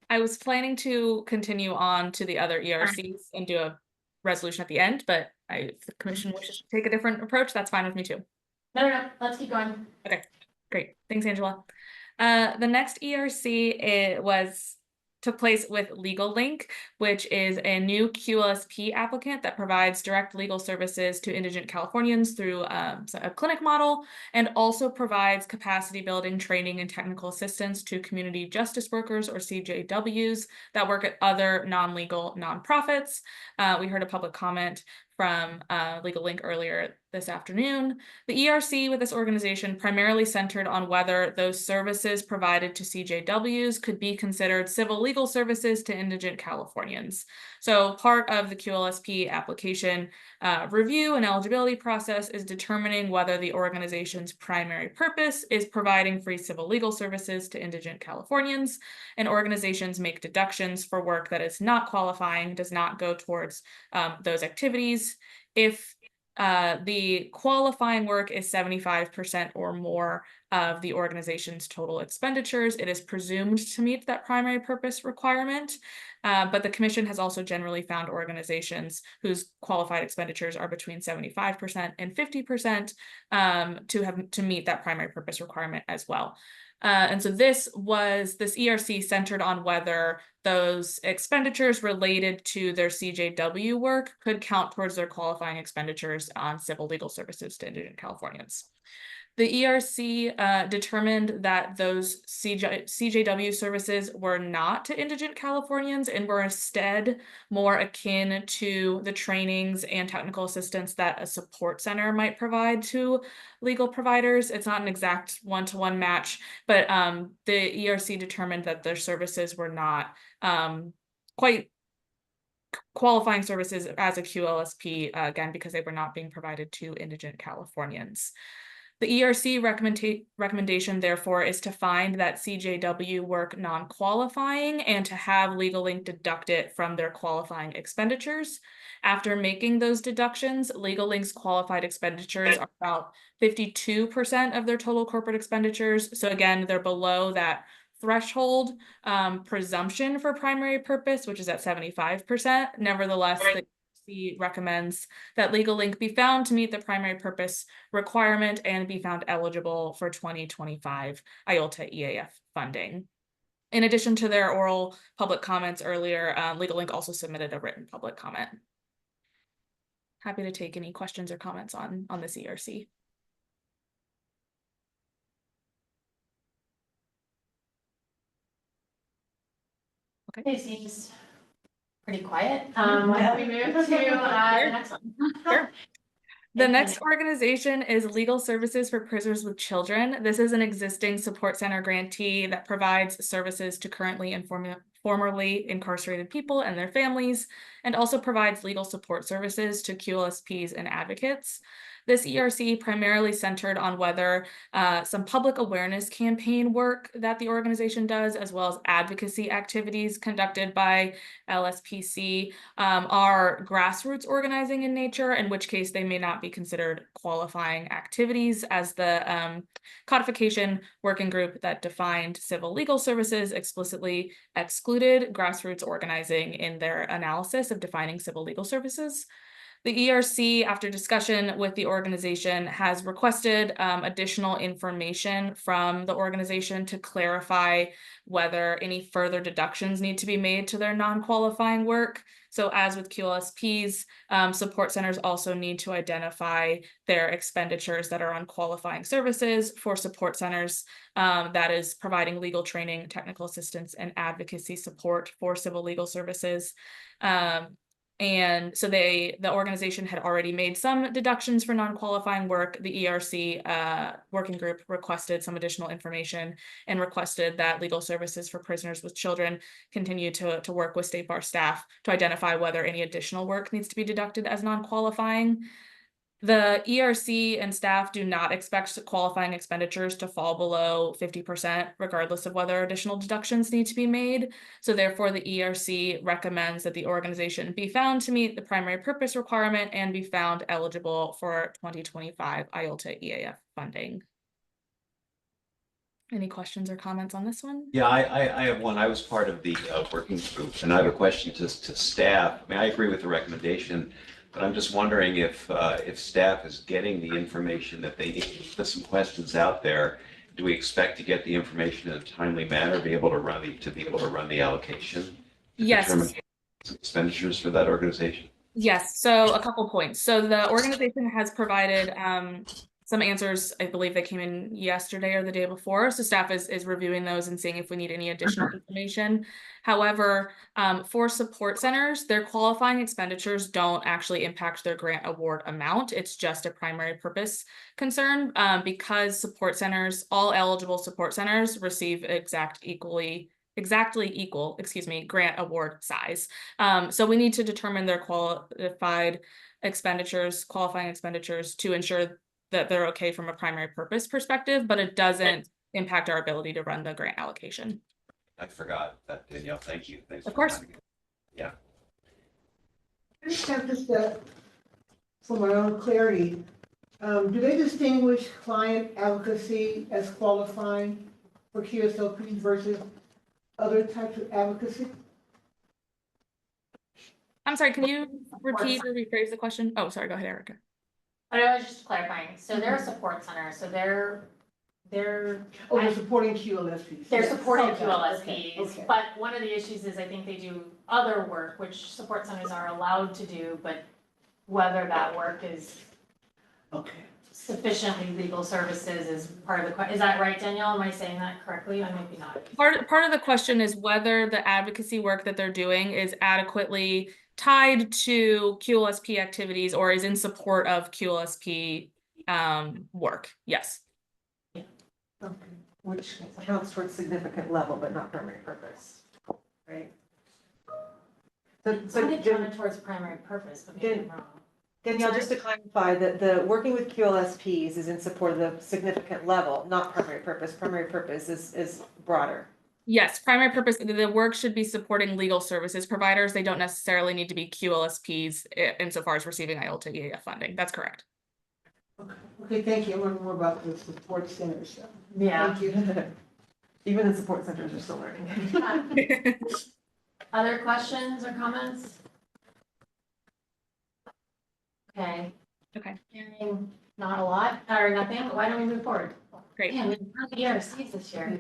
[SPEAKER 19] I was planning to continue on to the other ERCs and do a resolution at the end, but if the commission wishes to take a different approach, that's fine with me too.
[SPEAKER 2] No, let's keep going.
[SPEAKER 19] Okay, great. Thanks, Angela. The next ERC took place with LegalLink, which is a new QLSP applicant that provides direct legal services to indigent Californians through a clinic model, and also provides capacity building, training, and technical assistance to community justice workers, or CJWs, that work at other non-legal nonprofits. We heard a public comment from LegalLink earlier this afternoon. The ERC with this organization primarily centered on whether those services provided to CJWs could be considered civil legal services to indigent Californians. So part of the QLSP application review and eligibility process is determining whether the organization's primary purpose is providing free civil legal services to indigent Californians, and organizations make deductions for work that is not qualifying, does not go towards those activities. If the qualifying work is 75% or more of the organization's total expenditures, it is presumed to meet that primary purpose requirement. But the commission has also generally found organizations whose qualified expenditures are between 75% and 50% to meet that primary purpose requirement as well. And so this ERC centered on whether those expenditures related to their CJW work could count towards their qualifying expenditures on civil legal services to indigent Californians. The ERC determined that those CJW services were not to indigent Californians and were instead more akin to the trainings and technical assistance that a support center might provide to legal providers. It's not an exact one-to-one match, but the ERC determined that their services were not quite qualifying services as a QLSP, again, because they were not being provided to indigent Californians. The ERC recommendation, therefore, is to find that CJW work non-qualifying and to have LegalLink deduct it from their qualifying expenditures. After making those deductions, LegalLink's qualified expenditures are about 52% of their total corporate expenditures. So again, they're below that threshold presumption for primary purpose, which is at 75%. Nevertheless, the ERC recommends that LegalLink be found to meet the primary purpose requirement and be found eligible for 2025 IOLTA EAF funding. In addition to their oral public comments earlier, LegalLink also submitted a written public comment. Happy to take any questions or comments on this ERC.
[SPEAKER 2] Okay, it seems pretty quiet. Why don't we move to the next one?
[SPEAKER 19] Sure. The next organization is Legal Services for Prisoners with Children. This is an existing support center grantee that provides services to currently and formerly incarcerated people and their families, and also provides legal support services to QLSPs and advocates. This ERC primarily centered on whether some public awareness campaign work that the organization does, as well as advocacy activities conducted by LSPC, are grassroots organizing in nature, in which case they may not be considered qualifying activities, as the codification working group that defined civil legal services explicitly excluded grassroots organizing in their analysis of defining civil legal services. The ERC, after discussion with the organization, has requested additional information from the organization to clarify whether any further deductions need to be made to their non-qualifying work. So as with QLSPs, support centers also need to identify their expenditures that are on qualifying services. For support centers, that is providing legal training, technical assistance, and advocacy support for civil legal services. And so the organization had already made some deductions for non-qualifying work. The ERC working group requested some additional information and requested that Legal Services for Prisoners with Children continue to work with State Bar staff to identify whether any additional work needs to be deducted as non-qualifying. The ERC and staff do not expect qualifying expenditures to fall below 50%, regardless of whether additional deductions need to be made. So therefore, the ERC recommends that the organization be found to meet the primary purpose requirement and be found eligible for 2025 IOLTA EAF funding. Any questions or comments on this one?
[SPEAKER 8] Yeah, I have one. I was part of the working group, and I have a question to staff. I mean, I agree with the recommendation, but I'm just wondering if staff is getting the information that they need. There's some questions out there. Do we expect to get the information in a timely manner, to be able to run the allocation?
[SPEAKER 19] Yes.
[SPEAKER 8] Determine expenditures for that organization?
[SPEAKER 19] Yes. So a couple points. So the organization has provided some answers. I believe they came in yesterday or the day before. So staff is reviewing those and seeing if we need any additional information. However, for support centers, their qualifying expenditures don't actually impact their grant award amount. It's just a primary purpose concern because support centers, all eligible support centers receive exactly equal, grant award size. So we need to determine their qualifying expenditures to ensure that they're okay from a primary purpose perspective, but it doesn't impact our ability to run the grant allocation.
[SPEAKER 8] I forgot that, Danielle. Thank you. Thanks.
[SPEAKER 19] Of course.
[SPEAKER 8] Yeah.
[SPEAKER 22] I just have this for my own clarity. Do they distinguish client advocacy as qualifying for QSLP versus other types of advocacy?
[SPEAKER 19] I'm sorry, can you repeat or rephrase the question? Oh, sorry, go ahead, Erica.
[SPEAKER 2] But I was just clarifying, so they're a support center, so they're
[SPEAKER 22] supporting QLSPs.
[SPEAKER 2] They're
[SPEAKER 22] Yes.
[SPEAKER 2] supporting
[SPEAKER 22] Okay,
[SPEAKER 2] QLSPs,
[SPEAKER 22] okay.
[SPEAKER 2] but one of the issues is I think they do other work, which support centers are allowed to do, but whether that work is sufficiently legal services is part of the question. Is that right, Danielle? Am I saying that correctly? Or maybe not.
[SPEAKER 19] Part of the question is whether the advocacy work that they're doing is adequately tied to QLSP activities or is in support of QLSP work. Yes.
[SPEAKER 10] Okay, which accounts for a significant level, but not primary purpose, right?
[SPEAKER 2] So counted towards primary purpose, but maybe I'm wrong.
[SPEAKER 10] Danielle, just to clarify, that the working with QLSPs is in support of the significant level, not primary purpose. Primary purpose is broader.
[SPEAKER 19] Yes, primary purpose, the work should be supporting legal services providers. They don't necessarily need to be QLSPs insofar as receiving IOLTA EAF funding. That's correct.
[SPEAKER 22] Okay, thank you. I learned more about the support centers. So.
[SPEAKER 2] Yeah.
[SPEAKER 22] Thank you.
[SPEAKER 10] Even the support centers are still learning.
[SPEAKER 2] Other questions or comments? Okay.
[SPEAKER 19] Okay.
[SPEAKER 2] Hearing not a lot or nothing, why don't we move forward?
[SPEAKER 19] Great.
[SPEAKER 2] Man, we have the ERCs this year.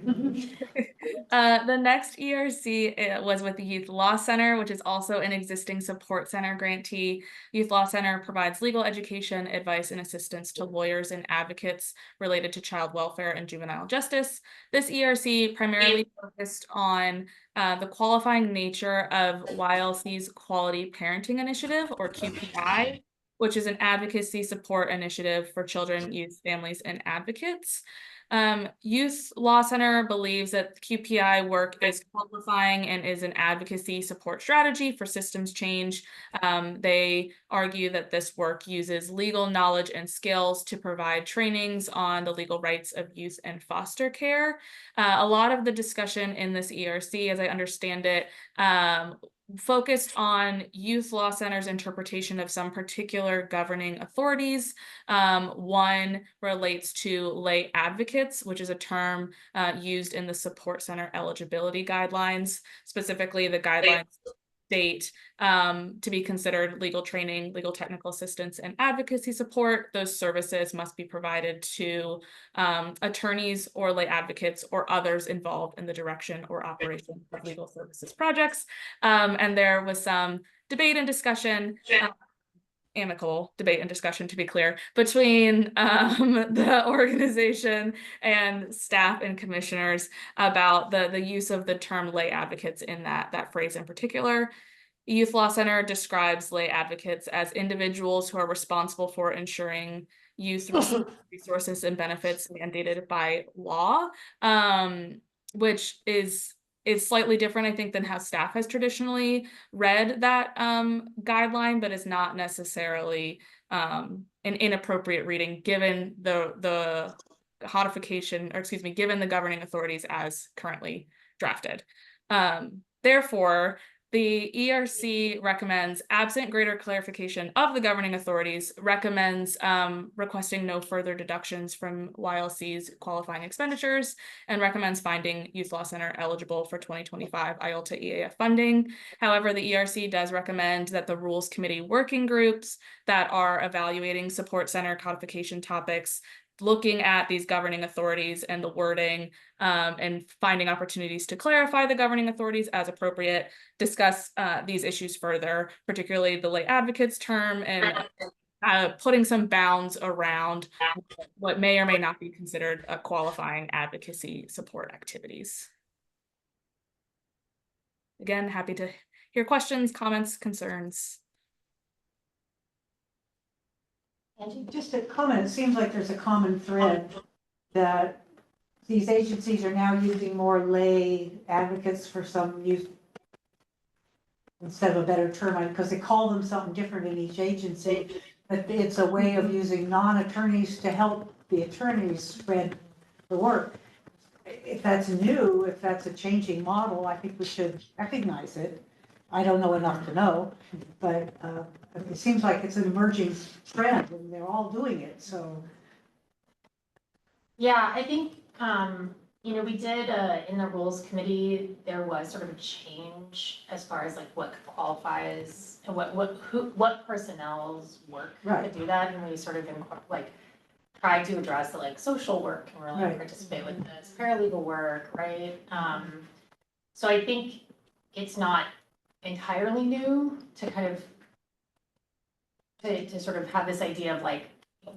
[SPEAKER 19] The next ERC was with the Youth Law Center, which is also an existing support center grantee. Youth Law Center provides legal education, advice, and assistance to lawyers and advocates related to child welfare and juvenile justice. This ERC primarily focused on the qualifying nature of YLC's Quality Parenting Initiative, or QPI, which is an advocacy support initiative for children, youth, families, and advocates. Youth Law Center believes that QPI work is qualifying and is an advocacy support strategy for systems change. They argue that this work uses legal knowledge and skills to provide trainings on the legal rights of youth and foster care. A lot of the discussion in this ERC, as I understand it, focused on Youth Law Center's interpretation of some particular governing authorities. One relates to lay advocates, which is a term used in the support center eligibility guidelines. Specifically, the guidelines state to be considered legal training, legal technical assistance, and advocacy support. Those services must be provided to attorneys or lay advocates or others involved in the direction or operation of legal services projects. And there was some debate and discussion, amicable debate and discussion, to be clear, between the organization and staff and commissioners about the use of the term lay advocates in that phrase in particular. Youth Law Center describes lay advocates as individuals who are responsible for ensuring youth resources and benefits mandated by law, which is slightly different, I think, than how staff has traditionally read that guideline, but is not necessarily an inappropriate reading given the codification, or excuse me, given the governing authorities as currently drafted. Therefore, the ERC recommends, absent greater clarification of the governing authorities, recommends requesting no further deductions from YLC's qualifying expenditures, and recommends finding Youth Law Center eligible for 2025 IOLTA EAF funding. However, the ERC does recommend that the Rules Committee working groups that are evaluating support center codification topics, looking at these governing authorities and the wording, and finding opportunities to clarify the governing authorities as appropriate, discuss these issues further, particularly the lay advocates term, and putting some bounds around what may or may not be considered a qualifying advocacy support activities. Again, happy to hear questions, comments, concerns.
[SPEAKER 21] Just a comment, it seems like there's a common thread that these agencies are now using more lay advocates for some use instead of a better term, because they call them something different in each agency, but it's a way of using non-attorneys to help the attorneys spread the work. If that's new, if that's a changing model, I think we should recognize it. I don't know enough to know, but it seems like it's an emerging trend and they're all doing it, so.
[SPEAKER 2] Yeah, I think, we did, in the Rules Committee, there was sort of a change as far as like what qualifies and what personnel's work to do that, and we sort of tried to address the social work can really participate with this, paralegal work, right? So I think it's not entirely new to kind of to sort of have this idea of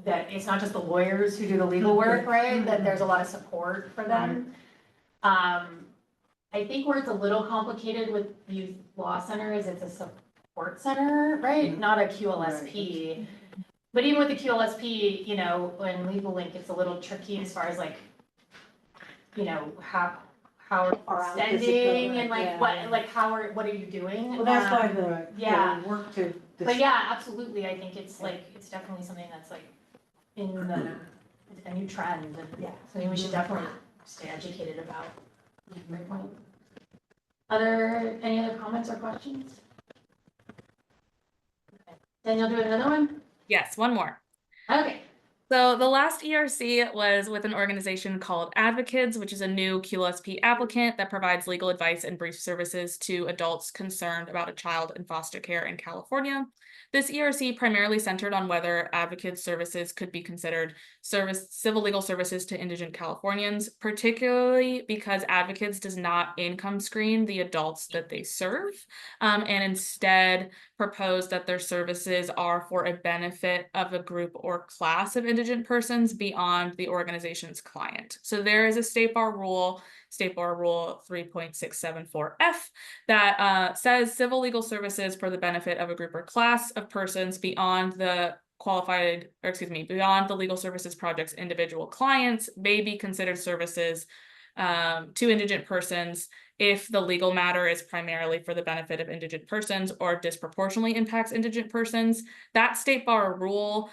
[SPEAKER 2] that it's not just the lawyers who do the legal work, right? That there's a lot of support for them. I think where it's a little complicated with Youth Law Center is it's a support center, right? Not a QLSP. But even with the QLSP, when Legal Link, it's a little tricky as far as how are
[SPEAKER 21] Or
[SPEAKER 2] you
[SPEAKER 21] out
[SPEAKER 2] extending and
[SPEAKER 21] discipline,
[SPEAKER 2] what are you doing?
[SPEAKER 21] Well, that's why the,
[SPEAKER 2] yeah.
[SPEAKER 21] work to.
[SPEAKER 2] But yeah, absolutely, I think it's like, it's definitely something that's like in a new trend, and
[SPEAKER 21] Yeah.
[SPEAKER 2] something we should definitely stay educated about. Great point. Any other comments or questions? Okay. Daniel, do another one?
[SPEAKER 19] Yes, one more.
[SPEAKER 2] Okay.
[SPEAKER 19] So the last ERC was with an organization called Advocates, which is a new QLSP applicant that provides legal advice and brief services to adults concerned about a child in foster care in California. This ERC primarily centered on whether Advocates services could be considered civil legal services to indigent Californians, particularly because Advocates does not income screen the adults that they serve, and instead propose that their services are for a benefit of a group or class of indigent persons beyond the organization's client. So there is a State Bar Rule 3.674F that says civil legal services for the benefit of a group or class of persons beyond the beyond the legal services project's individual clients may be considered services to indigent persons if the legal matter is primarily for the benefit of indigent persons or disproportionately impacts indigent persons. That State Bar Rule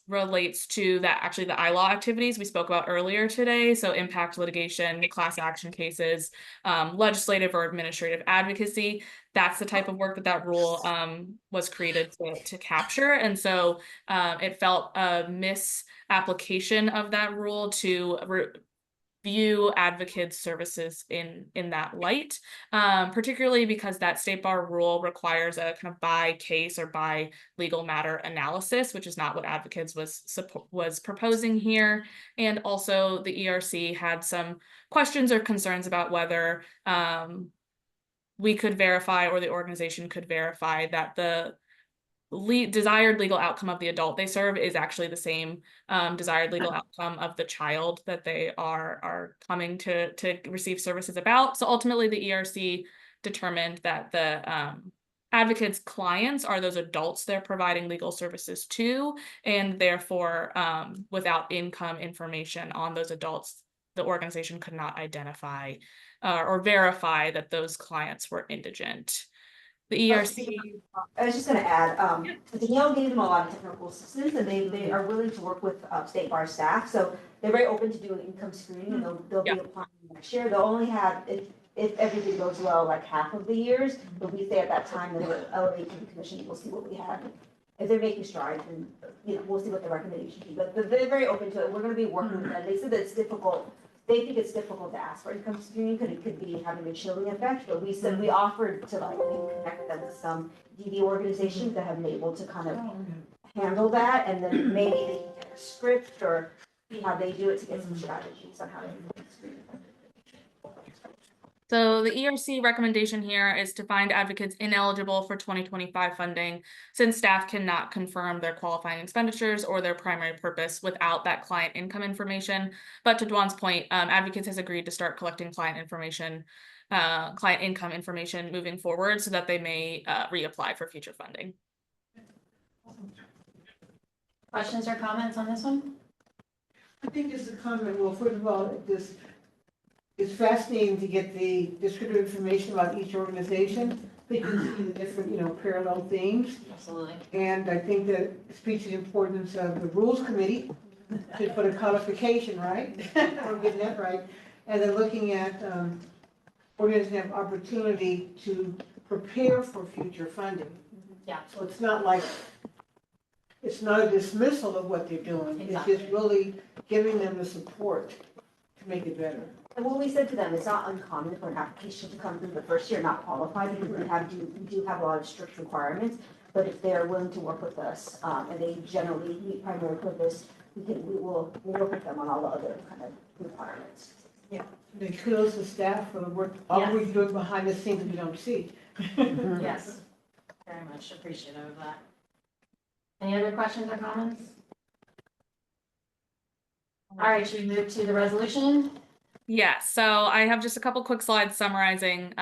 [SPEAKER 19] relates to the ILAW activities we spoke about earlier today. So impact litigation, class action cases, legislative or administrative advocacy. That's the type of work that rule was created to capture. And so it felt a misapplication of that rule to view Advocates services in that light, particularly because that State Bar Rule requires a kind of by case or by legal matter analysis, which is not what Advocates was proposing here. And also the ERC had some questions or concerns about whether we could verify or the organization could verify that the desired legal outcome of the adult they serve is actually the same desired legal outcome of the child that they are coming to receive services about. So ultimately the ERC determined that the Advocates' clients are those adults they're providing legal services to, and therefore without income information on those adults, the organization could not identify or verify that those clients were indigent. The ERC.
[SPEAKER 9] I was just gonna add, the Yale gave them a lot of technical assistance, and they are willing to work with State Bar staff, so they're very open to doing income screening, and they'll be applying next year. They'll only have, if everything goes well, like half of the years, but we say at that time, then we'll elevate to the commission, we'll see what we have. If they're making strides, then, we'll see what the recommendation be, but they're very open to it. We're gonna be working with them. They said that it's difficult. They think it's difficult to ask for income screening because it could be having a chilling effect, but we said we offered to connect them with some DD organizations that have been able to kind of handle that, and then maybe they can get a script or see how they do it to get some strategies on how to screen.
[SPEAKER 19] So the ERC recommendation here is to find Advocates ineligible for 2025 funding, since staff cannot confirm their qualifying expenditures or their primary purpose without that client income information. But to Dwan's point, Advocates has agreed to start collecting client income information moving forward so that they may reapply for future funding.
[SPEAKER 2] Questions or comments on this one?
[SPEAKER 22] I think it's a comment, well, first of all, it's fascinating to get the descriptive information about each organization. They can see the different, parallel themes.
[SPEAKER 2] Absolutely.
[SPEAKER 22] And I think that it speaks to the importance of the Rules Committee to put a codification, right? We're getting that right. And then looking at organizations have opportunity to prepare for future funding.
[SPEAKER 2] Yeah.
[SPEAKER 22] So it's not a dismissal of what they're doing.
[SPEAKER 2] Exactly.
[SPEAKER 22] It's just really giving them the support to make it better.
[SPEAKER 9] And what we said to them, it's not uncommon for an application to come through the first year not qualified, because we do have a lot of strict requirements. But if they're willing to work with us, and they generally meet primary purpose, we'll work with them on all the other kind of requirements.
[SPEAKER 22] Yeah. And kudos to staff for the work, all the work you're doing behind the scenes that we don't see.
[SPEAKER 2] Yes, very much appreciative of that. Any other questions or comments? All right, should we move to the resolution?
[SPEAKER 19] Yeah, so I have just a couple quick slides summarizing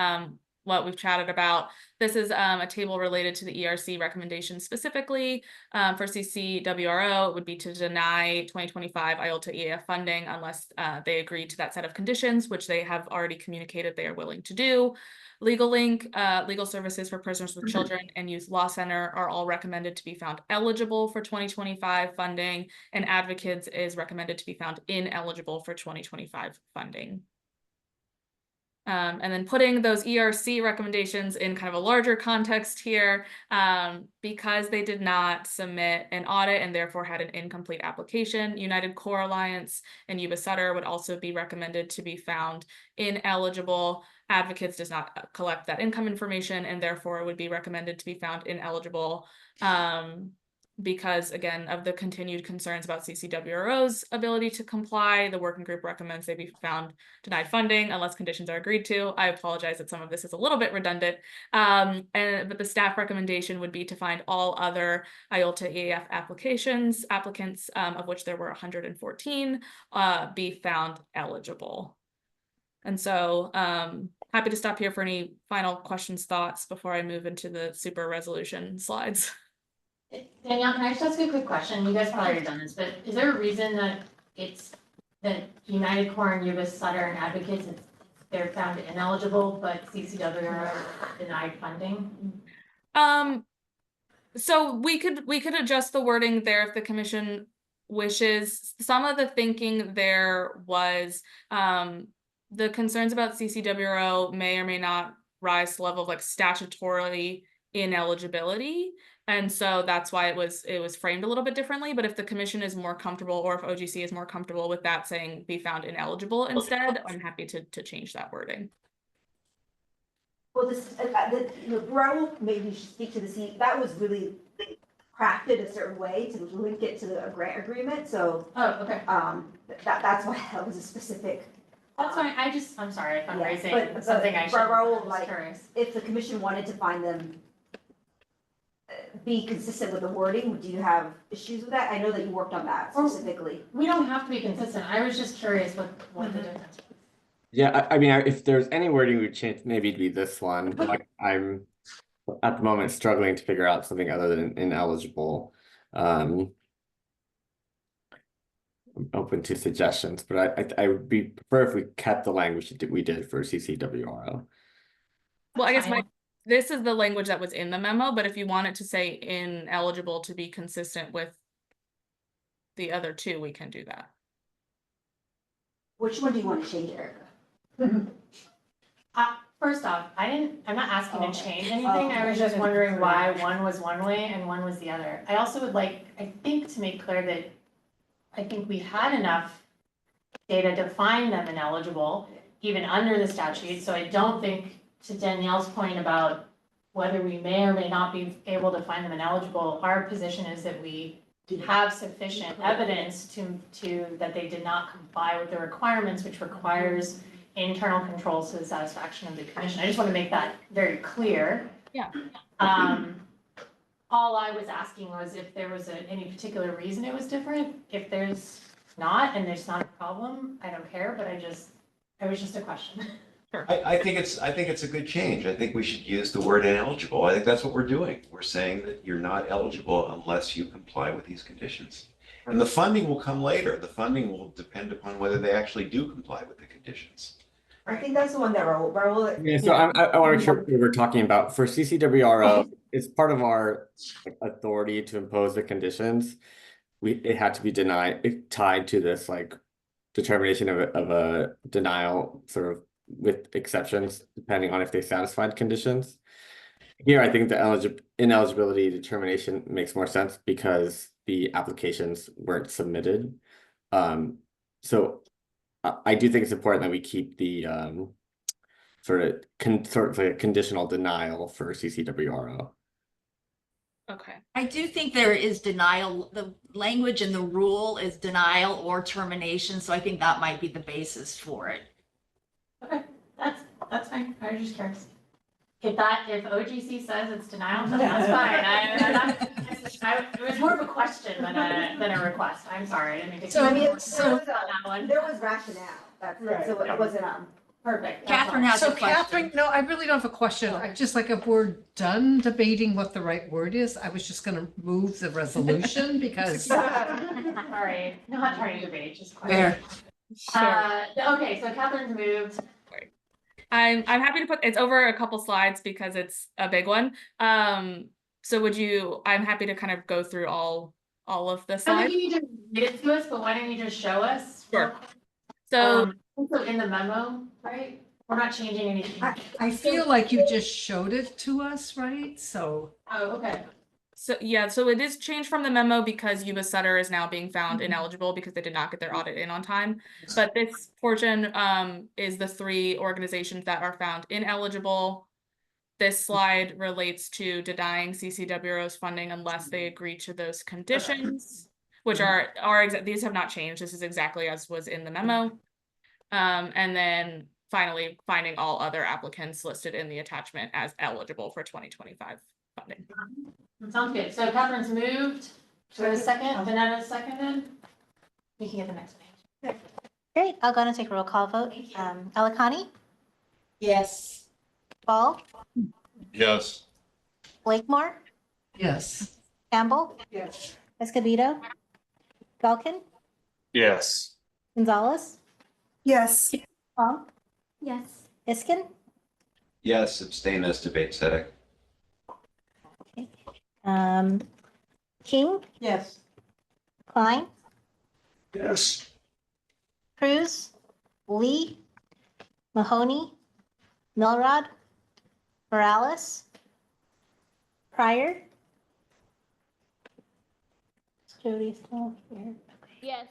[SPEAKER 19] what we've chatted about. This is a table related to the ERC recommendation specifically. For CCWRO, it would be to deny 2025 IOLTA EAF funding unless they agree to that set of conditions, which they have already communicated they are willing to do. Legal Link, legal services for prisoners with children, and Youth Law Center are all recommended to be found eligible for 2025 funding, and Advocates is recommended to be found ineligible for 2025 funding. And then putting those ERC recommendations in kind of a larger context here, because they did not submit an audit and therefore had an incomplete application, United Core Alliance and Yuba Sutter would also be recommended to be found ineligible. Advocates does not collect that income information and therefore would be recommended to be found ineligible. Because again, of the continued concerns about CCWRO's ability to comply, the working group recommends they be found denied funding unless conditions are agreed to. I apologize that some of this is a little bit redundant, but the staff recommendation would be to find all other IOLTA EAF applicants, of which there were 114, be found eligible. And so happy to stop here for any final questions, thoughts before I move into the super resolution slides.
[SPEAKER 2] Danielle, can I just ask you a quick question? You guys probably already done this, but is there a reason that it's that United Core and Yuba Sutter and Advocates, they're found ineligible, but CCWR denied funding?
[SPEAKER 19] So we could adjust the wording there if the commission wishes. Some of the thinking there was the concerns about CCWRO may or may not rise to the level of like statutorily ineligibility. And so that's why it was framed a little bit differently. But if the commission is more comfortable, or if OGC is more comfortable with that saying be found ineligible instead, I'm happy to change that wording.
[SPEAKER 9] Well, this, Raul maybe speak to the that was really crafted a certain way to link it to the grant agreement, so.
[SPEAKER 2] Oh, okay.
[SPEAKER 9] That's why that was a specific.
[SPEAKER 2] That's fine, I'm sorry if I'm raising
[SPEAKER 9] but
[SPEAKER 2] something I should,
[SPEAKER 9] Raul,
[SPEAKER 2] I'm
[SPEAKER 9] like,
[SPEAKER 2] curious.
[SPEAKER 9] if the commission wanted to find them be consistent with the wording, do you have issues with that? I know that you worked on that specifically.
[SPEAKER 2] We don't have to be consistent, I was just curious what the difference was.
[SPEAKER 14] Yeah, I mean, if there's any wording we change, maybe it'd be this one. Like I'm at the moment struggling to figure out something other than ineligible. I'm open to suggestions, but I would prefer if we kept the language that we did for CCWRO.
[SPEAKER 19] Well, I guess this is the language that was in the memo, but if you want it to say ineligible to be consistent with the other two, we can do that.
[SPEAKER 9] Which one do you want to change, Erica?
[SPEAKER 2] First off, I'm not asking to change anything. I was just wondering why one was one way and one was the other. I also would like, I think, to make clear that I think we had enough data to find them ineligible, even under the statute. So I don't think, to Danielle's point about whether we may or may not be able to find them ineligible, our position is that we have sufficient evidence to that they did not comply with the requirements, which requires internal controls to the satisfaction of the commission. I just want to make that very clear.
[SPEAKER 19] Yeah.
[SPEAKER 2] All I was asking was if there was any particular reason it was different. If there's not, and there's not a problem, I don't care, but it was just a question.
[SPEAKER 19] Sure.
[SPEAKER 8] I think it's a good change. I think we should use the word ineligible. I think that's what we're doing. We're saying that you're not eligible unless you comply with these conditions. And the funding will come later. The funding will depend upon whether they actually do comply with the conditions.
[SPEAKER 9] I think that's the one that Raul.
[SPEAKER 14] Yeah, so I want to make sure what we're talking about. For CCWRO, it's part of our authority to impose the conditions. It had to be tied to this like determination of a denial, sort of with exceptions, depending on if they satisfied conditions. Here, I think the ineligibility determination makes more sense because the applications weren't submitted. So I do think it's important that we keep the sort of like a conditional denial for CCWRO.
[SPEAKER 19] Okay.
[SPEAKER 20] I do think there is denial. The language in the rule is denial or termination. So I think that might be the basis for it.
[SPEAKER 2] Okay, that's fine. I was just curious. If OGC says it's denial, then that's fine. It was more of a question than a request. I'm sorry. I didn't mean to.
[SPEAKER 9] So I mean, there was rationale. So it wasn't
[SPEAKER 2] Perfect.
[SPEAKER 20] Catherine has a
[SPEAKER 17] So
[SPEAKER 20] question.
[SPEAKER 17] Catherine, no, I really don't have a question. I just like, if we're done debating what the right word is, I was just gonna move the resolution because.
[SPEAKER 2] Sorry, not trying to debate, just
[SPEAKER 17] There.
[SPEAKER 2] Okay, so Catherine's moved.
[SPEAKER 19] I'm happy to put, it's over a couple slides because it's a big one. So I'm happy to kind of go through all of the
[SPEAKER 2] I
[SPEAKER 19] slides.
[SPEAKER 2] think you need to read it to us, but why don't you just show us?
[SPEAKER 19] Sure. So
[SPEAKER 2] Also in the memo, right? We're not changing anything.
[SPEAKER 17] I feel like you just showed it to us, right? So.
[SPEAKER 2] Oh, okay.
[SPEAKER 19] So yeah, so it is changed from the memo because Yuba Sutter is now being found ineligible because they did not get their audit in on time. But this portion is the 3 organizations that are found ineligible. This slide relates to denying CCWRO's funding unless they agree to those conditions, which are these have not changed. This is exactly as was in the memo. And then finally finding all other applicants listed in the attachment as eligible for 2025 funding.
[SPEAKER 2] Sounds good. So Catherine's moved. Do we have a second? Vanetta seconded. We can get the next page.
[SPEAKER 3] Great, I'll go ahead and take a roll call vote. Alakani,
[SPEAKER 9] Yes.
[SPEAKER 3] Ball,
[SPEAKER 4] Yes.
[SPEAKER 3] Blakemore,
[SPEAKER 17] Yes.
[SPEAKER 3] Campbell,
[SPEAKER 17] Yes.
[SPEAKER 3] Escobedo, Belkin,
[SPEAKER 5] Yes.
[SPEAKER 3] Gonzalez,
[SPEAKER 6] Yes.
[SPEAKER 3] Fong,
[SPEAKER 13] Yes.
[SPEAKER 3] Iskin,
[SPEAKER 8] Yes, abstain as debate setting.
[SPEAKER 3] King,
[SPEAKER 21] Yes.
[SPEAKER 3] Klein,
[SPEAKER 7] Yes.
[SPEAKER 3] Cruz, Lee, Mahoney, Milrod, Morales, Pryor. Is Jody still here?
[SPEAKER 2] Yes.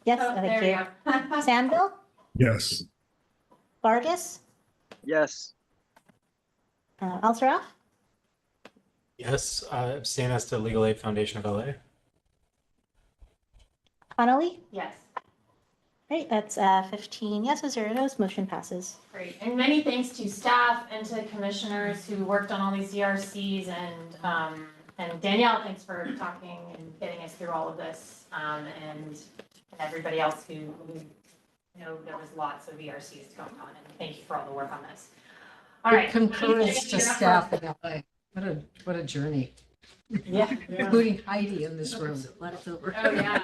[SPEAKER 3] Yes,
[SPEAKER 2] Oh,
[SPEAKER 3] thank
[SPEAKER 2] there
[SPEAKER 3] you.
[SPEAKER 2] we go.
[SPEAKER 3] Sandville,
[SPEAKER 7] Yes.
[SPEAKER 3] Vargas,
[SPEAKER 15] Yes.
[SPEAKER 3] Altaroff,
[SPEAKER 11] Yes, abstain as to Legal Aid Foundation of LA.
[SPEAKER 3] Connolly.
[SPEAKER 2] Yes.
[SPEAKER 3] Great, that's 15 yeses, 0 no's, motion passes.
[SPEAKER 2] Great. And many thanks to staff and to commissioners who worked on all these CRCs and Danielle, thanks for talking and getting us through all of this. And everybody else who know there was lots of ERCs going on, and thank you for all the work on this. All right.
[SPEAKER 17] Concurrence to staff in LA. What a journey.
[SPEAKER 2] Yeah.
[SPEAKER 17] Including Heidi in this room.
[SPEAKER 2] Oh, yeah.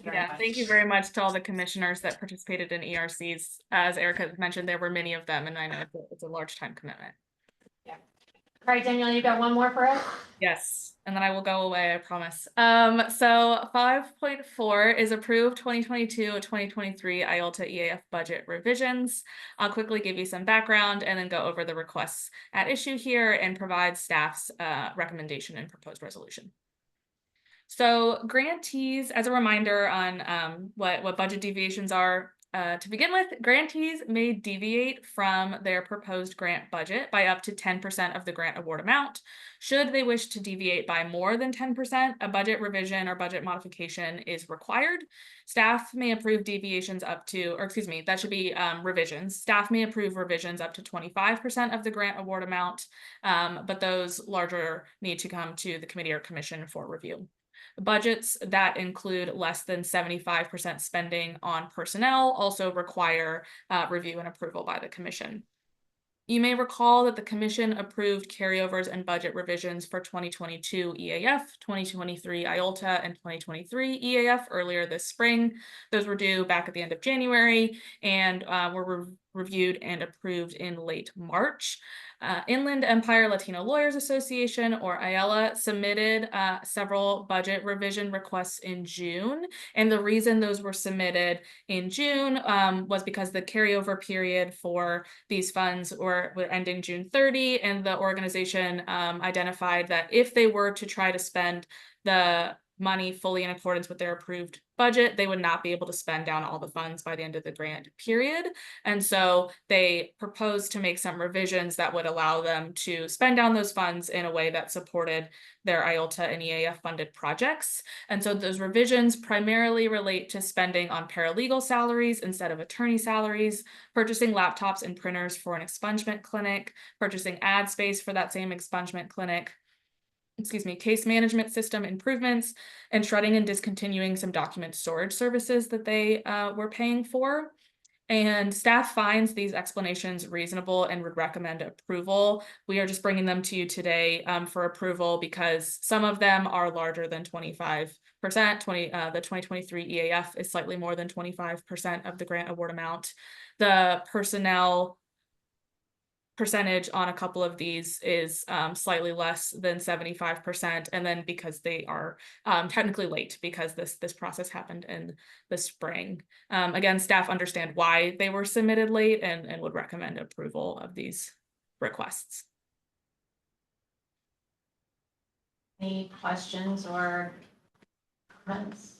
[SPEAKER 19] Yeah, thank you very much to all the commissioners that participated in ERCs. As Erica mentioned, there were many of them, and I know it's a large time commitment.
[SPEAKER 2] Yeah. All right, Danielle, you got one more for us?
[SPEAKER 19] Yes, and then I will go away, I promise. So 5.4 is approved 2022-2023 IOLTA EAF budget revisions. I'll quickly give you some background and then go over the requests at issue here and provide staff's recommendation and proposed resolution. So grantees, as a reminder on what budget deviations are, to begin with, grantees may deviate from their proposed grant budget by up to 10% of the grant award amount. Should they wish to deviate by more than 10%, a budget revision or budget modification is required. Staff may approve deviations up to, or excuse me, that should be revisions. Staff may approve revisions up to 25% of the grant award amount, but those larger need to come to the committee or commission for review. Budgets that include less than 75% spending on personnel also require review and approval by the commission. You may recall that the commission approved carryovers and budget revisions for 2022 EAF, 2023 IOLTA, and 2023 EAF earlier this spring. Those were due back at the end of January and were reviewed and approved in late March. Inland Empire Latino Lawyers Association, or IELA, submitted several budget revision requests in June. And the reason those were submitted in June was because the carryover period for these funds were ending June 30, and the organization identified that if they were to try to spend the money fully in accordance with their approved budget, they would not be able to spend down all the funds by the end of the grant period. And so they proposed to make some revisions that would allow them to spend down those funds in a way that supported their IOLTA and EAF funded projects. And so those revisions primarily relate to spending on paralegal salaries instead of attorney salaries, purchasing laptops and printers for an expungement clinic, purchasing ad space for that same expungement clinic, case management system improvements, and shredding and discontinuing some document storage services that they were paying for. And staff finds these explanations reasonable and would recommend approval. We are just bringing them to you today for approval because some of them are larger than 25%. The 2023 EAF is slightly more than 25% of the grant award amount. The personnel percentage on a couple of these is slightly less than 75%, and then because they are technically late because this process happened in the spring. Again, staff understand why they were submitted late and would recommend approval of these requests.
[SPEAKER 2] Any questions or comments?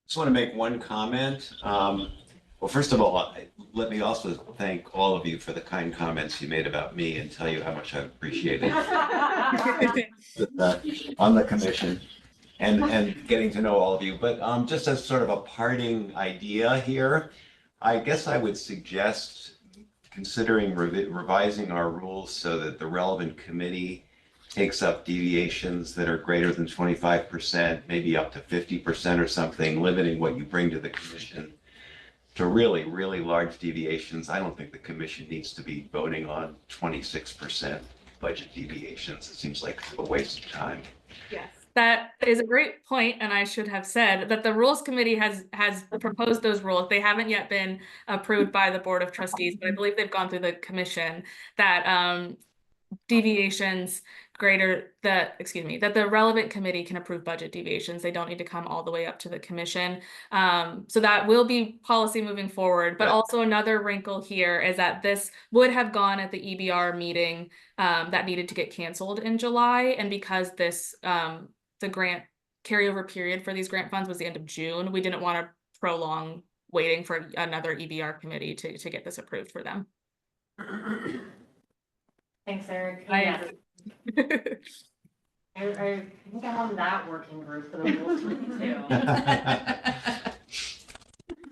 [SPEAKER 8] Just want to make one comment. Well, first of all, let me also thank all of you for the kind comments you made about me and tell you how much I appreciate it on the commission and getting to know all of you. But just as sort of a parting idea here, I guess I would suggest considering revising our rules so that the relevant committee takes up deviations that are greater than 25%, maybe up to 50% or something, limiting what you bring to the commission to really, really large deviations. I don't think the commission needs to be voting on 26% budget deviations. It seems like a waste of time.
[SPEAKER 19] Yes, that is a great point, and I should have said that the Rules Committee has proposed those rules. They haven't yet been approved by the Board of Trustees, but I believe they've gone through the commission that deviations that the relevant committee can approve budget deviations. They don't need to come all the way up to the commission. So that will be policy moving forward. But also another wrinkle here is that this would have gone at the EBR meeting that needed to get canceled in July. And because this the grant carryover period for these grant funds was the end of June, we didn't want to prolong waiting for another EBR committee to get this approved for them.
[SPEAKER 2] Thanks, Eric.
[SPEAKER 19] I
[SPEAKER 2] think I'm on that working group for the rules committee too.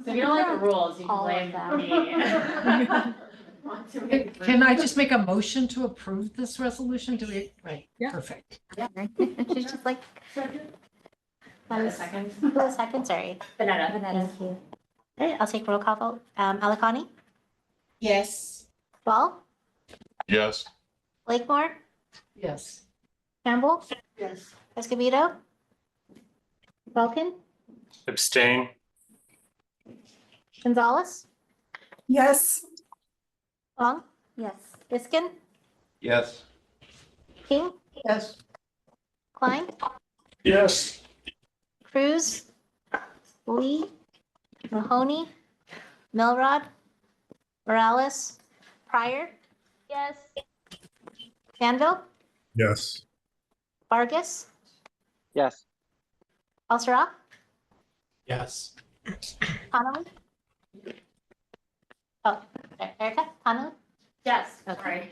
[SPEAKER 2] So if you don't like the rules, you can blame me.
[SPEAKER 17] Can I just make a motion to approve this resolution? Do we? Right.
[SPEAKER 19] Yeah.
[SPEAKER 17] Perfect.
[SPEAKER 3] She's just like.
[SPEAKER 2] Second.
[SPEAKER 3] Who was second? Sorry.
[SPEAKER 2] Vanetta.
[SPEAKER 3] Thank you. All right, I'll take roll call vote. Alakani?
[SPEAKER 6] Yes.
[SPEAKER 3] Ball?
[SPEAKER 4] Yes.
[SPEAKER 3] Blakemore?
[SPEAKER 17] Yes.
[SPEAKER 3] Campbell?
[SPEAKER 22] Yes.
[SPEAKER 3] Escobedo? Vulcan?
[SPEAKER 5] Abstain.
[SPEAKER 3] Gonzalez?
[SPEAKER 6] Yes.
[SPEAKER 3] Long?
[SPEAKER 13] Yes.
[SPEAKER 3] Biskin?
[SPEAKER 8] Yes.
[SPEAKER 3] King?
[SPEAKER 22] Yes.
[SPEAKER 3] Klein?
[SPEAKER 7] Yes.
[SPEAKER 3] Cruz? Lee? Mahoney? Milrod? Morales? Pryor?
[SPEAKER 13] Yes.
[SPEAKER 3] Danville?
[SPEAKER 7] Yes.
[SPEAKER 3] Vargas?
[SPEAKER 18] Yes.
[SPEAKER 3] Alsera?
[SPEAKER 11] Yes.
[SPEAKER 3] Connolly? Oh, Erica? Connolly?
[SPEAKER 2] Yes,
[SPEAKER 3] Okay.
[SPEAKER 2] sorry.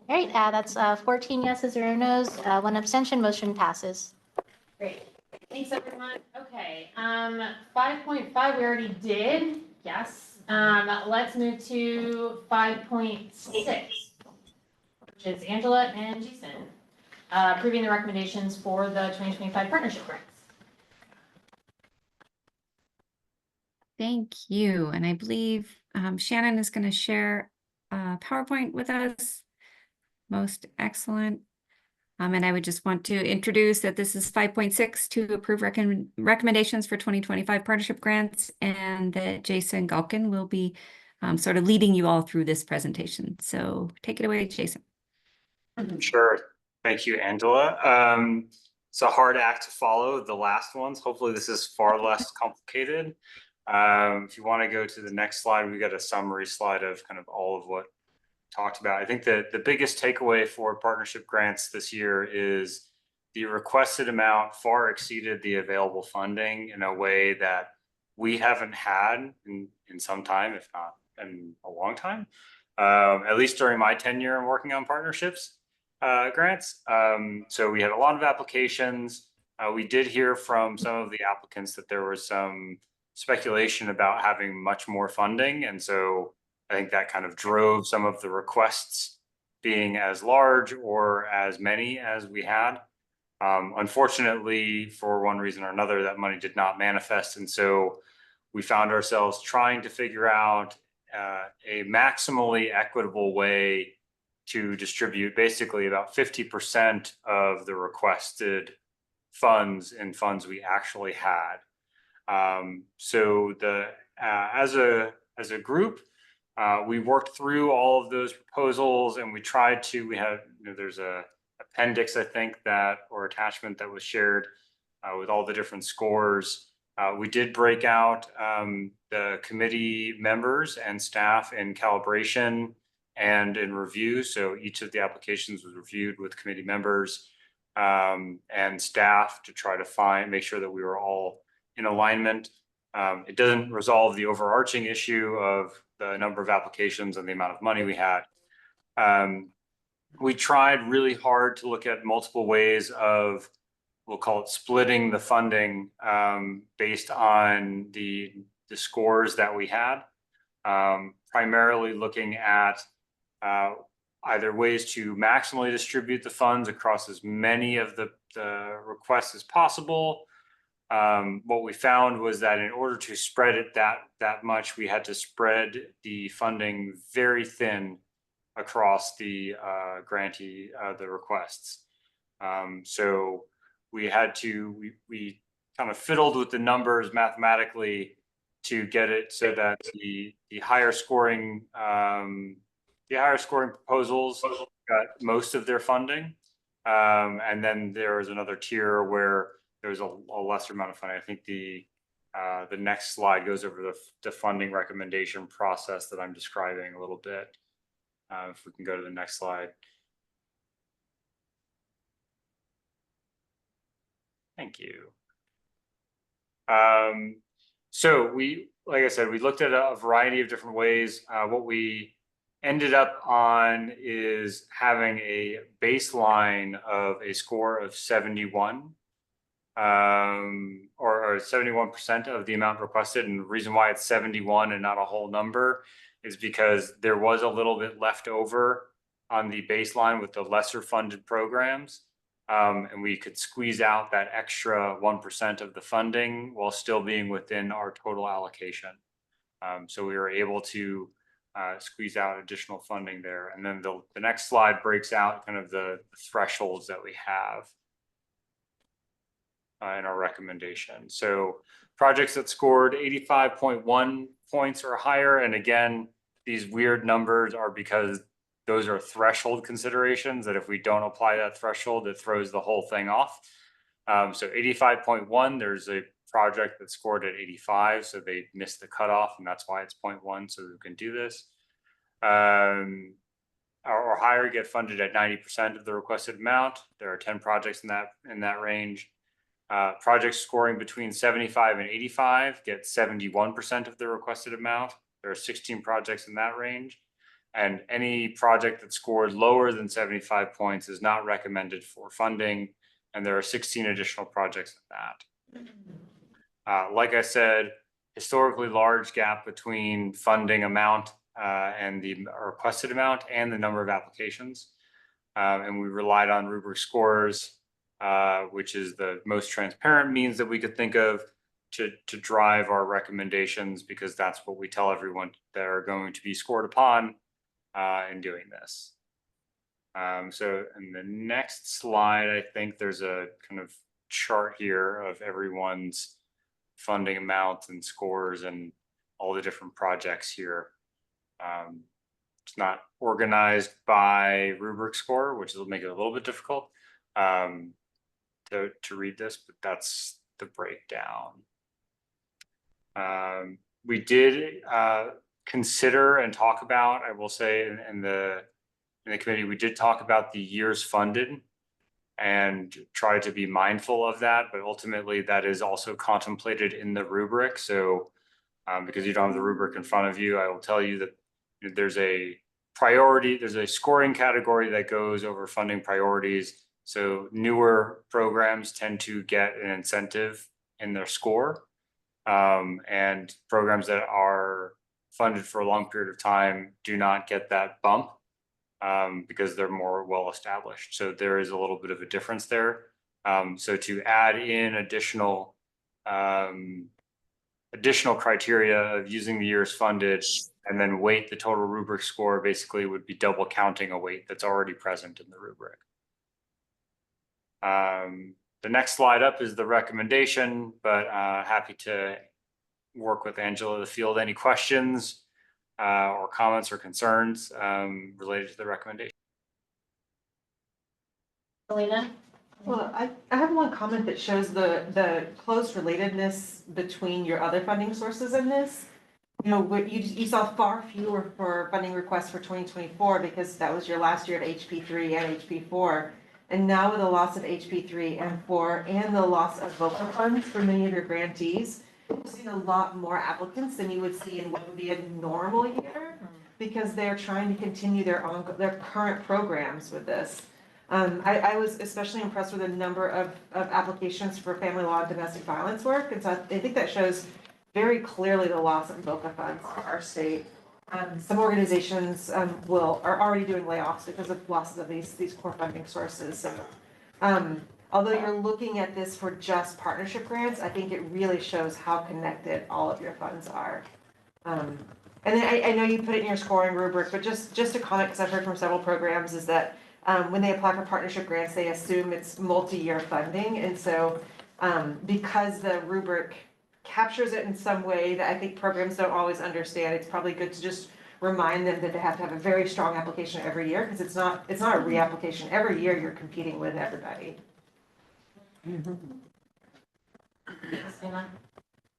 [SPEAKER 3] All right, that's 14 yeses, 0 nos, 1 abstention, motion passes.
[SPEAKER 2] Great. Thanks, everyone. Okay, 5.5 we already did. Yes. Let's move to 5.6, which is Angela and Jason. Approving the recommendations for the 2025 partnership grants.
[SPEAKER 12] Thank you. And I believe Shannon is going to share a PowerPoint with us. Most excellent. And I would just want to introduce that this is 5.6 to approve recommendations for 2025 partnership grants, and that Jason Galkin will be sort of leading you all through this presentation. So take it away, Jason.
[SPEAKER 5] Sure. Thank you, Angela. It's a hard act to follow, the last ones. Hopefully this is far less complicated. If you want to go to the next slide, we got a summary slide of kind of all of what talked about. I think that the biggest takeaway for partnership grants this year is the requested amount far exceeded the available funding in a way that we haven't had in some time, if not in a long time, at least during my tenure in working on partnerships grants. So we had a lot of applications. We did hear from some of the applicants that there was some speculation about having much more funding. And so I think that kind of drove some of the requests being as large or as many as we had. Unfortunately, for one reason or another, that money did not manifest. And so we found ourselves trying to figure out a maximally equitable way to distribute basically about 50% of the requested funds and funds we actually had. So as a group, we worked through all of those proposals, and we tried to. We had there's a appendix, I think, or attachment that was shared with all the different scores. We did break out the committee members and staff in calibration and in review. So each of the applications was reviewed with committee members and staff to try to make sure that we were all in alignment. It doesn't resolve the overarching issue of the number of applications and the amount of money we had. We tried really hard to look at multiple ways of, we'll call it splitting the funding based on the scores that we had, primarily looking at either ways to maximally distribute the funds across as many of the requests as possible. What we found was that in order to spread it that much, we had to spread the funding very thin across the grantee, the requests. So we kind of fiddled with the numbers mathematically to get it so that the higher scoring proposals got most of their funding, and then there was another tier where there was a lesser amount of funding. I think the next slide goes over the funding recommendation process that I'm describing a little bit. If we can go to the next slide. Thank you. So like I said, we looked at a variety of different ways. What we ended up on is having a baseline of a score of 71, or 71% of the amount requested. And the reason why it's 71 and not a whole number is because there was a little bit left over on the baseline with the lesser funded programs. And we could squeeze out that extra 1% of the funding while still being within our total allocation. So we were able to squeeze out additional funding there. And then the next slide breaks out kind of the thresholds that we have in our recommendation. So projects that scored 85.1 points or higher, and again, these weird numbers are because those are threshold considerations that if we don't apply that threshold, it throws the whole thing off. So 85.1, there's a project that scored at 85, so they missed the cutoff, and that's why it's 0.1, so we can do this. Or higher get funded at 90% of the requested amount. There are 10 projects in that range. Projects scoring between 75 and 85 get 71% of the requested amount. There are 16 projects in that range. And any project that scored lower than 75 points is not recommended for funding. And there are 16 additional projects in that. Like I said, historically large gap between funding amount and the requested amount and the number of applications. And we relied on rubric scores, which is the most transparent means that we could think of to drive our recommendations, because that's what we tell everyone that are going to be scored upon in doing this. So in the next slide, I think there's a kind of chart here of everyone's funding amounts and scores and all the different projects here. It's not organized by rubric score, which will make it a little bit difficult to read this, but that's the breakdown. We did consider and talk about, I will say, in the committee, we did talk about the years funded and try to be mindful of that, but ultimately that is also contemplated in the rubric. So because you don't have the rubric in front of you, I will tell you that there's a priority, there's a scoring category that goes over funding priorities. So newer programs tend to get an incentive in their score, and programs that are funded for a long period of time do not get that bump because they're more well established. So there is a little bit of a difference there. So to add in additional additional criteria of using the years funded and then weight the total rubric score basically would be double counting a weight that's already present in the rubric. The next slide up is the recommendation, but happy to work with Angela to field any questions or comments or concerns related to the recommendation.
[SPEAKER 2] Selena?
[SPEAKER 10] Well, I have one comment that shows the close relatedness between your other funding sources in this. You know, you saw far fewer for funding requests for 2024 because that was your last year at HP3 and HP4. And now with the loss of HP3 and 4 and the loss of VOCA funds for many of your grantees, you've seen a lot more applicants than you would see in what would be a normal year because they're trying to continue their current programs with this. I was especially impressed with the number of applications for family law and domestic violence work. And so I think that shows very clearly the loss of VOCA funds for our state. Some organizations are already doing layoffs because of losses of these core funding sources. So, although you're looking at this for just partnership grants, I think it really shows how connected all of your funds are. And then I know you put it in your scoring rubric, but just a comment, because I've heard from several programs, is that when they apply for partnership grants, they assume it's multi-year funding. And so because the rubric captures it in some way that I think programs don't always understand, it's probably good to just remind them that they have to have a very strong application every year, because it's not a reapplication. Every year you're competing with everybody.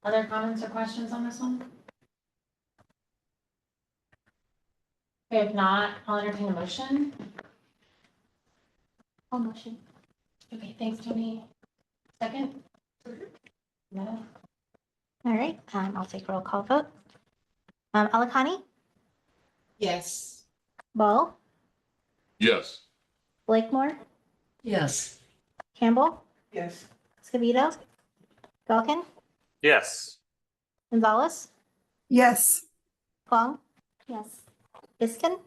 [SPEAKER 2] Other comments or questions on this one? Okay, if not, I'll entertain a motion.
[SPEAKER 13] I'll motion.
[SPEAKER 2] Okay, thanks, Tony. Second? No.
[SPEAKER 3] All right, I'll take roll call vote. Alakani,
[SPEAKER 17] Yes.
[SPEAKER 3] Ball,
[SPEAKER 4] Yes.
[SPEAKER 3] Blakemore,
[SPEAKER 17] Yes.
[SPEAKER 3] Campbell,
[SPEAKER 22] Yes.
[SPEAKER 3] Escobedo, Falcon,
[SPEAKER 5] Yes.
[SPEAKER 3] Gonzalez,
[SPEAKER 6] Yes.
[SPEAKER 3] Kwong,
[SPEAKER 13] Yes.
[SPEAKER 3] Biskin,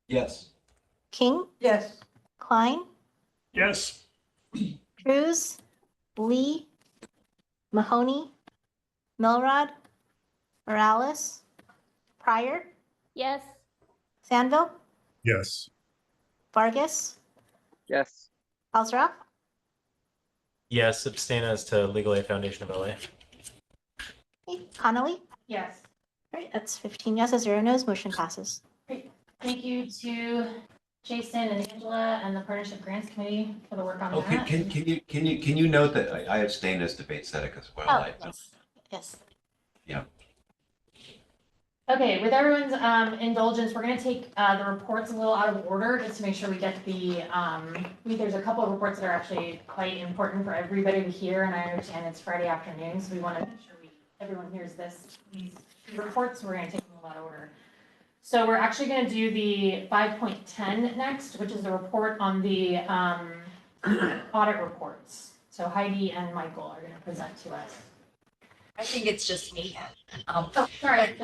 [SPEAKER 8] Yes.
[SPEAKER 3] King,
[SPEAKER 22] Yes.
[SPEAKER 3] Klein,
[SPEAKER 7] Yes.
[SPEAKER 3] Cruz, Lee, Mahoney, Milrod, Morales, Pryor,
[SPEAKER 13] Yes.
[SPEAKER 3] Sandville,
[SPEAKER 7] Yes.
[SPEAKER 3] Vargas,
[SPEAKER 15] Yes.
[SPEAKER 3] Alsroff,
[SPEAKER 11] Yes, abstain as to Legal Aid Foundation of LA.
[SPEAKER 3] Connolly.
[SPEAKER 2] Yes.
[SPEAKER 3] All right, that's 15 yeses, 0 nos, motion passes.
[SPEAKER 2] Great. Thank you to Jason and Angela and the Partnership Grants Committee for the work on
[SPEAKER 8] Oh,
[SPEAKER 2] that.
[SPEAKER 8] can you note that I abstain as debate static as well?
[SPEAKER 3] Oh, yes, yes.
[SPEAKER 8] Yeah.
[SPEAKER 2] Okay, with everyone's indulgence, we're gonna take the reports a little out of order just to make sure we get there's a couple of reports that are actually quite important for everybody to hear, and I understand it's Friday afternoon, so we want to make sure everyone hears these reports, so we're gonna take them a lot of order. So we're actually gonna do the 5.10 next, which is the report on the audit reports. So Heidi and Michael are gonna present to us.
[SPEAKER 20] I think it's just me.
[SPEAKER 2] Oh, sorry.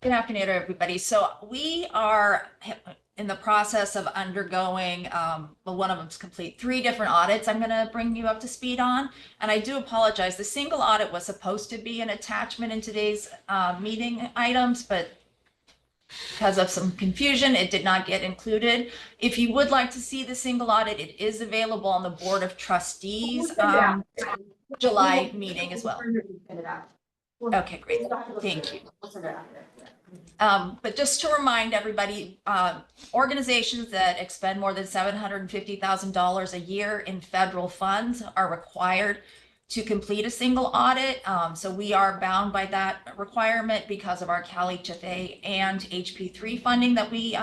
[SPEAKER 20] Good afternoon, everybody. So we are in the process of undergoing, one of them's complete, 3 different audits I'm going to bring you up to speed on. And I do apologize. The single audit was supposed to be an attachment in today's meeting items, but because of some confusion, it did not get included. If you would like to see the single audit, it is available on the Board of Trustees July meeting as well. Okay, great. Thank you. But just to remind everybody, organizations that expend more than $750,000 a year in federal funds are required to complete a single audit. So we are bound by that requirement because of our CalHFA and HP3 funding that we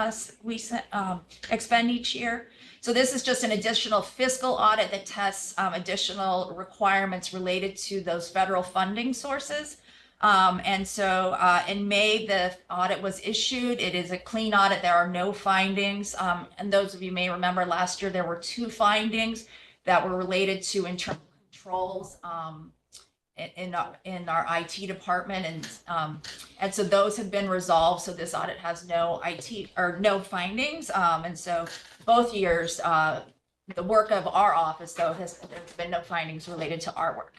[SPEAKER 20] expend each year. So this is just an additional fiscal audit that tests additional requirements related to those federal funding sources. And so in May, the audit was issued. It is a clean audit. There are no findings. And those of you may remember last year, there were 2 findings that were related to internal controls in our IT department. And so those have been resolved. So this audit has no no findings. And so both years, the work of our office, though, there's been no findings related to our work.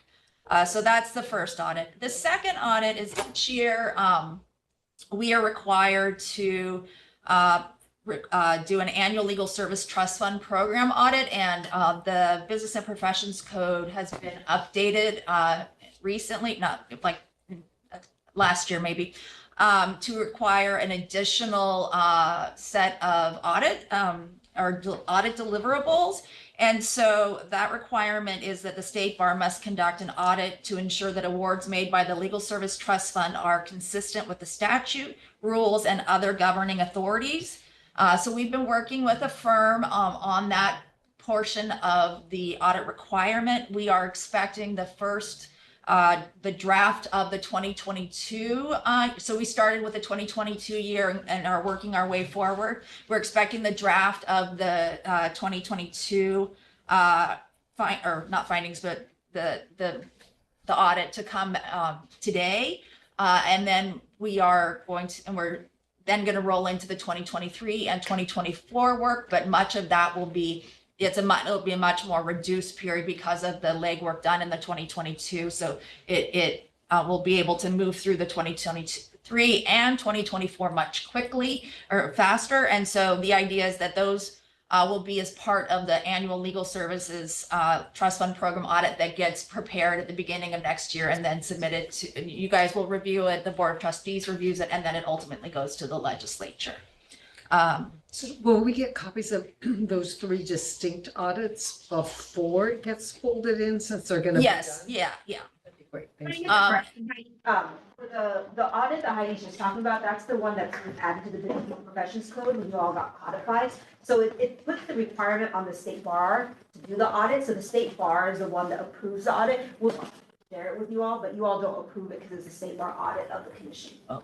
[SPEAKER 20] So that's the first audit. The second audit is each year, we are required to do an annual legal service trust fund program audit, and the Business and Professions Code has been updated recently, not like last year maybe, to require an additional set of audit deliverables. And so that requirement is that the State Bar must conduct an audit to ensure that awards made by the Legal Service Trust Fund are consistent with the statute, rules, and other governing authorities. So we've been working with a firm on that portion of the audit requirement. We are expecting the first the draft of the 2022. So we started with the 2022 year and are working our way forward. We're expecting the draft of the 2022 or not findings, but the audit to come today. And then we are going to, and we're then going to roll into the 2023 and 2024 work, but much of that will be it'll be a much more reduced period because of the legwork done in the 2022. So it will be able to move through the 2023 and 2024 much quickly or faster. And so the idea is that those will be as part of the annual legal services trust fund program audit that gets prepared at the beginning of next year and then submitted to, you guys will review it, the Board of Trustees reviews it, and then it ultimately goes to the legislature.
[SPEAKER 17] So will we get copies of those 3 distinct audits before it gets folded in, since they're going to
[SPEAKER 20] Yes,
[SPEAKER 17] be done?
[SPEAKER 20] yeah.
[SPEAKER 17] That'd be great.
[SPEAKER 9] Can I
[SPEAKER 17] Thank
[SPEAKER 9] get
[SPEAKER 17] you.
[SPEAKER 9] a question? For the audit that Heidi's just talking about, that's the one that's been added to the Business and Professions Code when you all got codified. So it puts the requirement on the State Bar to do the audit. So the State Bar is the one that approves the audit. We'll share it with you all, but you all don't approve it because it's the State Bar audit of the commission.
[SPEAKER 17] Oh,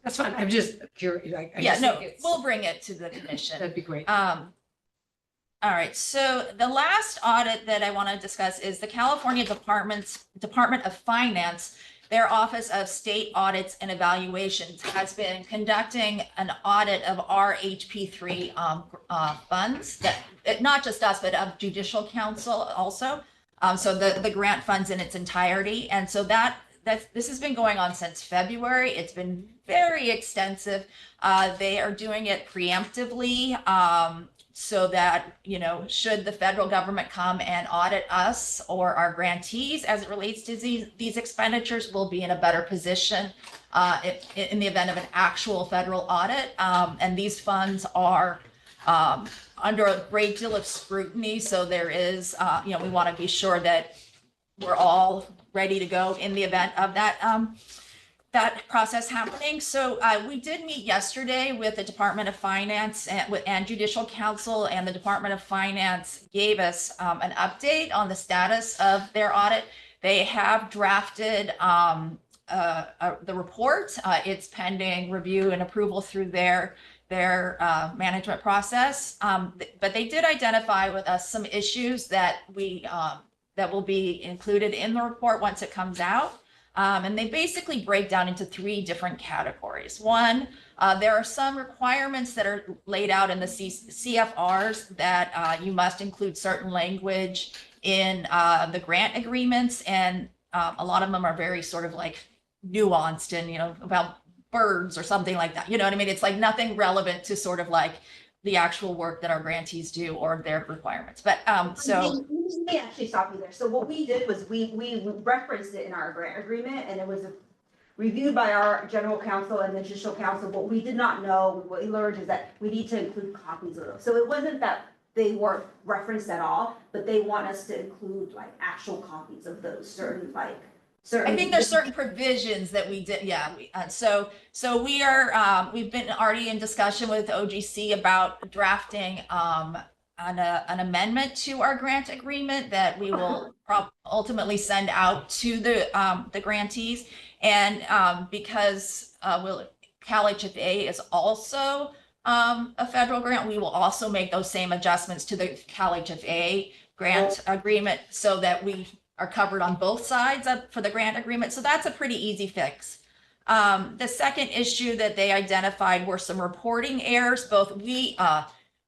[SPEAKER 17] that's fine. I'm just curious. I
[SPEAKER 20] Yeah,
[SPEAKER 17] just
[SPEAKER 20] no,
[SPEAKER 17] think it's-
[SPEAKER 20] we'll bring it to the commission.
[SPEAKER 17] That'd be great.
[SPEAKER 20] All right, so the last audit that I want to discuss is the California Department of Finance. Their Office of State Audits and Evaluations has been conducting an audit of our HP3 funds, that not just us, but of Judicial Council also. So the grant funds in its entirety. And so this has been going on since February. It's been very extensive. They are doing it preemptively, so that, you know, should the federal government come and audit us or our grantees as it relates to these expenditures, we'll be in a better position in the event of an actual federal audit. And these funds are under a great deal of scrutiny. So there is, you know, we want to be sure that we're all ready to go in the event of that that process happening. So we did meet yesterday with the Department of Finance and Judicial Council, and the Department of Finance gave us an update on the status of their audit. They have drafted the report. It's pending review and approval through their management process. But they did identify with us some issues that that will be included in the report once it comes out. And they basically break down into 3 different categories. One, there are some requirements that are laid out in the CFRs that you must include certain language in the grant agreements. And a lot of them are very sort of like nuanced and, you know, about birds or something like that. You know what I mean? It's like nothing relevant to sort of like the actual work that our grantees do or their requirements. But so.
[SPEAKER 9] Let me actually stop you there. So what we did was we referenced it in our grant agreement, and it was reviewed by our general counsel and the judicial council. What we did not know, what we learned is that we need to include copies of those. So it wasn't that they weren't referenced at all, but they want us to include like actual copies of those certain
[SPEAKER 20] I think there's certain provisions that we did. Yeah. So we are, we've been already in discussion with OGC about drafting an amendment to our grant agreement that we will ultimately send out to the grantees. And because CalHFA is also a federal grant, we will also make those same adjustments to the CalHFA grant agreement so that we are covered on both sides for the grant agreement. So that's a pretty easy fix. The second issue that they identified were some reporting errors. Both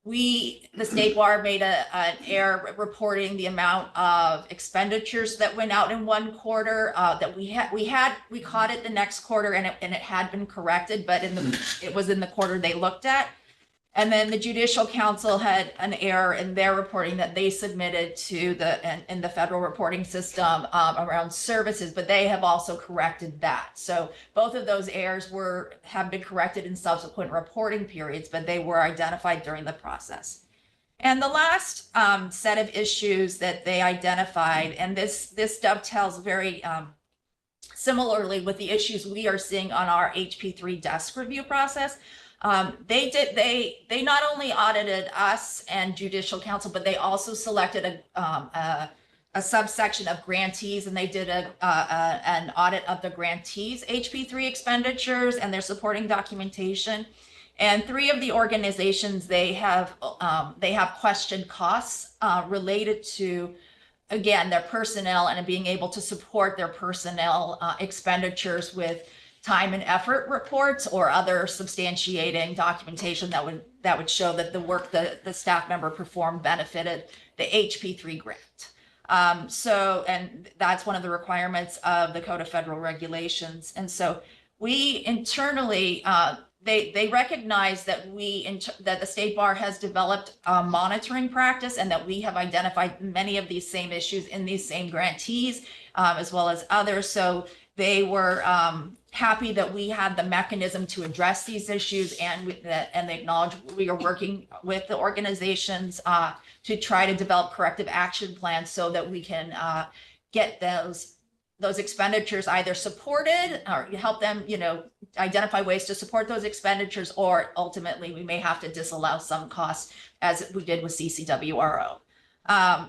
[SPEAKER 20] the State Bar made an error reporting the amount of expenditures that went out in one quarter, that we caught it the next quarter and it had been corrected, but it was in the quarter they looked at. And then the Judicial Council had an error in their reporting that they submitted to in the federal reporting system around services, but they have also corrected that. So both of those errors have been corrected in subsequent reporting periods, but they were identified during the process. And the last set of issues that they identified, and this dovetails very similarly with the issues we are seeing on our HP3 desk review process. They not only audited us and Judicial Council, but they also selected a subsection of grantees, and they did an audit of the grantees' HP3 expenditures and their supporting documentation. And 3 of the organizations, they have questioned costs related to, again, their personnel and being able to support their personnel expenditures with time and effort reports or other substantiating documentation that would show that the work the staff member performed benefited the HP3 grant. And that's one of the requirements of the Code of Federal Regulations. And so we internally, they recognize that that the State Bar has developed a monitoring practice and that we have identified many of these same issues in these same grantees, as well as others. So they were happy that we had the mechanism to address these issues, and they acknowledge we are working with the organizations to try to develop corrective action plans so that we can get those expenditures either supported or help them, identify ways to support those expenditures, or ultimately we may have to disallow some costs as we did with CCWRO.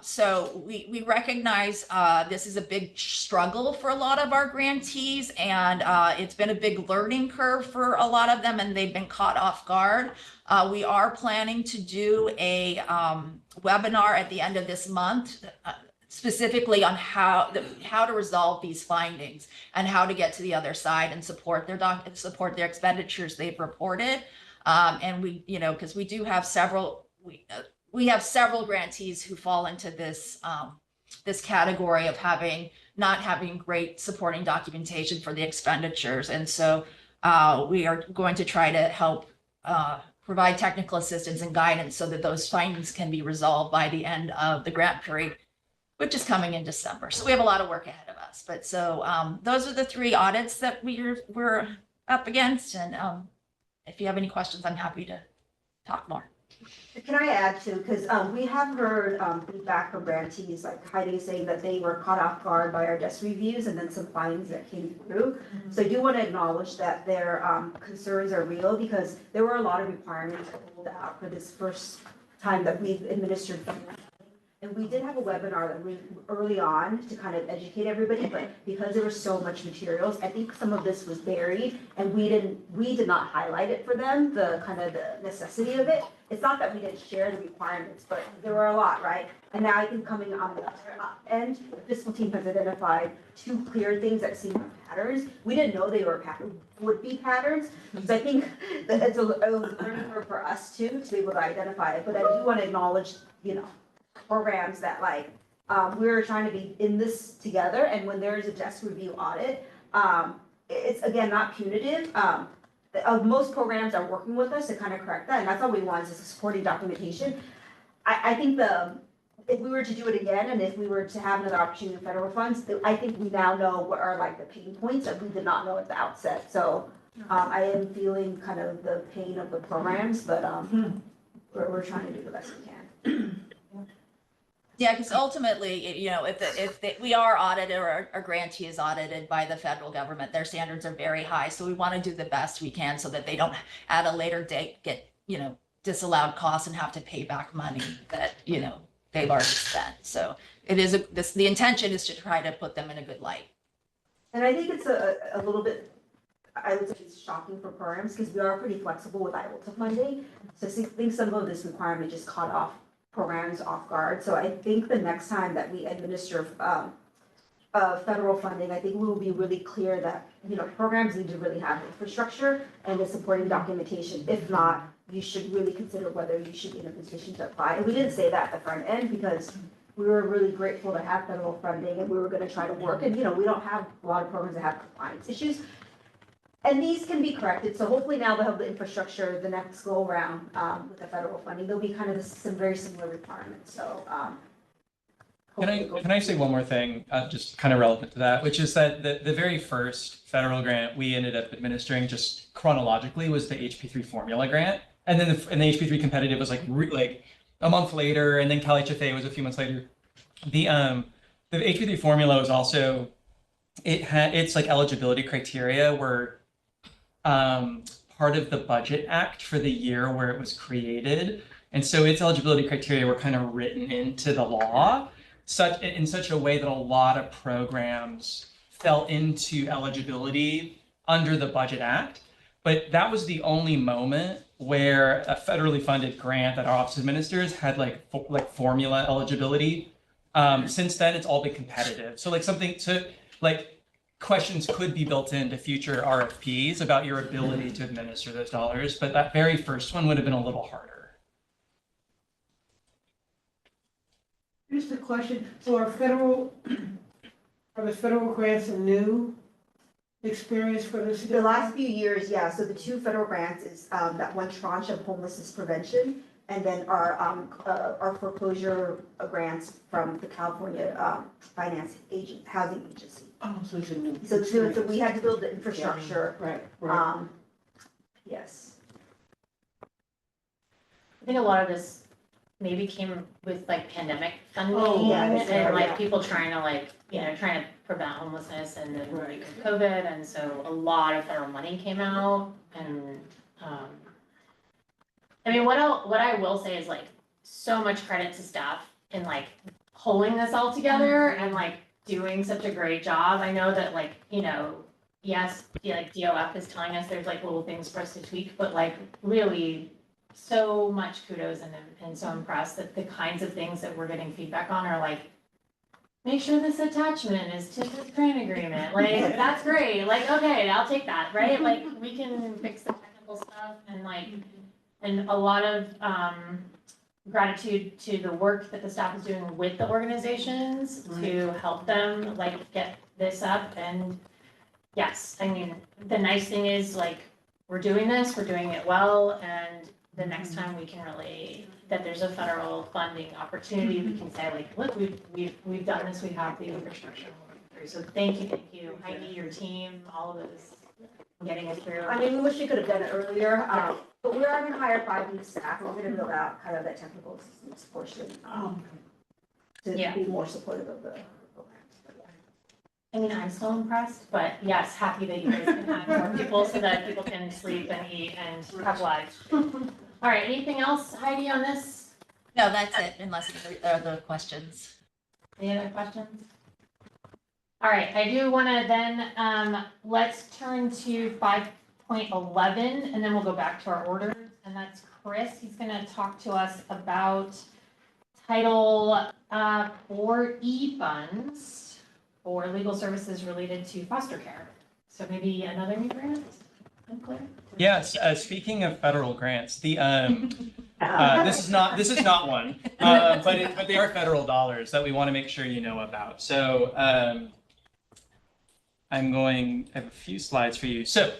[SPEAKER 20] So we recognize this is a big struggle for a lot of our grantees, and it's been a big learning curve for a lot of them, and they've been caught off guard. We are planning to do a webinar at the end of this month, specifically on how to resolve these findings and how to get to the other side and support their expenditures they've reported. And we, because we do have we have several grantees who fall into this this category of not having great supporting documentation for the expenditures. And so we are going to try to help provide technical assistance and guidance so that those findings can be resolved by the end of the grant period, which is coming in December. So we have a lot of work ahead of us. But so those are the 3 audits that we're up against. And if you have any questions, I'm happy to talk more.
[SPEAKER 9] Can I add too, because we have heard feedback from grantees, like Heidi saying that they were caught off guard by our desk reviews and then some findings that came through. So I do want to acknowledge that their concerns are real, because there were a lot of requirements pulled out for this first time that we've administered funding. And we did have a webinar that early on to kind of educate everybody, but because there was so much materials, I think some of this was buried, and we did not highlight it for them, the kind of the necessity of it. It's not that we didn't share the requirements, but there were a lot, right? And now I think coming on the other end, the fiscal team has identified 2 clear things that seem like patterns. We didn't know they would be patterns, because I think that it was a learning curve for us too, to be able to identify it. But I do want to acknowledge, programs that we're trying to be in this together, and when there is a desk review audit, it's again not punitive. Most programs are working with us to kind of correct that, and that's all we want is supporting documentation. I think if we were to do it again, and if we were to have another opportunity in federal funds, I think we now know what are the pain points that we did not know at the outset. So I am feeling kind of the pain of the programs, but we're trying to do the best we can.
[SPEAKER 20] Yeah, because ultimately, if we are audited, or our grantee is audited by the federal government, their standards are very high. So we want to do the best we can so that they don't at a later date get, disallowed costs and have to pay back money that, they've already spent. So it is the intention is to try to put them in a good light.
[SPEAKER 9] And I think it's a little bit, I would say it's shocking for programs, because we are pretty flexible with IOLTA funding. So I think some of this requirement just caught off programs off guard. So I think the next time that we administer federal funding, I think we will be really clear that, you know, programs need to really have infrastructure and the supporting documentation. If not, you should really consider whether you should be in a position to apply. And we didn't say that at the front end because we were really grateful to have federal funding and we were gonna try to work. And, you know, we don't have a lot of programs that have compliance issues. And these can be corrected, so hopefully now they'll have the infrastructure the next go around with the federal funding. There'll be kind of some very similar requirements, so.
[SPEAKER 1] Can I say one more thing, just kind of relevant to that, which is that the very first federal grant we ended up administering just chronologically was the HP3 formula grant. And then the HP3 competitive was like a month later, and then CalHFA was a few months later. The HP3 formula was also, it's like eligibility criteria were part of the Budget Act for the year where it was created. And so its eligibility criteria were kind of written into the law in such a way that a lot of programs fell into eligibility under the Budget Act. But that was the only moment where a federally funded grant that our office administers had like formula eligibility. Since then, it's all been competitive. So questions could be built into future RFPs about your ability to administer those dollars, but that very first one would have been a little harder.
[SPEAKER 22] Here's the question, so are the federal grants a new experience for this?
[SPEAKER 9] The last few years, yeah, so the two federal grants is that one tranche of homelessness prevention, and then our foreclosure grants from the California Housing Agency.
[SPEAKER 22] Oh, so it's a new.
[SPEAKER 9] So we had to build the infrastructure.
[SPEAKER 22] Right.
[SPEAKER 9] Yes.
[SPEAKER 2] I think a lot of this maybe came with like pandemic funding
[SPEAKER 9] yeah,
[SPEAKER 2] and people trying to prevent homelessness and then COVID, and so a lot of federal money came out. And I mean, what I will say is like so much credit to staff in like pulling this all together and like doing such a great job. I know that yes, DOF is telling us there's like little things for us to tweak, but like really so much kudos and so impressed that the kinds of things that we're getting feedback on are like, make sure this attachment is to this grant agreement. Like, that's great. Like, okay, I'll take that, right? Like, we can fix the technical stuff and a lot of gratitude to the work that the staff is doing with the organizations to help them get this up. And yes, I mean, the nice thing is we're doing this, we're doing it well, and the next time we can really, that there's a federal funding opportunity, we can say look, we've done this, we have the infrastructure. So thank you, Heidi, your team, all of those getting us through.
[SPEAKER 9] I mean, we wish we could have done it earlier, but we are going to hire 5 new staff. We're going to build out kind of that technical assistance portion to be more supportive of the programs.
[SPEAKER 2] I mean, I'm still impressed, but yes, happy that you guys can have more people so that people can sleep and eat and have lives. All right, anything else, Heidi, on this?
[SPEAKER 20] No, that's it, unless there are other questions.
[SPEAKER 2] Any other questions? All right, I do want to then, let's turn to 5.11 and then we'll go back to our orders. And that's Chris. He's going to talk to us about Title 4E funds for legal services related to foster care. So maybe another new grant?
[SPEAKER 1] Yes, speaking of federal grants, the this is not one, but they are federal dollars that we want to make sure you know about. So I have a few slides for you. So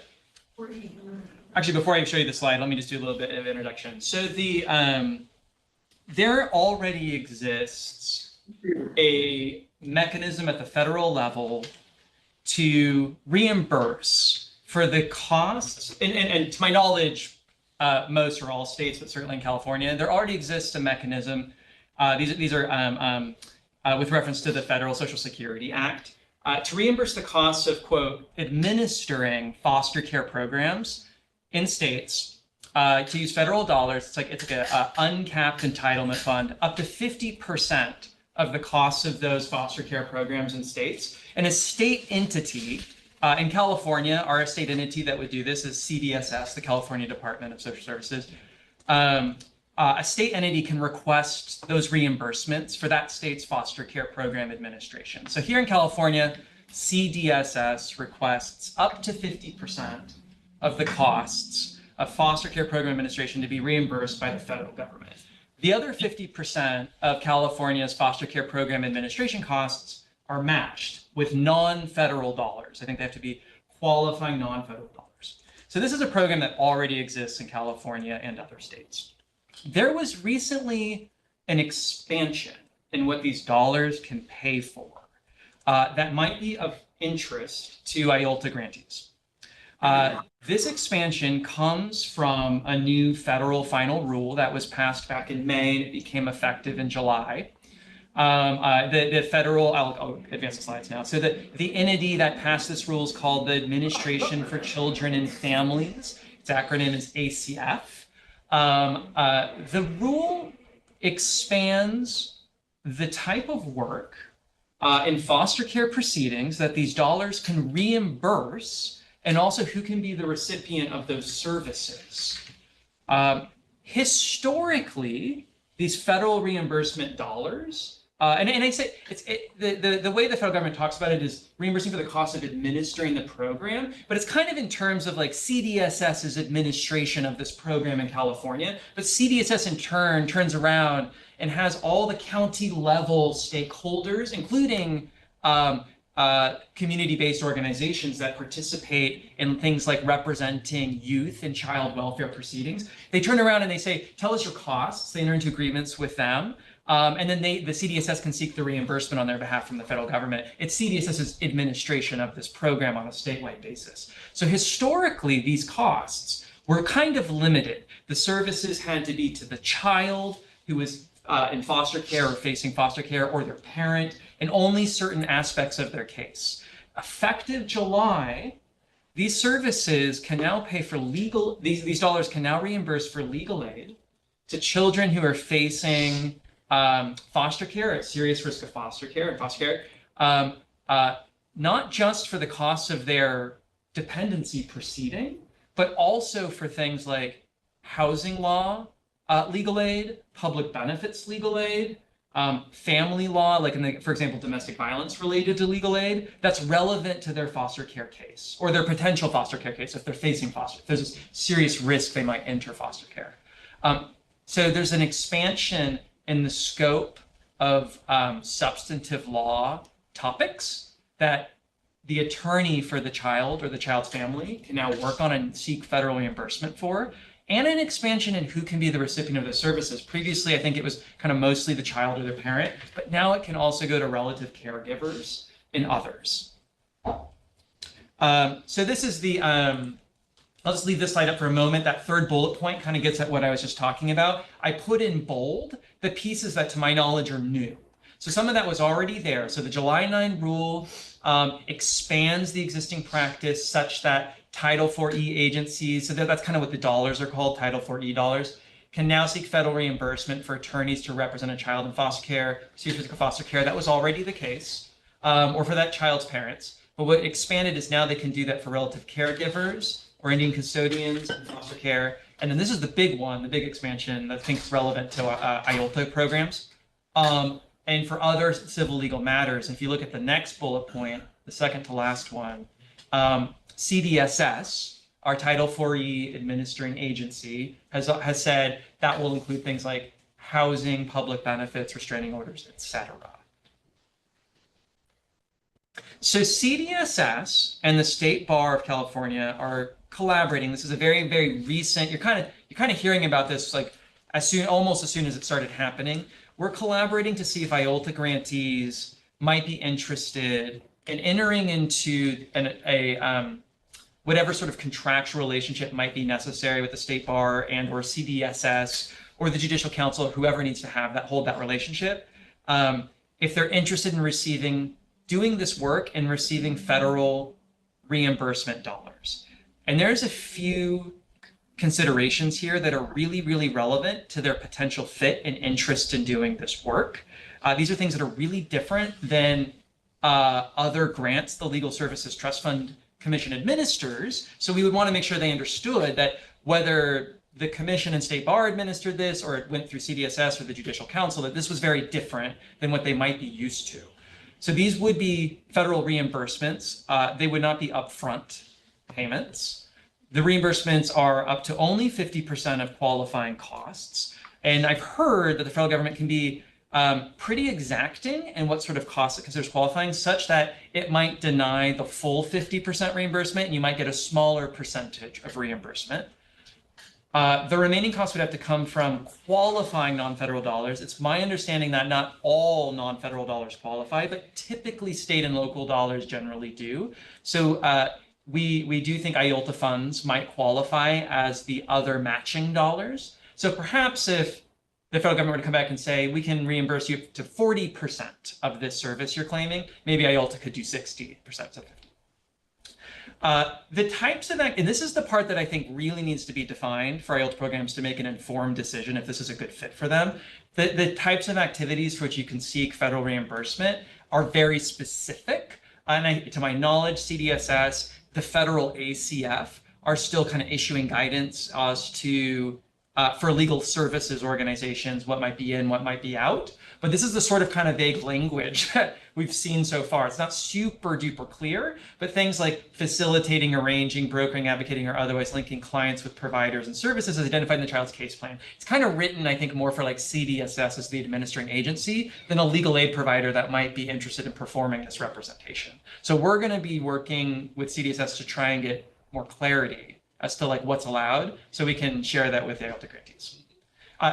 [SPEAKER 1] actually, before I show you the slide, let me just do a little bit of introduction. So there already exists a mechanism at the federal level to reimburse for the costs, and to my knowledge, most or all states, but certainly in California, there already exists a mechanism. These are with reference to the Federal Social Security Act to reimburse the costs of, quote, administering foster care programs in states to use federal dollars. It's like a uncapped entitlement fund, up to 50% of the costs of those foster care programs in states. And a state entity in California, our state entity that would do this is CDSS, the California Department of Social Services. a state entity can request those reimbursements for that state's foster care program administration. So here in California, CDSS requests up to 50% of the costs of foster care program administration to be reimbursed by the federal government. The other 50% of California's foster care program administration costs are matched with non-federal dollars. I think they have to be qualifying non-federal dollars. So this is a program that already exists in California and other states. There was recently an expansion in what these dollars can pay for that might be of interest to IOLTA grantees. This expansion comes from a new federal final rule that was passed back in May and it became effective in July. The federal, I'll advance the slides now. So the entity that passed this rule is called the Administration for Children and Families. Its acronym is ACF. The rule expands the type of work in foster care proceedings that these dollars can reimburse, and also who can be the recipient of those services. Historically, these federal reimbursement dollars, and I say the way the federal government talks about it is reimbursing for the cost of administering the program, but it's kind of in terms of like CDSS's administration of this program in California. But CDSS in turn turns around and has all the county level stakeholders, including community-based organizations that participate in things like representing youth in child welfare proceedings. They turn around and they say, tell us your costs. They enter into agreements with them. And then the CDSS can seek the reimbursement on their behalf from the federal government. It's CDSS's administration of this program on a statewide basis. So historically, these costs were kind of limited. The services had to be to the child who was in foster care or facing foster care, or their parent, and only certain aspects of their case. Effective July, these services can now pay for these dollars can now reimburse for legal aid to children who are facing foster care, at serious risk of foster care, not just for the cost of their dependency proceeding, but also for things like housing law, legal aid, public benefits legal aid, family law, like for example, domestic violence related to legal aid, that's relevant to their foster care case or their potential foster care case if they're facing if there's a serious risk they might enter foster care. So there's an expansion in the scope of substantive law topics that the attorney for the child or the child's family can now work on and seek federal reimbursement for, and an expansion in who can be the recipient of the services. Previously, I think it was kind of mostly the child or their parent, but now it can also go to relative caregivers and others. So this is the, I'll just leave this slide up for a moment. That third bullet point kind of gets at what I was just talking about. I put in bold the pieces that, to my knowledge, are new. So some of that was already there. So the July 9 rule expands the existing practice such that Title IV agencies, so that's kind of what the dollars are called, Title IV dollars, can now seek federal reimbursement for attorneys to represent a child in foster care, serious risk of foster care. That was already the case, or for that child's parents. But what expanded is now they can do that for relative caregivers or Indian custodians in foster care. And then this is the big one, the big expansion that I think is relevant to IOLTA programs. And for other civil legal matters, if you look at the next bullet point, the second to last one, CDSS, our Title IV administering agency, has said that will include things like housing, public benefits, restraining orders, etc. So CDSS and the State Bar of California are collaborating. This is a very, very recent, you're kind of hearing about this like almost as soon as it started happening. We're collaborating to see if IOLTA grantees might be interested in entering into whatever sort of contractual relationship might be necessary with the State Bar and or CDSS or the Judicial Council, or whoever needs to hold that relationship. If they're interested in doing this work and receiving federal reimbursement dollars. And there's a few considerations here that are really, really relevant to their potential fit and interest in doing this work. These are things that are really different than other grants the Legal Services Trust Fund Commission administers. So we would want to make sure they understood that whether the commission and state bar administered this, or it went through CDSS or the Judicial Council, that this was very different than what they might be used to. So these would be federal reimbursements. They would not be upfront payments. The reimbursements are up to only 50% of qualifying costs. And I've heard that the federal government can be pretty exacting in what sort of costs it considers qualifying, such that it might deny the full 50% reimbursement and you might get a smaller percentage of reimbursement. The remaining costs would have to come from qualifying non-federal dollars. It's my understanding that not all non-federal dollars qualify, but typically state and local dollars generally do. So we do think IOLTA funds might qualify as the other matching dollars. So perhaps if the federal government were to come back and say, we can reimburse you to 40% of this service you're claiming, maybe IOLTA could do 60% of it. The types of, and this is the part that I think really needs to be defined for IOLTA programs to make an informed decision if this is a good fit for them. The types of activities for which you can seek federal reimbursement are very specific. And to my knowledge, CDSS, the federal ACF are still kind of issuing guidance as to, for legal services organizations, what might be in, what might be out. But this is the sort of kind of vague language that we've seen so far. It's not super duper clear, but things like facilitating, arranging, brokering, advocating, or otherwise linking clients with providers and services as identified in the child's case plan. It's kind of written, I think, more for like CDSS as the administering agency than a legal aid provider that might be interested in performing this representation. So we're going to be working with CDSS to try and get more clarity as to like what's allowed so we can share that with the IOLTA grantees.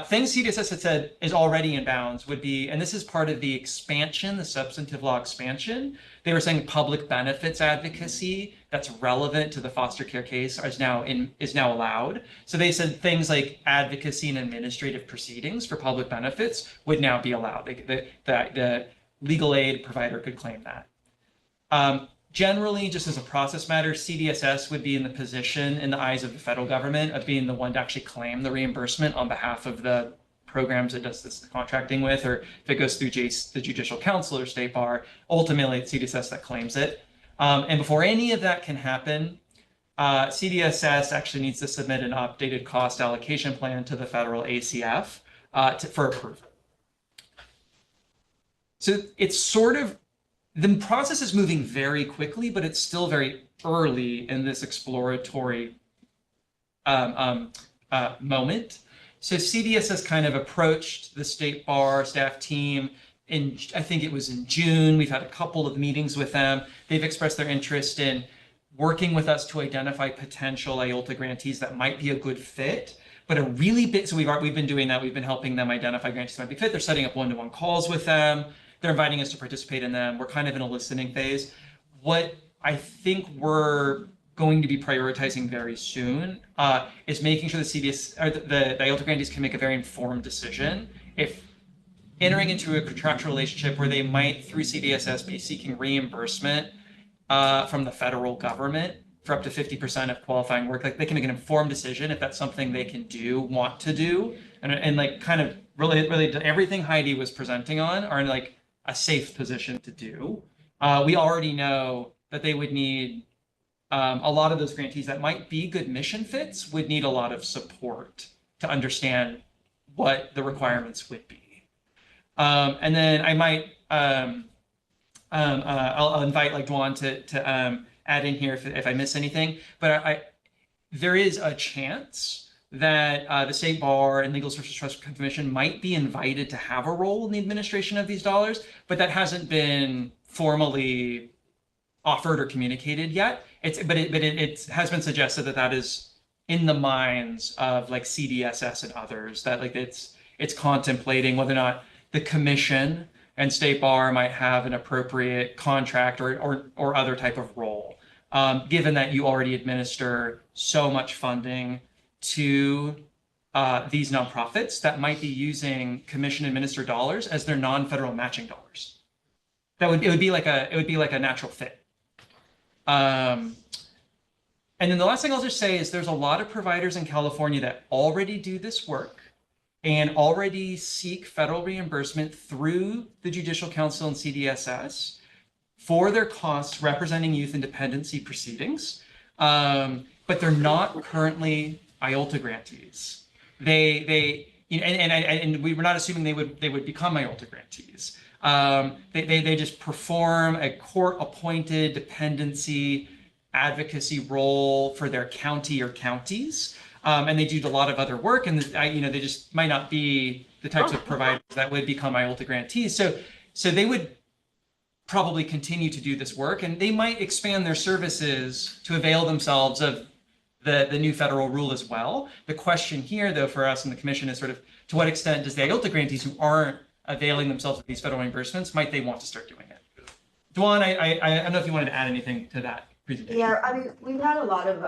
[SPEAKER 1] Things CDSS had said is already in bounds would be, and this is part of the expansion, the substantive law expansion. They were saying public benefits advocacy that's relevant to the foster care case is now allowed. So they said things like advocacy and administrative proceedings for public benefits would now be allowed. The legal aid provider could claim that. Generally, just as a process matter, CDSS would be in the position in the eyes of the federal government of being the one to actually claim the reimbursement on behalf of the programs it does this contracting with, or if it goes through the Judicial Council or State Bar, ultimately it's CDSS that claims it. And before any of that can happen, CDSS actually needs to submit an updated cost allocation plan to the federal ACF for approval. So it's sort of, the process is moving very quickly, but it's still very early in this exploratory moment. So CDSS kind of approached the State Bar staff team in, I think it was in June. We've had a couple of meetings with them. They've expressed their interest in working with us to identify potential IOLTA grantees that might be a good fit. But a really big, so we've been doing that. We've been helping them identify grantees that might be fit. They're setting up one-to-one calls with them. They're inviting us to participate in them. We're kind of in a listening phase. What I think we're going to be prioritizing very soon is making sure the CDS or the IOLTA grantees can make a very informed decision if entering into a contractual relationship where they might, through CDSS, be seeking reimbursement from the federal government for up to 50% of qualifying work. Like they can make an informed decision if that's something they can do, want to do, and like kind of really everything Heidi was presenting on are in like a safe position to do. We already know that they would need a lot of those grantees that might be good mission fits would need a lot of support to understand what the requirements would be. And then I might, I'll invite like Dwan to add in here if I miss anything, but there is a chance that the State Bar and Legal Services Trust Commission might be invited to have a role in the administration of these dollars, but that hasn't been formally offered or communicated yet. But it has been suggested that that is in the minds of like CDSS and others, that like it's contemplating whether or not the commission and State Bar might have an appropriate contract or other type of role, given that you already administer so much funding to these nonprofits that might be using commission administered dollars as their non-federal matching dollars. It would be like a natural fit. And then the last thing I'll just say is there's a lot of providers in California that already do this work and already seek federal reimbursement through the Judicial Council and CDSS for their costs representing youth in dependency proceedings. But they're not currently IOLTA grantees. They you know, and we were not assuming they would become IOLTA grantees. They just perform a court-appointed dependency advocacy role for their county or counties, and they do a lot of other work. And you know, they just might not be the types of providers that would become IOLTA grantees. So they would probably continue to do this work, and they might expand their services to avail themselves of the new federal rule as well. The question here, though, for us in the commission is sort of, to what extent does the IOLTA grantees who aren't availing themselves of these federal reimbursements, might they want to start doing it? Duan, I don't know if you wanted to add anything to that presentation.
[SPEAKER 9] Yeah, I mean, we've had a lot of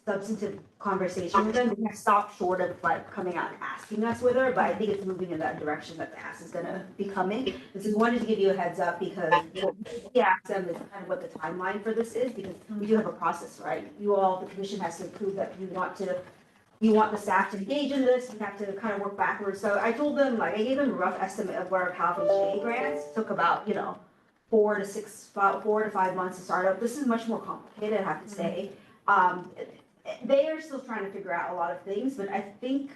[SPEAKER 9] substantive conversation with them. We have stopped short of like coming out and asking us whether, but I think it's moving in that direction that the ask is gonna be coming. And so we wanted to give you a heads up because what we asked them is kind of what the timeline for this is, because we do have a process, right? You all, the commission has to approve that you want the staff to engage in this, you have to kind of work backwards. So I told them, like, I gave them a rough estimate of where CalHFA grants took about, 4 to 5 months to start up. This is much more complicated, I have to say. They are still trying to figure out a lot of things, but I think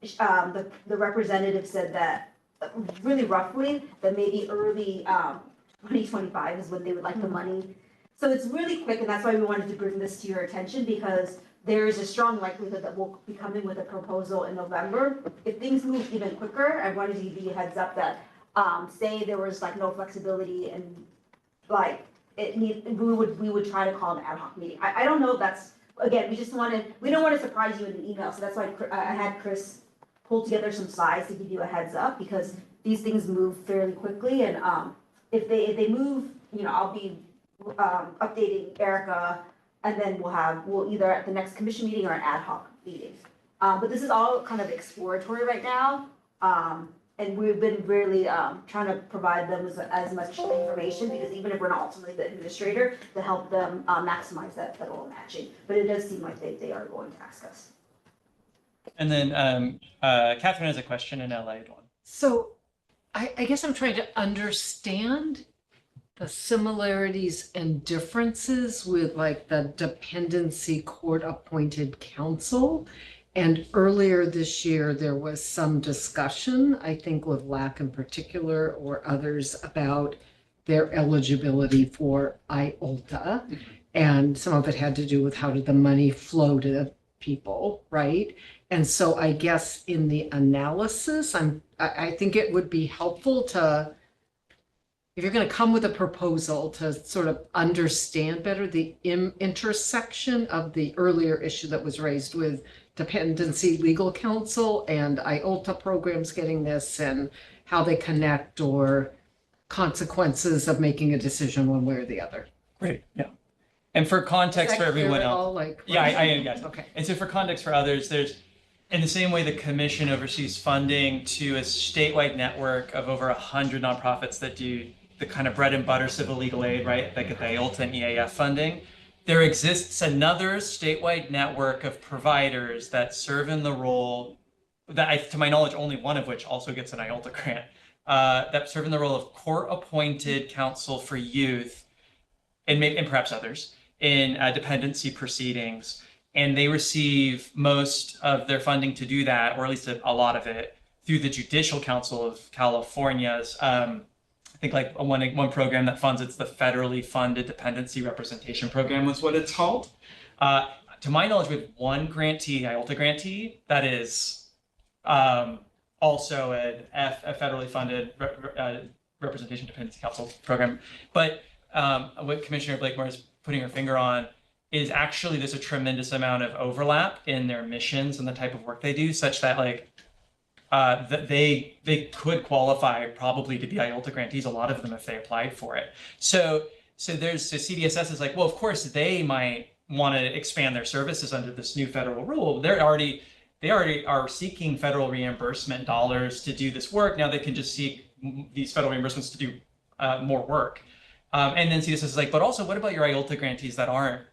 [SPEAKER 9] the representative said that really roughly that maybe early 2025 is when they would like the money. So it's really quick, and that's why we wanted to bring this to your attention, because there is a strong likelihood that we'll be coming with a proposal in November. If things move even quicker, I wanted to give you a heads up that say there was like no flexibility and like we would try to call an ad hoc meeting. I don't know if that's, again, we don't want to surprise you in an email, so that's why I had Chris pull together some slides to give you a heads up, because these things move fairly quickly, and if they move, I'll be updating Erica, and then we'll either at the next commission meeting or an ad hoc meeting. But this is all kind of exploratory right now, and we've been really trying to provide them as much information, because even if we're not ultimately the administrator, to help them maximize that federal matching. But it does seem like they are going to ask us.
[SPEAKER 1] And then Catherine has a question in LA.
[SPEAKER 17] So I guess I'm trying to understand the similarities and differences with like the dependency court appointed counsel. And earlier this year, there was some discussion, I think with LAC in particular or others, about their eligibility for IOLTA. And some of it had to do with how did the money flow to the people, right? And so I guess in the analysis, I think it would be helpful to, if you're going to come with a proposal, to sort of understand better the intersection of the earlier issue that was raised with dependency legal counsel and IOLTA programs getting this, and how they connect or consequences of making a decision one way or the other.
[SPEAKER 1] Great, yeah. And for context for everyone else. Yeah, I am, yes.
[SPEAKER 17] Okay.
[SPEAKER 1] And so for context for others, there's, in the same way the commission oversees funding to a statewide network of over 100 nonprofits that do the kind of bread and butter civil legal aid, right, that get the IOLTA and EAF funding, there exists another statewide network of providers that serve in the role, that to my knowledge, only one of which also gets an IOLTA grant, that serve in the role of court-appointed counsel for youth, and perhaps others, in dependency proceedings. And they receive most of their funding to do that, or at least a lot of it, through the Judicial Council of California's I think like one program that funds, it's the federally funded dependency representation program was what it's called. To my knowledge, we have one grantee, IOLTA grantee, that is also a federally funded representation dependency council program. But what Commissioner Blakemore is putting her finger on is actually there's a tremendous amount of overlap in their missions and the type of work they do, such that like that they could qualify probably to be IOLTA grantees, a lot of them, if they applied for it. So CDSS is like, well, of course they might want to expand their services under this new federal rule. They already are seeking federal reimbursement dollars to do this work. Now they can just seek these federal reimbursements to do more work. And then CDSS is like, but also what about your IOLTA grantees that aren't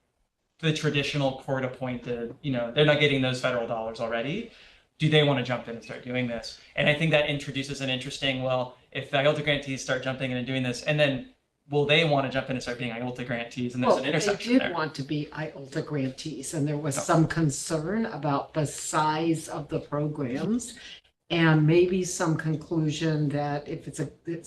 [SPEAKER 1] the traditional court appointed, they're not getting those federal dollars already. Do they want to jump in and start doing this? And I think that introduces an interesting, well, if the IOLTA grantees start jumping in and doing this, and then will they want to jump in and start being IOLTA grantees? And there's an intersection
[SPEAKER 17] They
[SPEAKER 1] there.
[SPEAKER 17] did want to be IOLTA grantees, and there was some concern about the size of the programs. And maybe some conclusion that if it's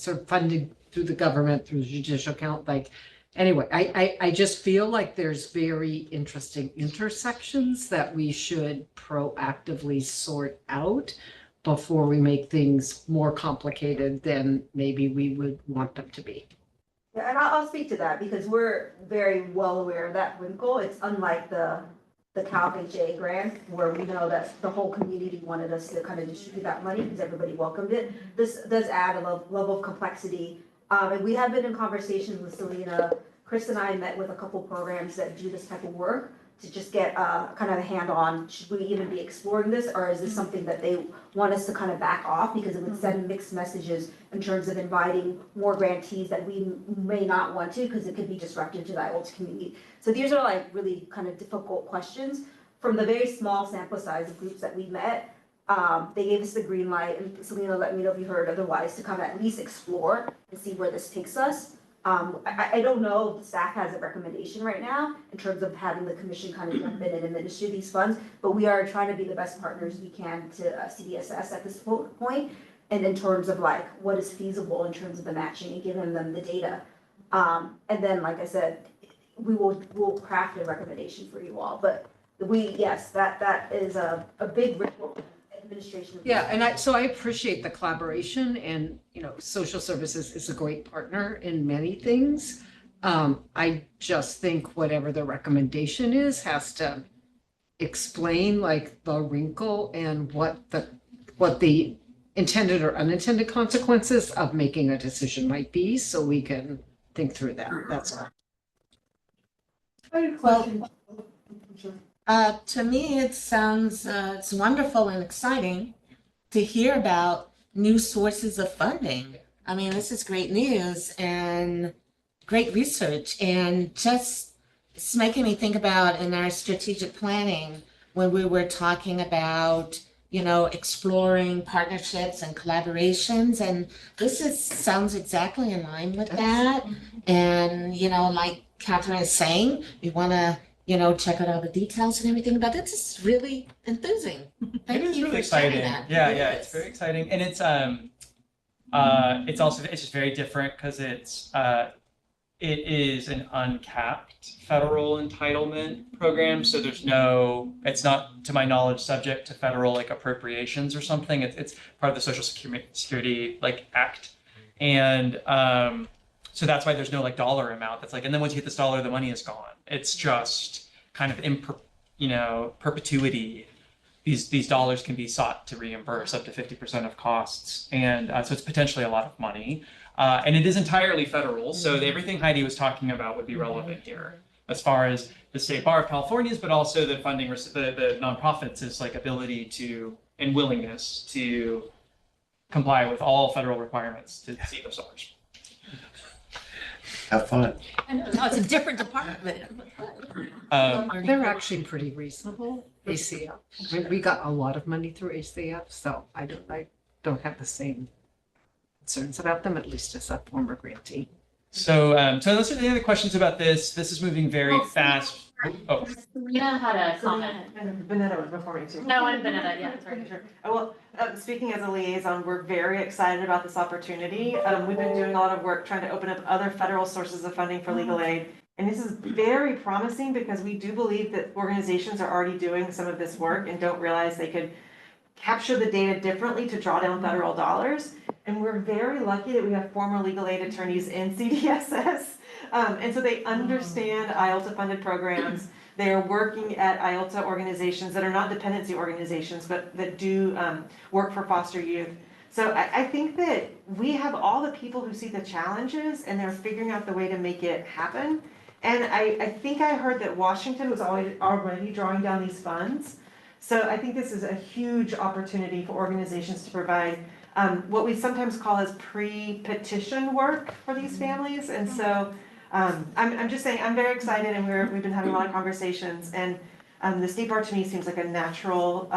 [SPEAKER 17] sort of funded through the government, through the judicial count, like, anyway, I just feel like there's very interesting intersections that we should proactively sort out before we make things more complicated than maybe we would want them to be.
[SPEAKER 9] Yeah, and I'll speak to that because we're very well aware of that wrinkle. It's unlike the CalHFA grant where we know that the whole community wanted us to kind of distribute that money because everybody welcomed it. This does add a level of complexity. And we have been in conversations with Selena. Chris and I met with a couple programs that do this type of work to just get kind of a hand on, should we even be exploring this, or is this something that they want us to kind of back off because it would send mixed messages in terms of inviting more grantees that we may not want to because it could be disruptive to the IOLTA community. So these are like really kind of difficult questions. From the very small sample size of groups that we met, they gave us the green light, and Selena, let me know if you heard otherwise, to kind of at least explore and see where this takes us. I don't know if the staff has a recommendation right now in terms of having the commission kind of jump in and administer these funds, but we are trying to be the best partners we can to CDSS at this point, and in terms of like what is feasible in terms of the matching and giving them the data. And then, like I said, we'll craft a recommendation for you all, but yes, that is a big ripple. Administration.
[SPEAKER 17] Yeah, and so I appreciate the collaboration, and social services is a great partner in many things. I just think whatever the recommendation is has to explain like the wrinkle and what the intended or unintended consequences of making a decision might be, so we can think through that. That's all.
[SPEAKER 22] I had a question.
[SPEAKER 15] To me, it sounds it's wonderful and exciting to hear about new sources of funding. I mean, this is great news and great research, and just it's making me think about in our strategic planning when we were talking about exploring partnerships and collaborations, and this sounds exactly in line with that. And like Catherine is saying, we want to check out all the details and everything, but this is really enthusing. Thank you
[SPEAKER 1] really
[SPEAKER 15] for sharing
[SPEAKER 1] exciting.
[SPEAKER 15] that.
[SPEAKER 1] Yeah,
[SPEAKER 15] It
[SPEAKER 1] it's
[SPEAKER 15] is.
[SPEAKER 1] very exciting, and it's just very different because it is an uncapped federal entitlement program. So it's not, to my knowledge, subject to federal like appropriations or something. It's part of the Social Security like Act, and so that's why there's no like dollar amount. That's like, and then once you hit this dollar, the money is gone. It's just kind of in perpetuity. These dollars can be sought to reimburse up to 50% of costs, and so it's potentially a lot of money. And it is entirely federal, so everything Heidi was talking about would be relevant here, as far as the State Bar of California's, but also the funding, the nonprofits' is like ability to and willingness to comply with all federal requirements to see those dollars.
[SPEAKER 8] Have fun.
[SPEAKER 20] I know, no, it's a different department.
[SPEAKER 17] They're actually pretty reasonable, ACF. I mean, we got a lot of money through ACF, so I don't have the same concerns about them, at least as a former grantee.
[SPEAKER 1] So those are the other questions about this. This is moving very fast. Oh,
[SPEAKER 2] Selena had a comment.
[SPEAKER 10] And Benetta was before me too.
[SPEAKER 2] No, and Benetta, yeah, sorry.
[SPEAKER 10] Sure. Well, speaking as a liaison, we're very excited about this opportunity. We've been doing a lot of work trying to open up other federal sources of funding for legal aid. And this is very promising because we do believe that organizations are already doing some of this work and don't realize they could capture the data differently to draw down federal dollars. And we're very lucky that we have former legal aid attorneys in CDSS. And so they understand IOLTA funded programs. They are working at IOLTA organizations that are not dependency organizations, but that do work for foster youth. So I think that we have all the people who see the challenges and they're figuring out the way to make it happen. And I think I heard that Washington was already drawing down these funds. So I think this is a huge opportunity for organizations to provide what we sometimes call as pre-petition work for these families. And so I'm just saying, I'm very excited, and we've been having a lot of conversations, and the State Bar to me seems like a natural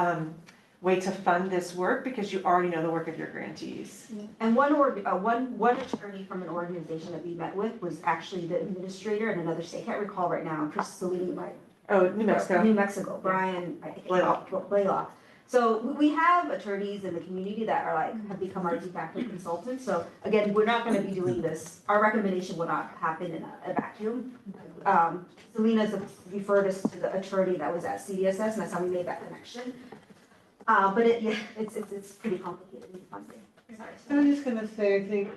[SPEAKER 10] way to fund this work because you already know the work of your grantees.
[SPEAKER 9] And one attorney from an organization that we met with was actually the administrator in another state, I can't recall right now, Chris Salini, right?
[SPEAKER 10] Oh, New Mexico.
[SPEAKER 9] New Mexico, Brian, I think, Blaylock. So we have attorneys in the community that are like, have become our de facto consultants. So again, we're not gonna be doing this, our recommendation will not happen in a vacuum. Selena's referred us to the attorney that was at CDSS, and that's how we made that connection. But it's pretty complicated with funding. Sorry.
[SPEAKER 22] I'm just gonna say, I think,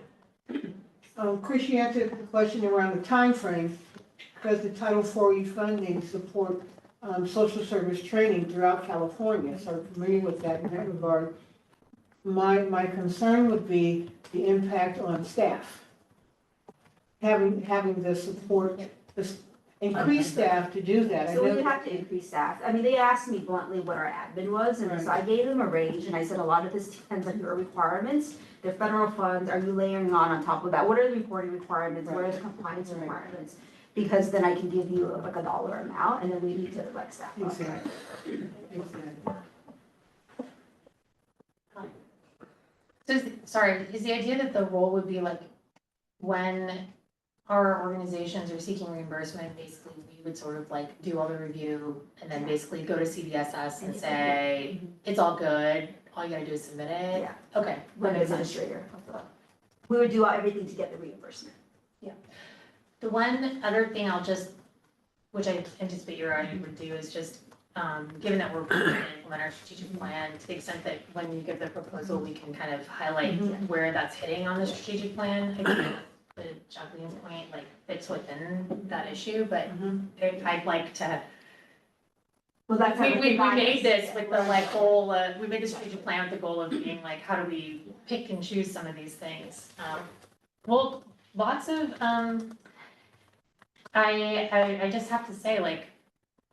[SPEAKER 22] Chris, you answered the question around the timeframe, because the Title IV funding support social service training throughout California, so I'm familiar with that in that regard. My concern would be the impact on staff. Having the support, increase staff to do that.
[SPEAKER 9] So we would have to increase staff. I mean, they asked me bluntly what our admin was, and so I gave them a range, and I said, a lot of this depends on your requirements. The federal funds, are you layering on top of that? What are the reporting requirements? What are the compliance requirements? Because then I can give you like a dollar amount, and then we need to like staff up.
[SPEAKER 2] So, sorry, is the idea that the role would be like, when our organizations are seeking reimbursement, basically we would sort of like do all the review and then basically go to CDSS and say, it's all good, all you gotta do is submit it?
[SPEAKER 9] Yeah.
[SPEAKER 2] Okay.
[SPEAKER 9] Like an administrator. We would do everything to get the reimbursement.
[SPEAKER 2] Yeah. The one other thing I'll just, which I anticipate your audience would do, is just, given that we're going to implement our strategic plan, to the extent that when you give the proposal, we can kind of highlight where that's hitting on the strategic plan. I think the Jacqueline's point like fits within that issue, but I'd like to.
[SPEAKER 9] Well, that's
[SPEAKER 2] we made this with the like goal. We made the strategic plan with the goal of being like, how do we pick and choose some of these things? Well, lots of. I just have to say, like,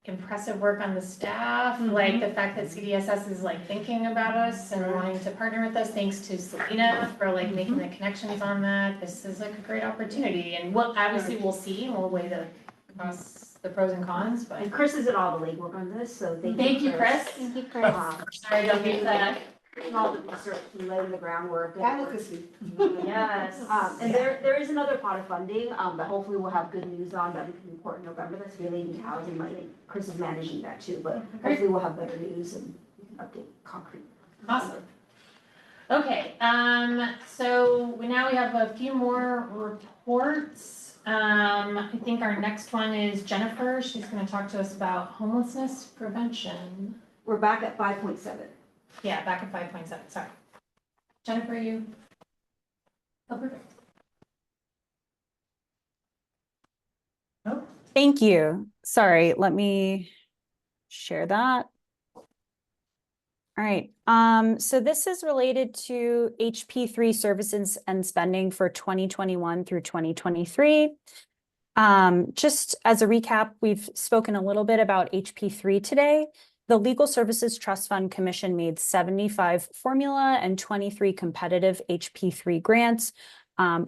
[SPEAKER 2] impressive work on the staff, like the fact that CDSS is like thinking about us and wanting to partner with us. Thanks to Selena for like making the connections on that. This is like a great opportunity, and obviously we'll see, and we'll weigh the pros and cons, but.
[SPEAKER 9] And Chris is in all the legwork on this, so
[SPEAKER 2] Thank you, Chris.
[SPEAKER 9] Thank you, Chris.
[SPEAKER 2] Sorry, don't get that.
[SPEAKER 9] All the research and laying the groundwork.
[SPEAKER 22] Advocacy.
[SPEAKER 9] Yes. And there is another pot of funding, that hopefully we'll have good news on that we can report in November. That's related to housing. I think Chris is managing that too, but hopefully we'll have better news and we can update concrete.
[SPEAKER 2] Awesome. Okay, so now we have a few more reports. I think our next one is Jennifer. She's going to talk to us about homelessness prevention.
[SPEAKER 9] We're back at 5.7.
[SPEAKER 2] Yeah, back at 5.7, sorry. Jennifer, you? Oh, perfect.
[SPEAKER 14] Oh. Thank you. Sorry, let me share that. All right, so this is related to HP3 services and spending for 2021 through 2023. Just as a recap, we've spoken a little bit about HP3 today. The Legal Services Trust Fund Commission made 75 formula and 23 competitive HP3 grants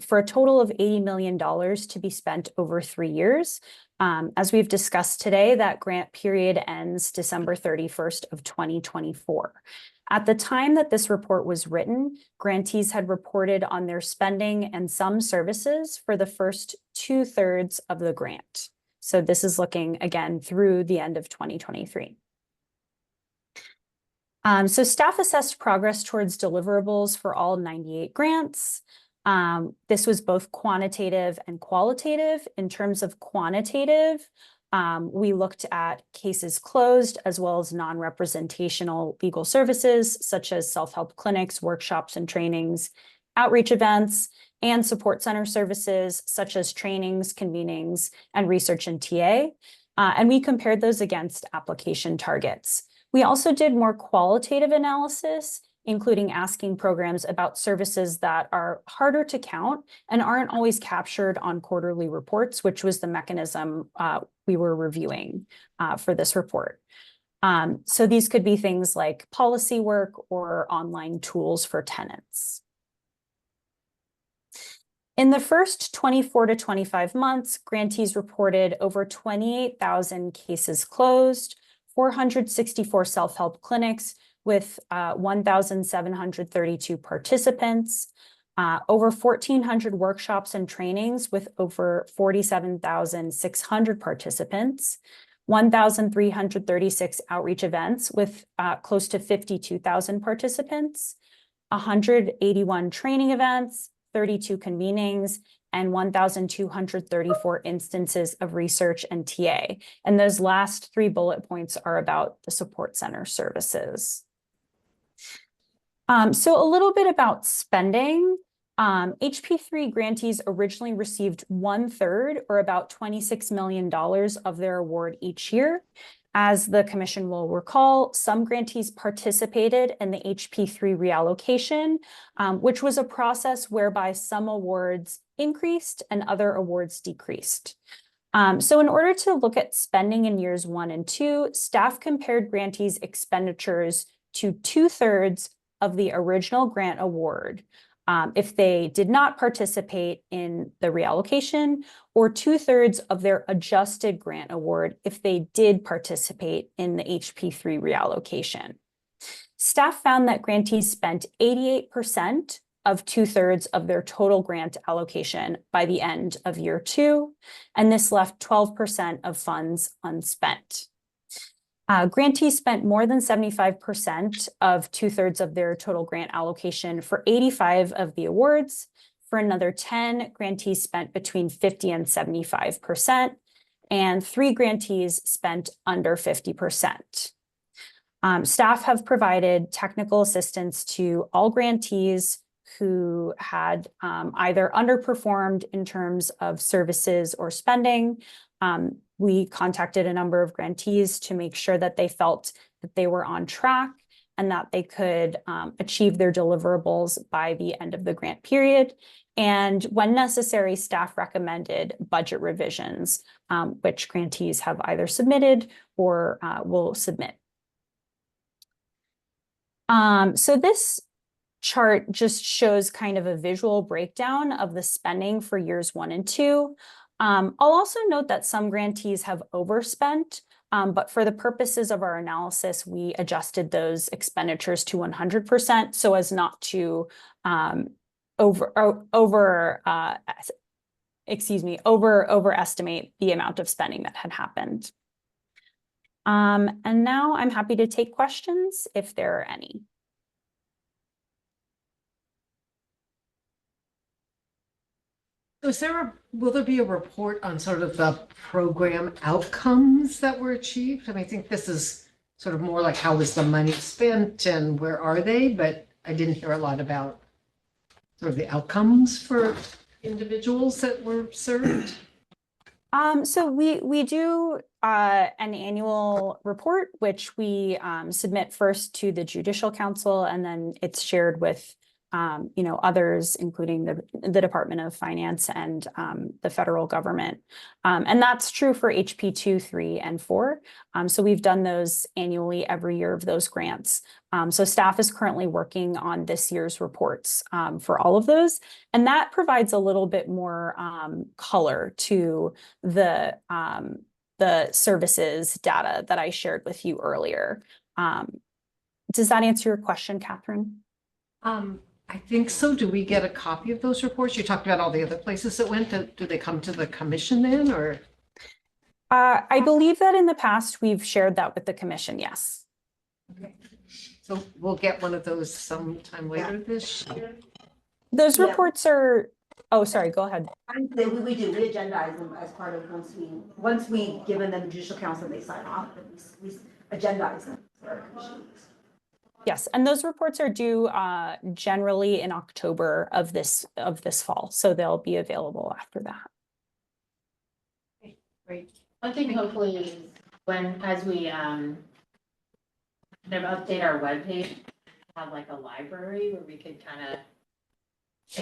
[SPEAKER 14] for a total of $80 million to be spent over 3 years. As we've discussed today, that grant period ends December 31st of 2024. At the time that this report was written, grantees had reported on their spending and some services for the first 2/3 of the grant. So this is looking again through the end of 2023. So staff assessed progress towards deliverables for all 98 grants. This was both quantitative and qualitative. In terms of quantitative, we looked at cases closed as well as non-representational legal services such as self-help clinics, workshops and trainings, outreach events, and support center services such as trainings, convenings, and research and TA. And we compared those against application targets. We also did more qualitative analysis, including asking programs about services that are harder to count and aren't always captured on quarterly reports, which was the mechanism we were reviewing for this report. So these could be things like policy work or online tools for tenants. In the first 24 to 25 months, grantees reported over 28,000 cases closed, 464 self-help clinics with 1,732 participants, over 1,400 workshops and trainings with over 47,600 participants, 1,336 outreach events with close to 52,000 participants, 181 training events, 32 convenings, and 1,234 instances of research and TA. And those last 3 bullet points are about the support center services. So a little bit about spending. HP3 grantees originally received 1/3, or about $26 million of their award each year. As the commission will recall, some grantees participated in the HP3 reallocation, which was a process whereby some awards increased and other awards decreased. So in order to look at spending in years 1 and 2, staff compared grantees' expenditures to 2/3 of the original grant award if they did not participate in the reallocation, or 2/3 of their adjusted grant award if they did participate in the HP3 reallocation. Staff found that grantees spent 88% of 2/3 of their total grant allocation by the end of year 2, and this left 12% of funds unspent. Grantees spent more than 75% of 2/3 of their total grant allocation for 85 of the awards. For another 10, grantees spent between 50 and 75%, and 3 grantees spent under 50%. Staff have provided technical assistance to all grantees who had either underperformed in terms of services or spending. We contacted a number of grantees to make sure that they felt that they were on track and that they could achieve their deliverables by the end of the grant period. And when necessary, staff recommended budget revisions, which grantees have either submitted or will submit. So this chart just shows kind of a visual breakdown of the spending for years 1 and 2. I'll also note that some grantees have overspent, but for the purposes of our analysis, we adjusted those expenditures to 100% so as not to overestimate the amount of spending that had happened. And now I'm happy to take questions if there are any.
[SPEAKER 17] Will there be a report on sort of the program outcomes that were achieved? And I think this is sort of more like how was the money spent and where are they? But I didn't hear a lot about sort of the outcomes for individuals that were served.
[SPEAKER 14] So we do an annual report, which we submit first to the Judicial Council, and then it's shared with others, including the Department of Finance and the federal government. And that's true for HP 2, 3, and 4. So we've done those annually every year of those grants. So staff is currently working on this year's reports for all of those. And that provides a little bit more color to the services data that I shared with you earlier. Does that answer your question, Catherine?
[SPEAKER 17] I think so. Do we get a copy of those reports? You talked about all the other places that went. Do they come to the commission then, or?
[SPEAKER 14] I believe that in the past we've shared that with the commission, yes.
[SPEAKER 17] Okay. So we'll get one of those sometime later this year?
[SPEAKER 14] Those reports are, oh, sorry, go ahead.
[SPEAKER 9] We do, we agendize them as part of once we given them Judicial Council, they sign off, we agendize them for our commission.
[SPEAKER 14] Yes, and those reports are due generally in October of this fall, so they'll be available after that.
[SPEAKER 2] Okay, great. One thing hopefully is as we kind of update our webpage, have like a library where we could kind of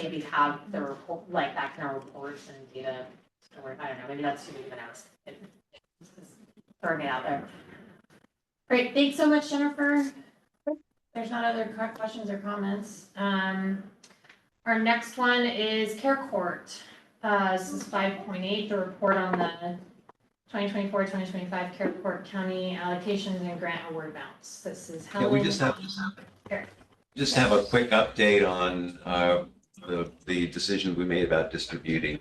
[SPEAKER 2] maybe have the report, like back in our reports and data stored. I don't know, maybe that's too big of an ask. Just throwing it out there. Great, thanks so much, Jennifer. There's not other questions or comments. Our next one is Care Court. This is 5.8, the report on the 2024-2025 Carroll County allocations and grant award amounts. This is how.
[SPEAKER 8] Yeah, we just have a quick update on the decisions we made about distributing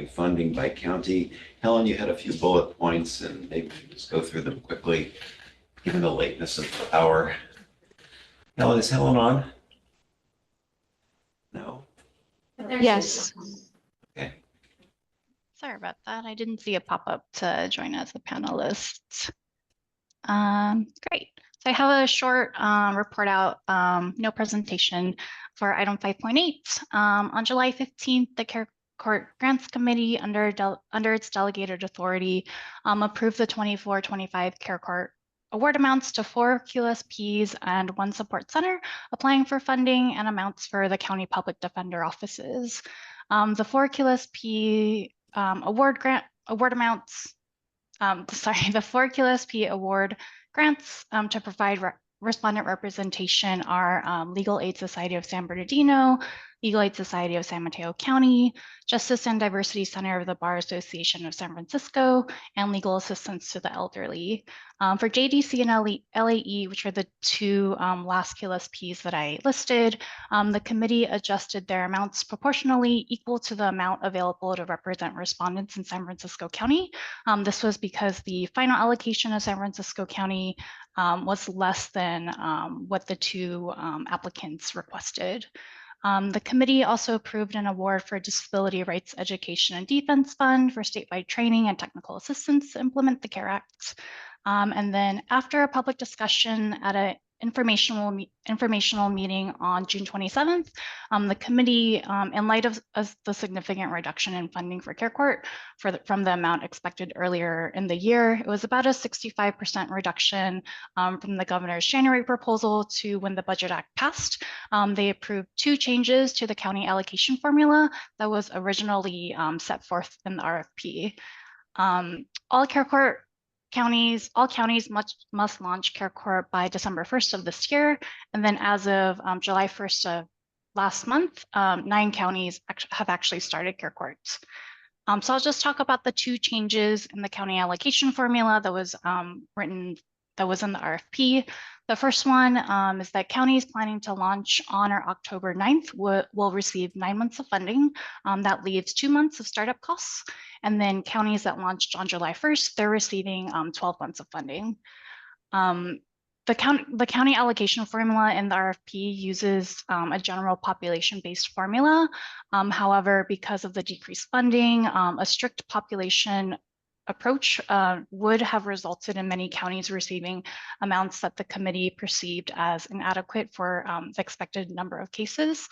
[SPEAKER 8] funding by county. Helen, you had a few bullet points, and maybe we should just go through them quickly, given the lateness of the hour. Helen, is Helen on? No?
[SPEAKER 16] Yes.
[SPEAKER 8] Okay.
[SPEAKER 16] Sorry about that. I didn't see a pop-up to join as a panelist. Great. So I have a short report out, no presentation for item 5.8. On July 15th, the Care Court Grants Committee, under its delegated authority, approved the 24-25 Care Court award amounts to 4 QSPs and 1 support center, applying for funding and amounts for the county public defender offices. The 4 QSP award amounts, the 4 QSP award grants to provide respondent representation are Legal Aid Society of San Bernardino, Legal Aid Society of San Mateo County, Justice and Diversity Center of the Bar Association of San Francisco, and Legal Assistance to the Elderly. For JDC and LAE, which are the 2 last QSPs that I listed, the committee adjusted their amounts proportionally equal to the amount available to represent respondents in San Francisco County. This was because the final allocation of San Francisco County was less than what the 2 applicants requested. The committee also approved an award for Disability Rights Education and Defense Fund for statewide training and technical assistance to implement the CARE Act. And then after a public discussion at an informational meeting on June 27th, the committee, in light of the significant reduction in funding for Care Court from the amount expected earlier in the year, it was about a 65% reduction from the governor's January proposal to when the Budget Act passed. They approved 2 changes to the county allocation formula that was originally set forth in the RFP. All counties must launch Care Court by December 1st of this year. And then as of July 1st of last month, 9 counties have actually started Care Courts. So I'll just talk about the 2 changes in the county allocation formula that was that was in the RFP. The first one is that counties planning to launch on or October 9th will receive 9 months of funding. That leaves 2 months of startup costs. And then counties that launched on July 1st, they're receiving 12 months of funding. The county allocation formula in the RFP uses a general population-based formula. However, because of the decreased funding, a strict population approach would have resulted in many counties receiving amounts that the committee perceived as inadequate for the expected number of cases.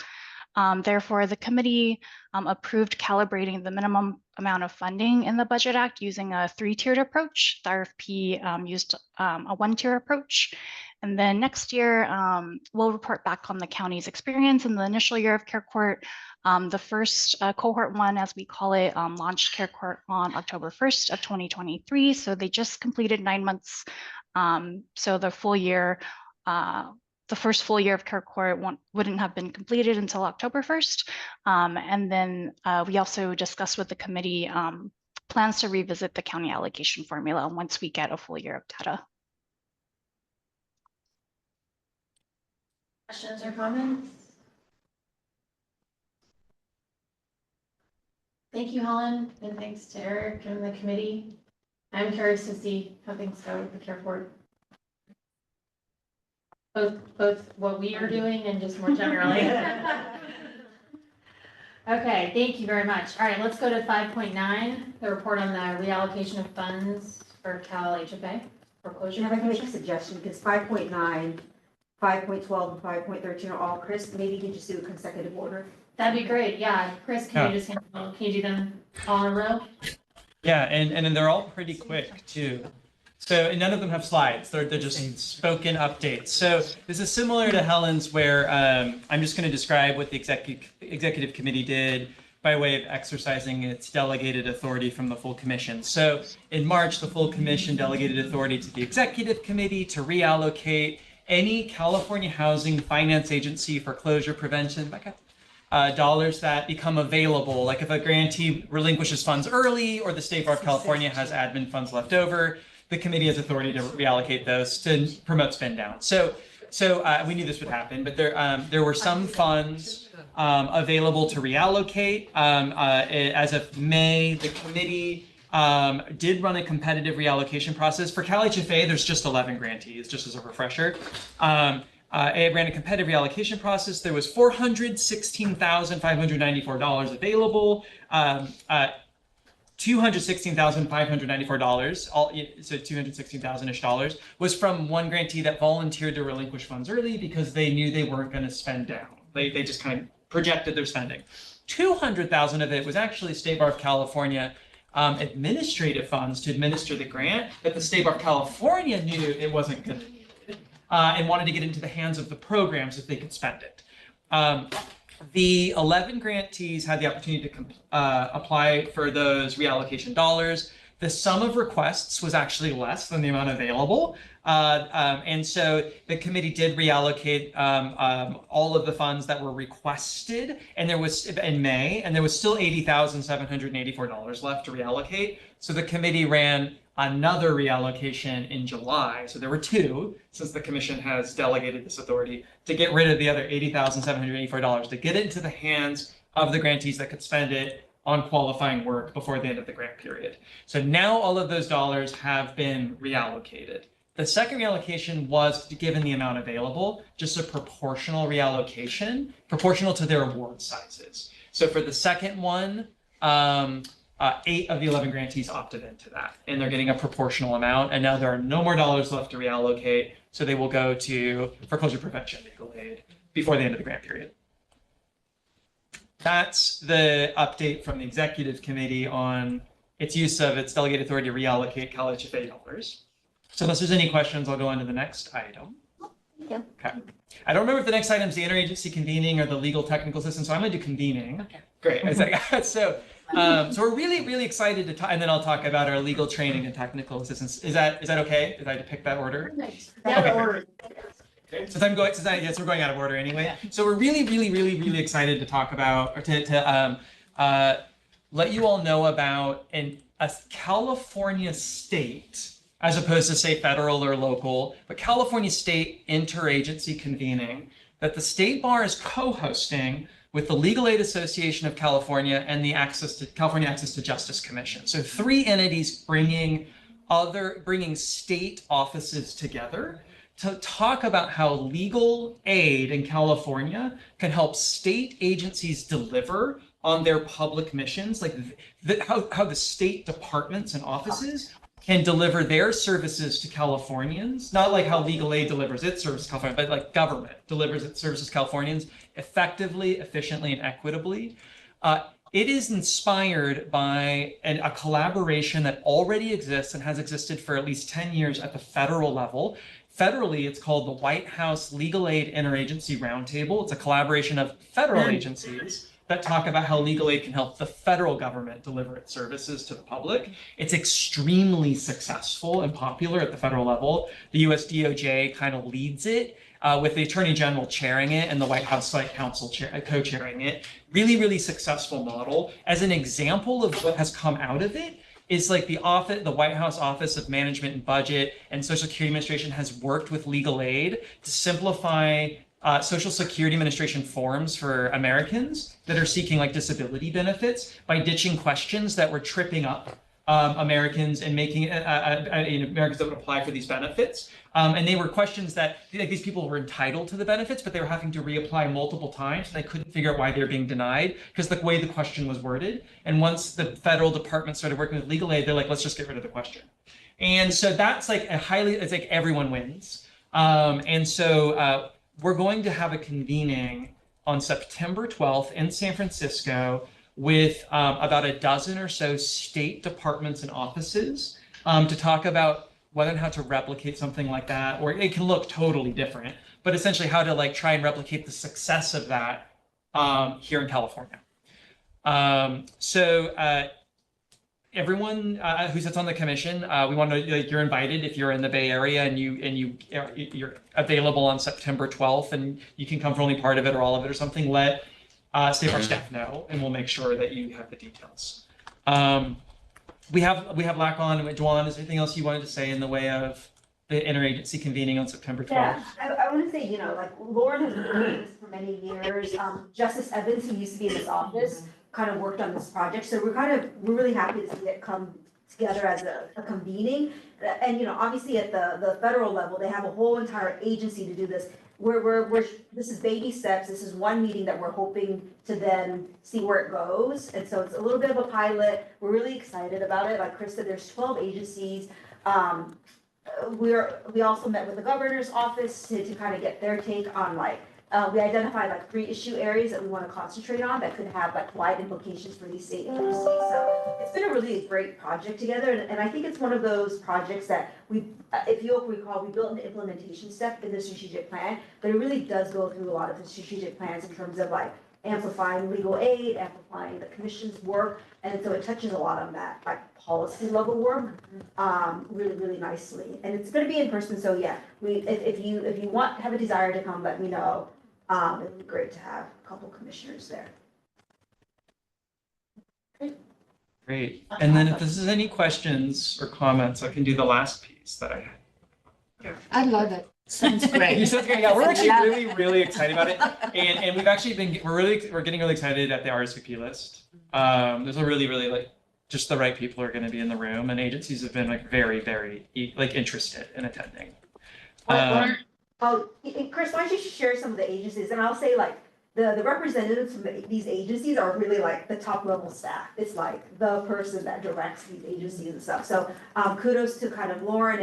[SPEAKER 16] Therefore, the committee approved calibrating the minimum amount of funding in the Budget Act using a 3-tiered approach. The RFP used a 1-tier approach. And then next year, we'll report back on the county's experience in the initial year of Care Court. The first cohort 1, as we call it, launched Care Court on October 1st of 2023. So they just completed 9 months. So the full year, the first full year of Care Court wouldn't have been completed until October 1st. And then we also discussed with the committee plans to revisit the county allocation formula once we get a full year of data.
[SPEAKER 2] Questions or comments? Thank you, Helen, and thanks to Eric and the committee. I'm curious to see how things go with the Care Court. Both what we are doing and just more generally. Okay, thank you very much. All right, let's go to 5.9, the report on the reallocation of funds for CalHFA. Foreclosure.
[SPEAKER 9] If I can make a suggestion, because 5.9, 5.12, and 5.13 are all Chris, maybe you can just do a consecutive order.
[SPEAKER 2] That'd be great. Yeah, Chris, can you just can you do them all in a row?
[SPEAKER 1] Yeah, and then they're all pretty quick too. So and none of them have slides. They're just spoken updates. So this is similar to Helen's, where I'm just going to describe what the executive committee did by way of exercising its delegated authority from the full commission. So in March, the full commission delegated authority to the executive committee to reallocate any California Housing Finance Agency foreclosure prevention dollars that become available. Like if a grantee relinquishes funds early or the State Bar of California has admin funds left over, the committee has authority to reallocate those to promote spend down. So we knew this would happen, but there were some funds available to reallocate. As of May, the committee did run a competitive reallocation process. For CalHFA, there's just 11 grantees, just as a refresher. It ran a competitive reallocation process. There was $416,594 available. $216,594, so $216,000-ish dollars, was from one grantee that volunteered to relinquish funds early because they knew they weren't going to spend down. They just kind of projected their spending. $200,000 of it was actually State Bar of California administrative funds to administer the grant, but the State Bar of California knew it wasn't going to need it and wanted to get into the hands of the programs if they could spend it. The 11 grantees had the opportunity to apply for those reallocation dollars. The sum of requests was actually less than the amount available. And so the committee did reallocate all of the funds that were requested, and there was in May, and there was still $80,784 left to reallocate. So the committee ran another reallocation in July. So there were two, since the commission has delegated this authority, to get rid of the other $80,784, to get it into the hands of the grantees that could spend it on qualifying work before the end of the grant period. So now all of those dollars have been reallocated. The second reallocation was, given the amount available, just a proportional reallocation, proportional to their award sizes. So for the second one, 8 of the 11 grantees opted into that, and they're getting a proportional amount. And now there are no more dollars left to reallocate, so they will go to foreclosure prevention legal aid before the end of the grant period. That's the update from the executive committee on its use of its delegated authority to reallocate CalHFA dollars. So unless there's any questions, I'll go on to the next item.
[SPEAKER 13] Yeah.
[SPEAKER 1] Okay. I don't remember if the next item is the interagency convening or the legal technical assistance, so I'm going to do convening. Okay. Great. So we're really excited to talk, and then I'll talk about our legal training and technical assistance. Is that okay? Did I pick that order? Okay. Since we're going out of order anyway. Yeah. So we're really excited to talk about, or to let you all know about a California state, as opposed to say federal or local, but California state interagency convening that the State Bar is co-hosting with the Legal Aid Association of California and the California Access to Justice Commission. So 3 entities bringing state offices together to talk about how legal aid in California can help state agencies deliver on their public missions, like how the state departments and offices can deliver their services to Californians, not like how legal aid delivers its services to California, but like government delivers its services to Californians effectively, efficiently, and equitably. It is inspired by a collaboration that already exists and has existed for at least 10 years at the federal level. Federally, it's called the White House Legal Aid Interagency Roundtable. It's a collaboration of federal agencies that talk about how legal aid can help the federal government deliver its services to the public. It's extremely successful and popular at the federal level. The US DOJ kind of leads it, with the Attorney General chairing it and the White House Counsel co-chairing it. Really successful model. As an example of what has come out of it, is like the White House Office of Management and Budget and Social Security Administration has worked with legal aid to simplify Social Security Administration forms for Americans that are seeking like disability benefits by ditching questions that were tripping up Americans and making Americans that would apply for these benefits. And they were questions that these people were entitled to the benefits, but they were having to reapply multiple times, and they couldn't figure out why they were being denied because the way the question was worded. And once the federal department started working with legal aid, they're like, let's just get rid of the question. And so that's like it's like everyone wins. And so we're going to have a convening on September 12th in San Francisco with about a dozen or so state departments and offices to talk about whether and how to replicate something like that, or it can look totally different, but essentially how to like try and replicate the success of that here in California. Everyone who sits on the commission, we want to you're invited if you're in the Bay Area and you're available on September 12th, and you can come for only part of it or all of it or something. Let State Bar staff know, and we'll make sure that you have the details. We have LAC on. Juan, is there anything else you wanted to say in the way of the interagency convening on September 12th?
[SPEAKER 9] Yeah, I want to say, like Lauren has been doing this for many years. Justice Evans, who used to be in this office, kind of worked on this project. So we're really happy to see it come together as a convening. And, obviously at the federal level, they have a whole entire agency to do this. This is baby steps. This is one meeting that we're hoping to then see where it goes. And so it's a little bit of a pilot. We're really excited about it. Like Chris said, there's 12 agencies. We also met with the governor's office to kind of get their take on we identified 3 issue areas that we want to concentrate on that could have wide implications for these state agencies. So it's been a really great project together, and I think it's one of those projects that if you'll recall, we built an implementation step in the strategic plan, but it really does go through a lot of the strategic plans in terms of amplifying legal aid, amplifying the commission's work, and so it touches a lot on that policy level work really, really nicely. And it's going to be in person, so yeah, if you have a desire to come, let me know. It would be great to have a couple commissioners there.
[SPEAKER 1] Great. And then if this is any questions or comments, I can do the last piece that I had.
[SPEAKER 15] I love it. Sounds great.
[SPEAKER 1] Sounds great. Yeah, we're actually really excited about it. And we've actually we're getting really excited at the RSVP list. There's a really just the right people are going to be in the room, and agencies have been very, very interested in attending.
[SPEAKER 9] Chris, why don't you share some of the agencies, and I'll say the representatives from these agencies are really the top level staff. It's the person that directs these agencies and stuff. So kudos to kind of Lauren and